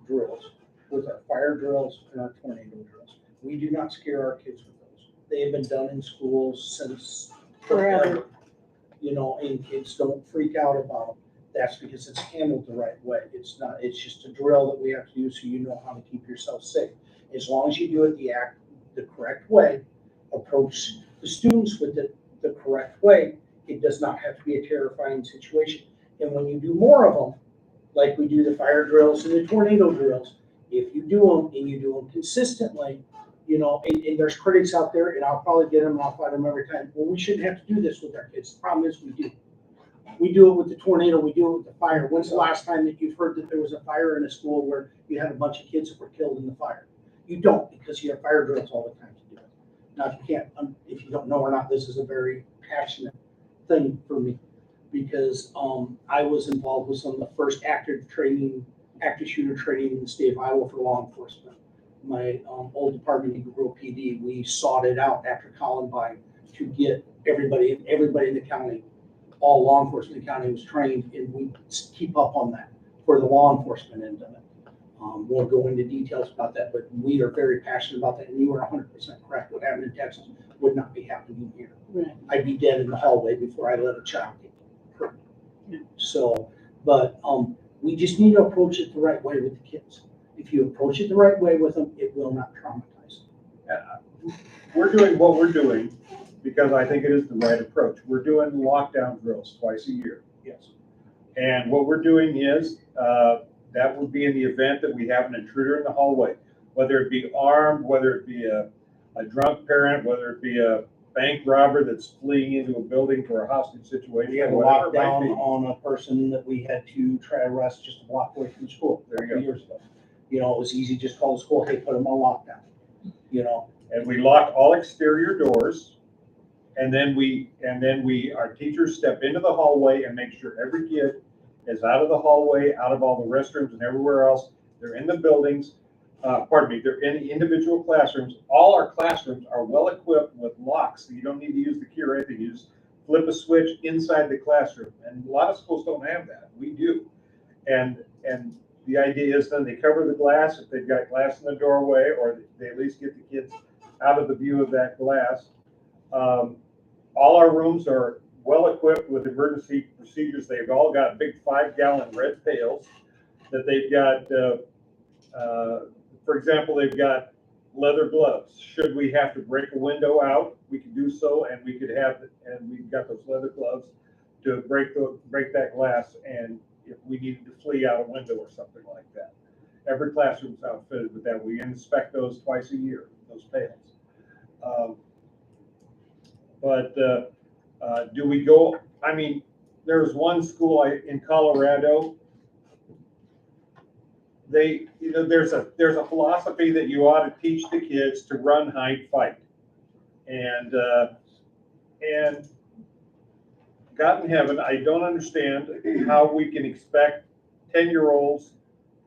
drills with our fire drills and our tornado drills. We do not scare our kids with those. They have been done in schools since forever. You know, and kids don't freak out about them. That's because it's handled the right way. It's just a drill that we have to do so you know how to keep yourself safe. As long as you do it the correct way, approach the students with it the correct way, it does not have to be a terrifying situation. And when you do more of them, like we do the fire drills and the tornado drills, if you do them and you do them consistently, you know, and there's critics out there, and I'll probably get them and I'll fight them every time. Well, we shouldn't have to do this with our kids. The problem is we do. We do it with the tornado, we do it with the fire. When's the last time that you've heard that there was a fire in a school where you had a bunch of kids that were killed in the fire? You don't, because you have fire drills all the time to do it. Now, if you don't know or not, this is a very passionate thing for me, because I was involved with some of the first active shooter training in the state of Iowa for law enforcement. My old department in Grove PD, we sought it out after Columbine to get everybody in the county, all law enforcement in the county was trained, and we keep up on that for the law enforcement end of it. Won't go into details about that, but we are very passionate about that, and you are 100% correct. What happened in Texas would not be happening here. Right. I'd be dead in the hallway before I let a child get hurt. So, but we just need to approach it the right way with the kids. If you approach it the right way with them, it will not traumatize them. We're doing what we're doing because I think it is the right approach. We're doing lockdown drills twice a year. Yes. And what we're doing is, that would be in the event that we have an intruder in the hallway, whether it be armed, whether it be a drunk parent, whether it be a bank robber that's fleeing into a building for a hostage situation. We had a whatever it might lockdown be. on a person that we had to try to arrest just a block away from school There you a go. few years ago. You know, it was easy, just call the school, hey, put them on lockdown, you know. And we lock all exterior doors. And then our teachers step into the hallway and make sure every kid is out of the hallway, out of all the restrooms and everywhere else. They're in the buildings, they're in the individual classrooms. All our classrooms are well equipped with locks, so you don't need to use the key or anything. You just flip a switch inside the classroom. And a lot of schools don't have that. We do. And the idea is then they cover the glass if they've got glass in the doorway, or they at least get the kids out of the view of that glass. All our rooms are well equipped with emergency procedures. They've all got big 5-gallon red pails that they've got, for example, they've got leather gloves. Should we have to break a window out, we can do so, and we've got those leather gloves to break that glass, and if we needed to flee out a window or something like that. Every classroom's outfitted with that. We inspect those twice a year, those pails. But do we go, I mean, there's one school in Colorado. There's a philosophy that you ought to teach the kids to run, hide, fight. And God in heaven, I don't understand how we can expect 10-year-olds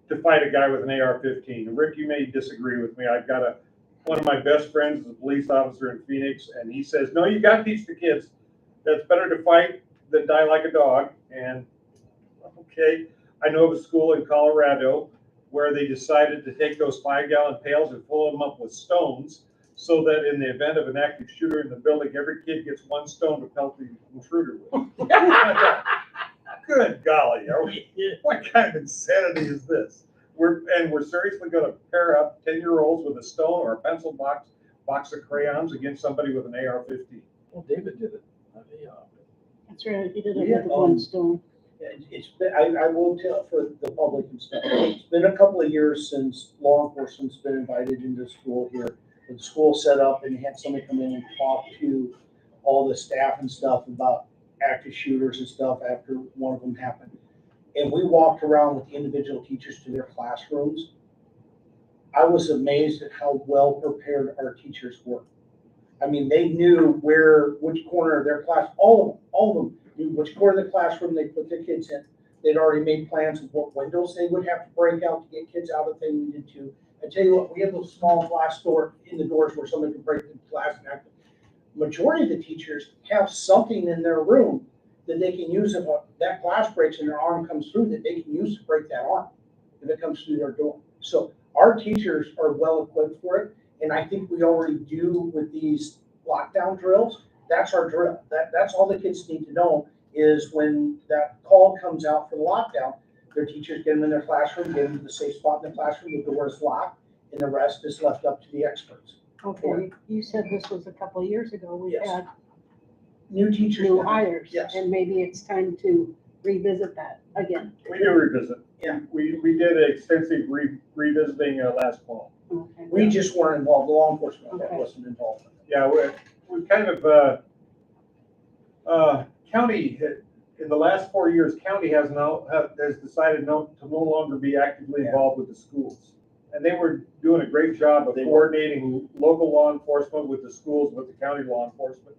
to fight a guy with an AR-15. Rick, you may disagree with me. I've got one of my best friends is a police officer in Phoenix, and he says, no, you got to teach the kids that it's better to fight than die like a dog. And okay, I know of a school in Colorado where they decided to take those 5-gallon pails and fill them up with stones so that in the event of an active shooter in the building, every kid gets 1 stone to pelt the intruder with. Good golly, what kind of insanity is this? We're seriously going to pair up 10-year-olds with a stone or a pencil box of crayons against somebody with an AR-15. Well, David did it. That's right, he did it Yeah, with one stone. It's been, I will tell for the public and stuff, it's been a couple of years since law enforcement's been invited into school here. The school set up and had somebody come in and talk to all the staff and stuff about active shooters and stuff after one of them happened. And we walked around with the individual teachers to their classrooms. I was amazed at how well prepared our teachers were. I mean, they knew which corner of their class, all of them knew which corner of the classroom they put their kids in. They'd already made plans of what windows they would have to break out to get kids out if they needed to. I tell you what, we have those small glass door in the doors where somebody can break the glass and act. Majority of the teachers have something in their room that they can use if that glass breaks and their arm comes through, that they can use to break that arm if it comes through their door. So our teachers are well equipped for it. And I think we already do with these lockdown drills. That's our drill. That's all the kids need to know is when that call comes out for the lockdown, their teachers get them in their classroom, get them to the safe spot in the classroom, the door is locked, and the rest is left up to the experts. Okay, you said this was a couple of years ago. We Yes. had New teachers. new hires. Yes. And maybe it's time to revisit that again. We do revisit. Yeah. We did extensive revisiting last fall. Okay. We just weren't involved, the law enforcement Okay. wasn't involved. Yeah, we kind of, county, in the last 4 years, county has decided to no longer be actively involved with the schools. And they were doing a great job of coordinating local law enforcement with the schools, with the county law enforcement.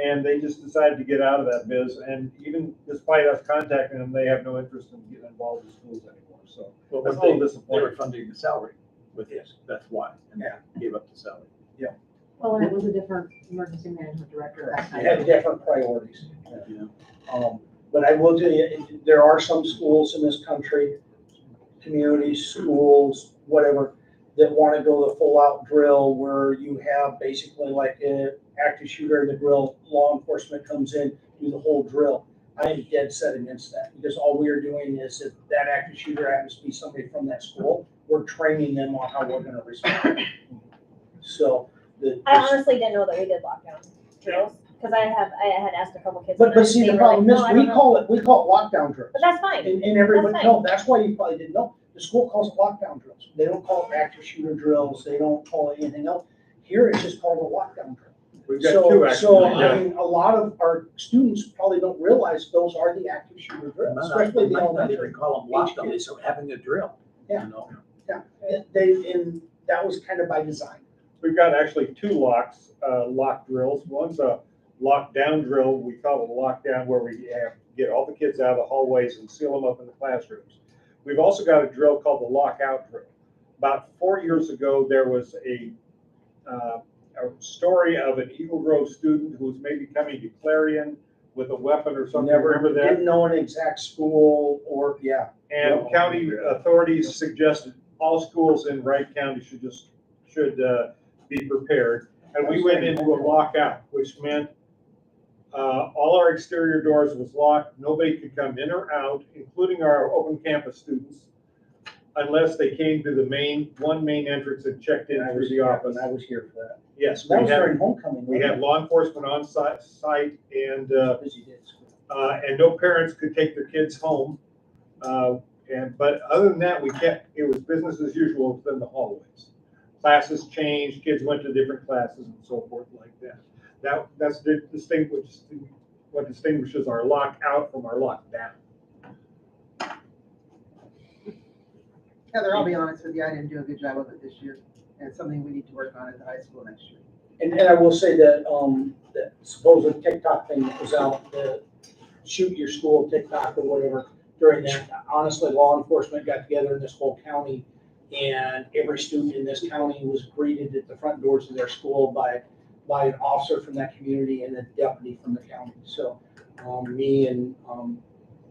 And they just decided to get out of that biz. And even despite us contacting them, they have no interest in getting involved with schools anymore. So Well, that's a they little were disappointing. funding the salary with this, that's why, and they gave up the salary. Well, and it was a different emergency management director at that They had time. different priorities. But I will tell you, there are some schools in this country, communities, schools, whatever, that want to go the full out drill where you have basically like an active shooter in the drill, law enforcement comes in, do the whole drill. I am dead set against that because all we are doing is if that active shooter happens to be somebody from that school, we're training them on how we're going to respond. So I honestly didn't know that we did lockdown drills, because I had asked a couple kids. But and see, they the were problem like, is, "No, I we don't know." call it lockdown drills. But that's fine. And everybody, That's no, fine. that's why you probably didn't know. The school calls it lockdown drills. They don't call it active shooter drills. They don't call it anything else. Here, it's just called a lockdown drill. We've got two So, actually. I mean, a lot of our students probably don't realize those are the active shooter drills, especially the They might not elementary. even call them lockdown, they start having a drill. Yeah. You know? Yeah, and that was kind of by design. We've got actually 2 lock drills. One's a lockdown drill. We call it a lockdown, where we have get all the kids out of the hallways and seal them up in the classrooms. We've also got a drill called the lockout drill. About 4 years ago, there was a story of an Eagle Grove student who was maybe coming to Clarion with a weapon or something. Never, Remember that? didn't know an exact school or, yeah. And county authorities suggested all schools in Wright County should be prepared. And we went into a lockout, which meant all our exterior doors was locked. Nobody could come in or out, including our open campus students, unless they came to the one main entrance and checked in through the office. I was here for that. Yes, That we was had, during homecoming. we had law enforcement on site, and Busy days. no parents could take their kids home. But other than that, it was business as usual within the hallways. Classes changed, kids went to different classes and so forth like that. That's distinguished what distinguishes our lockout from our lockdown. Heather, I'll be honest with you, I didn't do a good job of it this year, and it's something we need to work on at the high school next year. And I will say that, that supposed TikTok thing that was out, the shoot your school TikTok or whatever, during that, honestly, law enforcement got together in this whole county, and every student in this county was greeted at the front doors of their school by an officer from that community and a deputy from the county. So, me and,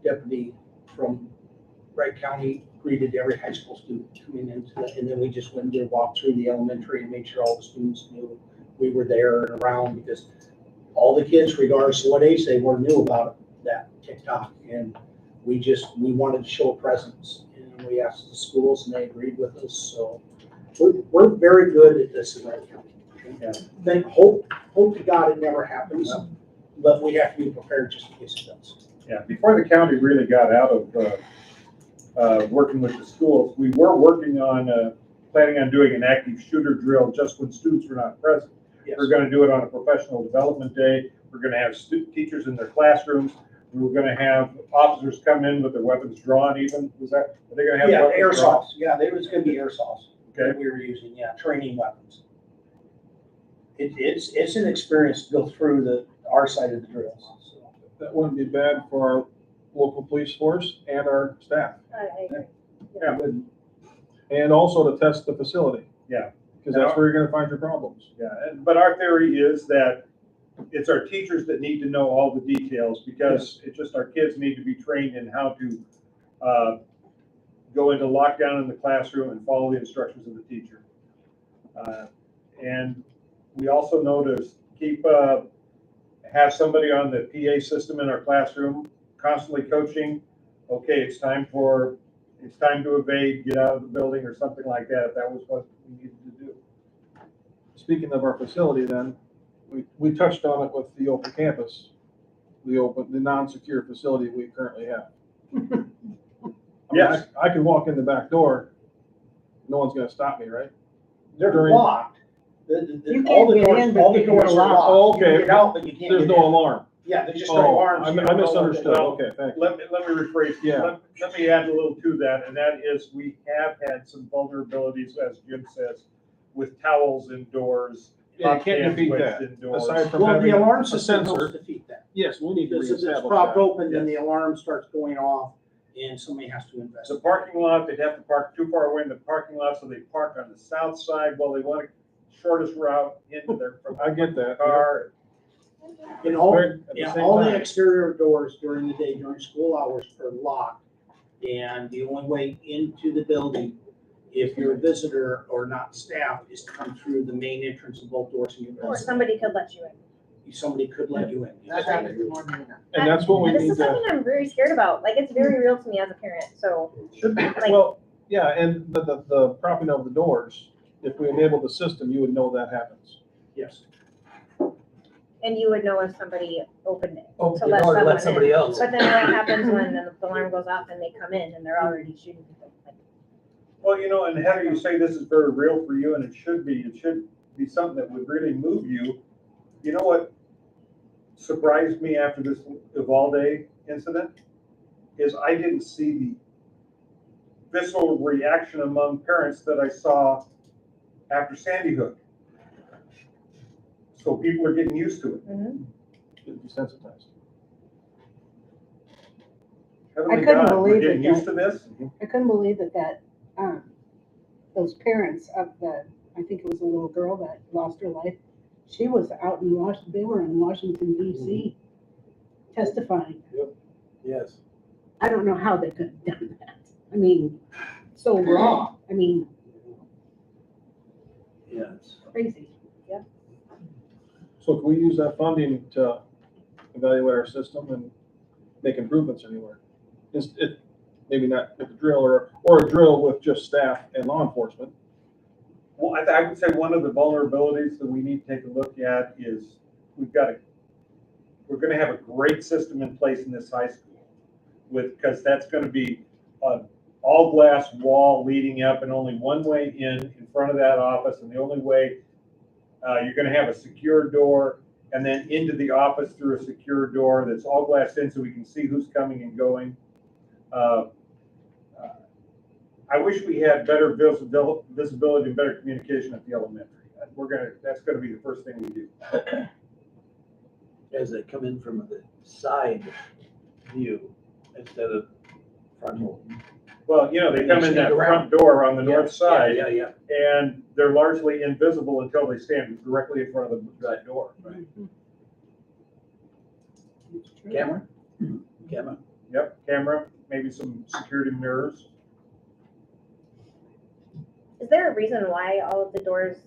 deputy from Wright County greeted every high school student coming into that, and then we just went and did a walk through the elementary and made sure all the students knew we were there and around, because all the kids, regardless of what age they were, knew about that TikTok, and we wanted to show a presence, and we asked the schools and they agreed with us, so we're very good at this in Wright County. Yeah. Then hope to God it never happens, but we have to be prepared just in case it does. Yeah, before the county really got out of working with the schools, we were working on planning on doing an active shooter drill just when students were not present. Yes. We're going to do it on a professional development day. We're going to have teachers in their classrooms. We were going to have officers come in with their weapons drawn even. Are they going to have Yeah, weapons drawn? airsoft, yeah, there was gonna be airsoft that Okay. we were using, yeah, training weapons. It's an experience to go through our side of the drills, so. That wouldn't be bad for our local police force and our staff. I agree. Yeah, And also to test the facility. Yeah. Because that's where you're gonna find your problems. yeah. But our theory is that it's our teachers that need to know all the details, because it's just our kids need to be trained in how to go into lockdown in the classroom and follow the instructions of the teacher. And we also know to have somebody on the PA system in our classroom constantly coaching. Okay, it's time to evade, get out of the building, or something like that, if that was what we needed to do. Speaking of our facility then, we touched on it with the open campus, the non-secure facility we currently have. I mean, Yes. I can walk in the back door, no one's gonna stop me, right? They're During- locked. You All the can't get doors, in, but all the you can doors go are out. locked. Oh, You can okay. get out, but you can't There's get no in. alarm. Yeah, they just Oh, go alarms. I You don't know what misunderstood, they're- okay, thank you. Let me rephrase. Yeah. Let me add a little to that, and that is we have had some vulnerabilities, as Jim says, with towels indoors. Yeah, you can't pop-can defeat switch that. indoors. Aside from Well, the having alarm a system sensor. helps defeat that. Yes, we need to Because if it's reestablish propped that. open, then the alarm starts going off and somebody has to invest. The parking lot, they'd have to park too far away in the parking lot, so they park on the south side while they want the shortest route into their I get that. car. And all, At the yeah, same all the time. exterior doors during the day, during school hours are locked. And the only way into the building, if you're a visitor or not staff, is to come through the main entrance of both doors in your Or building. somebody could let you in. Somebody could let you in. That happens more than enough. And that's what we This need is something to, I'm very scared about. Like, it's very real to me as a parent, so. should be, Like- well, yeah, and the propping of the doors, if we enable the system, you would know that happens. Yes. And you would know if somebody opened it Open to the let door to someone let somebody in. else. But then what happens when the alarm goes off and they come in and they're already shooting people? Like, Well, and Heather, you say this is very real for you, and it should be something that would really move you. You know what surprised me after this Uvalde incident is I didn't see the visceral reaction among parents that I saw after Sandy Hook. So people are getting used to it. Get desensitized. Heavenly I couldn't God, we're believe getting it, used to this. I couldn't believe those parents of I think it was a little girl that lost her life. She was out in Washington, they were in Washington DC testifying. Yes. I don't know how they could have done that. I mean, so raw. I mean, Yes. crazy. So can we use that funding to evaluate our system and make improvements anywhere? Maybe not with a drill or a drill with just staff and law enforcement. Well, I would say one of the vulnerabilities that we need to take a look at is we're gonna have a great system in place in this high school because that's gonna be an all glass wall leading up and only one way in front of that office, and the only way, you're gonna have a secure door, and then into the office through a secure door that's all glassed in so we can see who's coming and going. I wish we had better visibility and better communication at the elementary. That's gonna be the first thing we do. As they come in from the side view instead of frontal. Well, they come in that front door on the north side. Yeah. And they're largely invisible until they stand directly in front of that door. Right. Camera? Yep, camera, maybe some security mirrors. Is there a reason why all of the doors,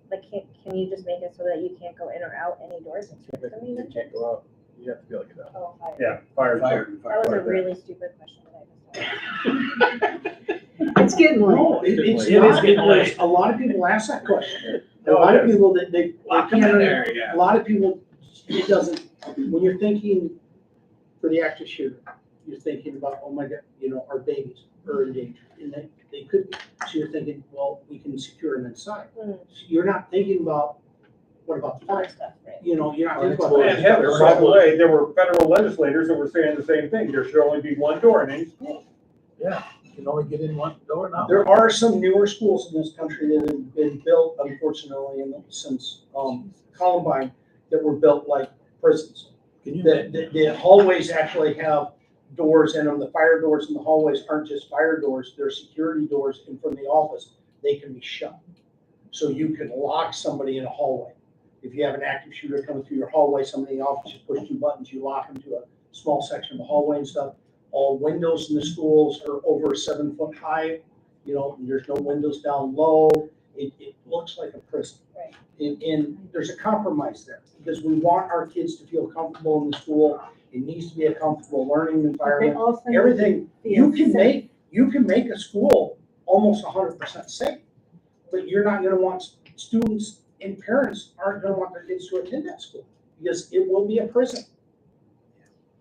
like, can you just make it so that you can't go in or out any doors? You can't go out, you have to be able to get out. Oh, fire. Yeah, fire. That was a really stupid question that I just asked. It's getting late. No, it is getting late. A lot of people ask that question. A No, lot it of is. people that they Lock them can't, in there, yeah. a lot of people, it doesn't, when you're thinking for the active shooter, you're thinking about, oh my God, our babies are in danger, and they could be. So you're thinking, well, we can secure them inside. So you're not thinking about, what about the fire? Stuff, right? You're not thinking about. And Heather, by the way, there were federal legislators that were saying the same thing. There should only be one door in any school. Yeah, you can only get in one door now. There are some newer schools in this country that have been built, unfortunately, since Columbine, that were built like prisons. Can you The hallways actually have doors in them. The fire doors in the hallways aren't just fire doors, they're security doors, and from the office, they can be shut. So you can lock somebody in a hallway. If you have an active shooter coming through your hallway, somebody in the office, you push 2 buttons, you lock them to a small section of the hallway and stuff. All windows in the schools are over 7 foot high, there's no windows down low. It looks like a prison. Right. And there's a compromise there, because we want our kids to feel comfortable in the school. It needs to be a comfortable learning environment. Everything, you can make a school almost 100% safe, but you're not gonna want students and parents aren't gonna want their kids to attend that school, because it will be a prison.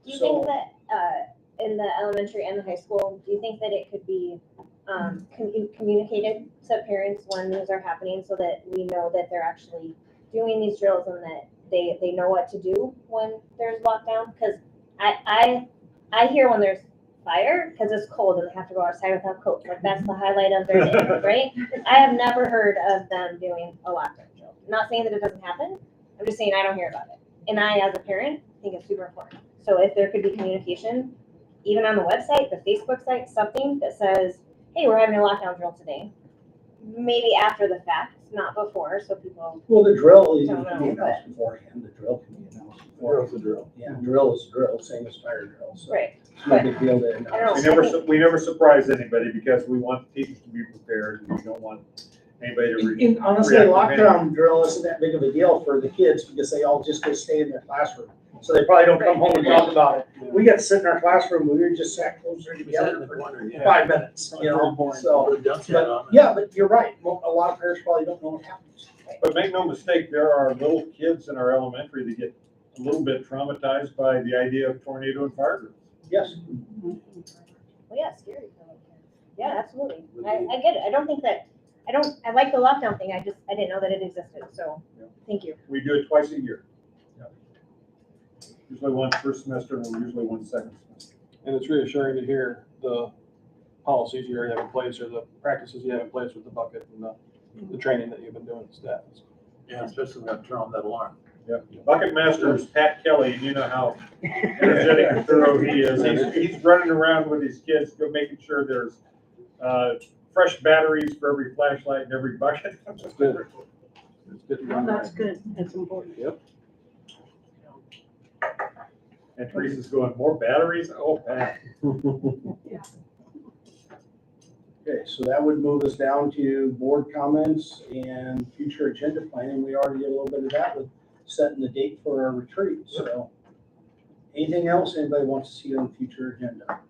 Do you think that, in the elementary and the high school, do you think that it could be communicated to parents when these are happening, so that we know that they're actually doing these drills and that they know what to do when there's lockdown? Because I hear when there's fire, because it's cold and they have to go outside without coats. Like, that's the highlight of their day, right? I have never heard of them doing a lockdown drill. I'm not saying that it doesn't happen. I'm just saying I don't hear about it. And I, as a parent, think it's super important. So if there could be communication, even on the website, the Facebook site, something that says, hey, we're having a lockdown drill today. Maybe after the fact, not before, so people. Well, the drill is, Don't can be know, announced beforehand, the drill can be announced Drill's beforehand. a drill. Yeah, drill is drill, same as fire drill, so Right. it's no big deal to I don't announce. know. We never surprise anybody because we want the teachers to be prepared and we don't want anybody to. And honestly, react to lockdown drill isn't that big of a deal for the kids, because they all just go stay in their classroom. So they probably don't come home and talk about it. We got to sit in our classroom, we were just sat closer together for 5 minutes, so. But, yeah, but you're right, a lot of parents probably don't know what happens. But make no mistake, there are little kids in our elementary that get a little bit traumatized by the idea of tornado and fire drills. Yes. Well, yeah, scary. Yeah, absolutely. I get it. I don't think that, I like the lockdown thing. I didn't know that it existed. So thank you. We do it twice a year. Usually one first semester and usually one second semester. And it's reassuring to hear the policies you already have in place, or the practices you have in place with the bucket and the training that you've been doing with staff. Yeah, especially when I turn on that alarm. Yeah, Bucket Master is Pat Kelly, and you know how energetic and thorough he is. He's running around with his kids, making sure there's fresh batteries for every flashlight and every bucket. That's good. Well, that's good, that's important. Yep. And Teresa's going, more batteries? Oh, Pat. Okay, so that would move us down to board comments and future agenda planning. We already did a little bit of that with setting the date for our retreat, so. Anything else anybody wants to see on the future agenda?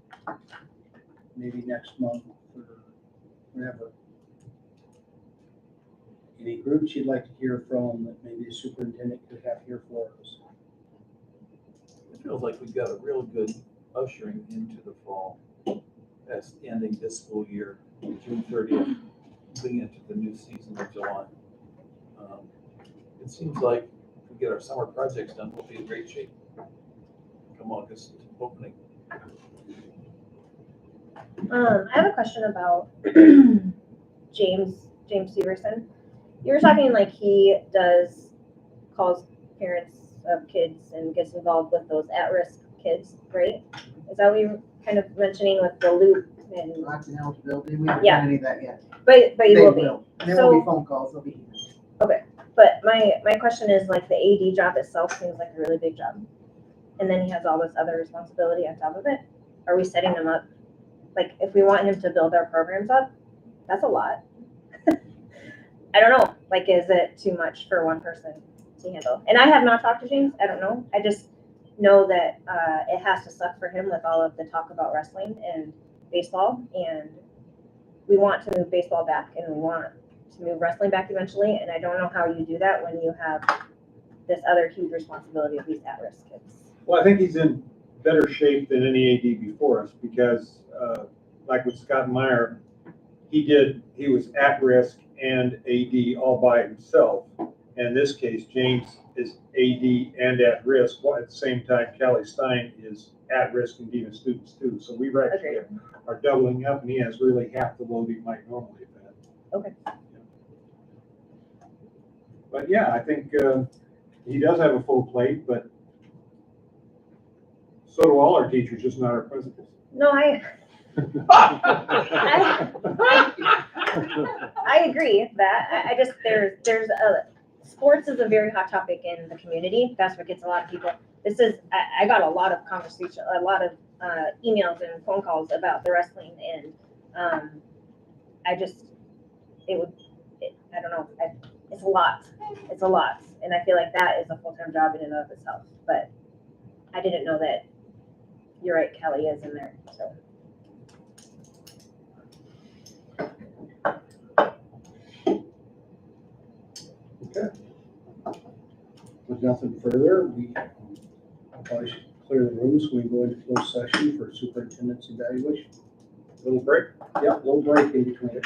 Maybe next month or whatever. Any groups you'd like to hear from that maybe the superintendent could have here for us? It feels like we've got a real good ushering into the fall, as ending this school year, June 30th, moving into the new season of July. It seems like we get our summer projects done, we'll be in great shape. Come August opening. I have a question about James Severson. You were talking like he calls parents of kids and gets involved with those at-risk kids, right? Is that what you were kind of mentioning with the loop and? Lots of eligibility, we haven't Yeah. done any of that yet. But you They will be. There So- will be phone calls, they'll be emails. Okay, but my question is like the AD job itself seems like a really big job. And then he has all this other responsibility on top of it. Are we setting him up? Like if we want him to build our programs up, that's a lot. I don't know, like is it too much for one person to handle? And I have not talked to James, I don't know. I just know that it has to suck for him with all of the talk about wrestling and baseball. And we want to move baseball back and we want to move wrestling back eventually, and I don't know how you do that when you have this other huge responsibility of these at-risk kids. Well, I think he's in better shape than any AD before us because, like with Scott Meyer, he was at risk and AD all by himself. And in this case, James is AD and at risk, while at the same time Kelly Stein is at risk and dean of students too. So we actually are doubling up, and he has really half the load he might normally have had. Okay. But yeah, I think he does have a full plate, but so do all our teachers, just not our principals. No, I agree that I just there's a sports is a very hot topic in the community. That's what gets a lot of people. I got a lot of conversation, a lot of emails and phone calls about the wrestling, and I don't know. It's a lot. It's a lot, and I feel like that is a full-time job in and of itself. But I didn't know that. You're right, Kelly is in there. So. Okay. With nothing further, we probably should clear the room so we can go into closed session for superintendent's evaluation. Little break? Yeah, little break in between it.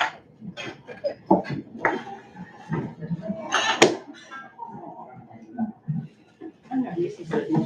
I'm not used to sitting.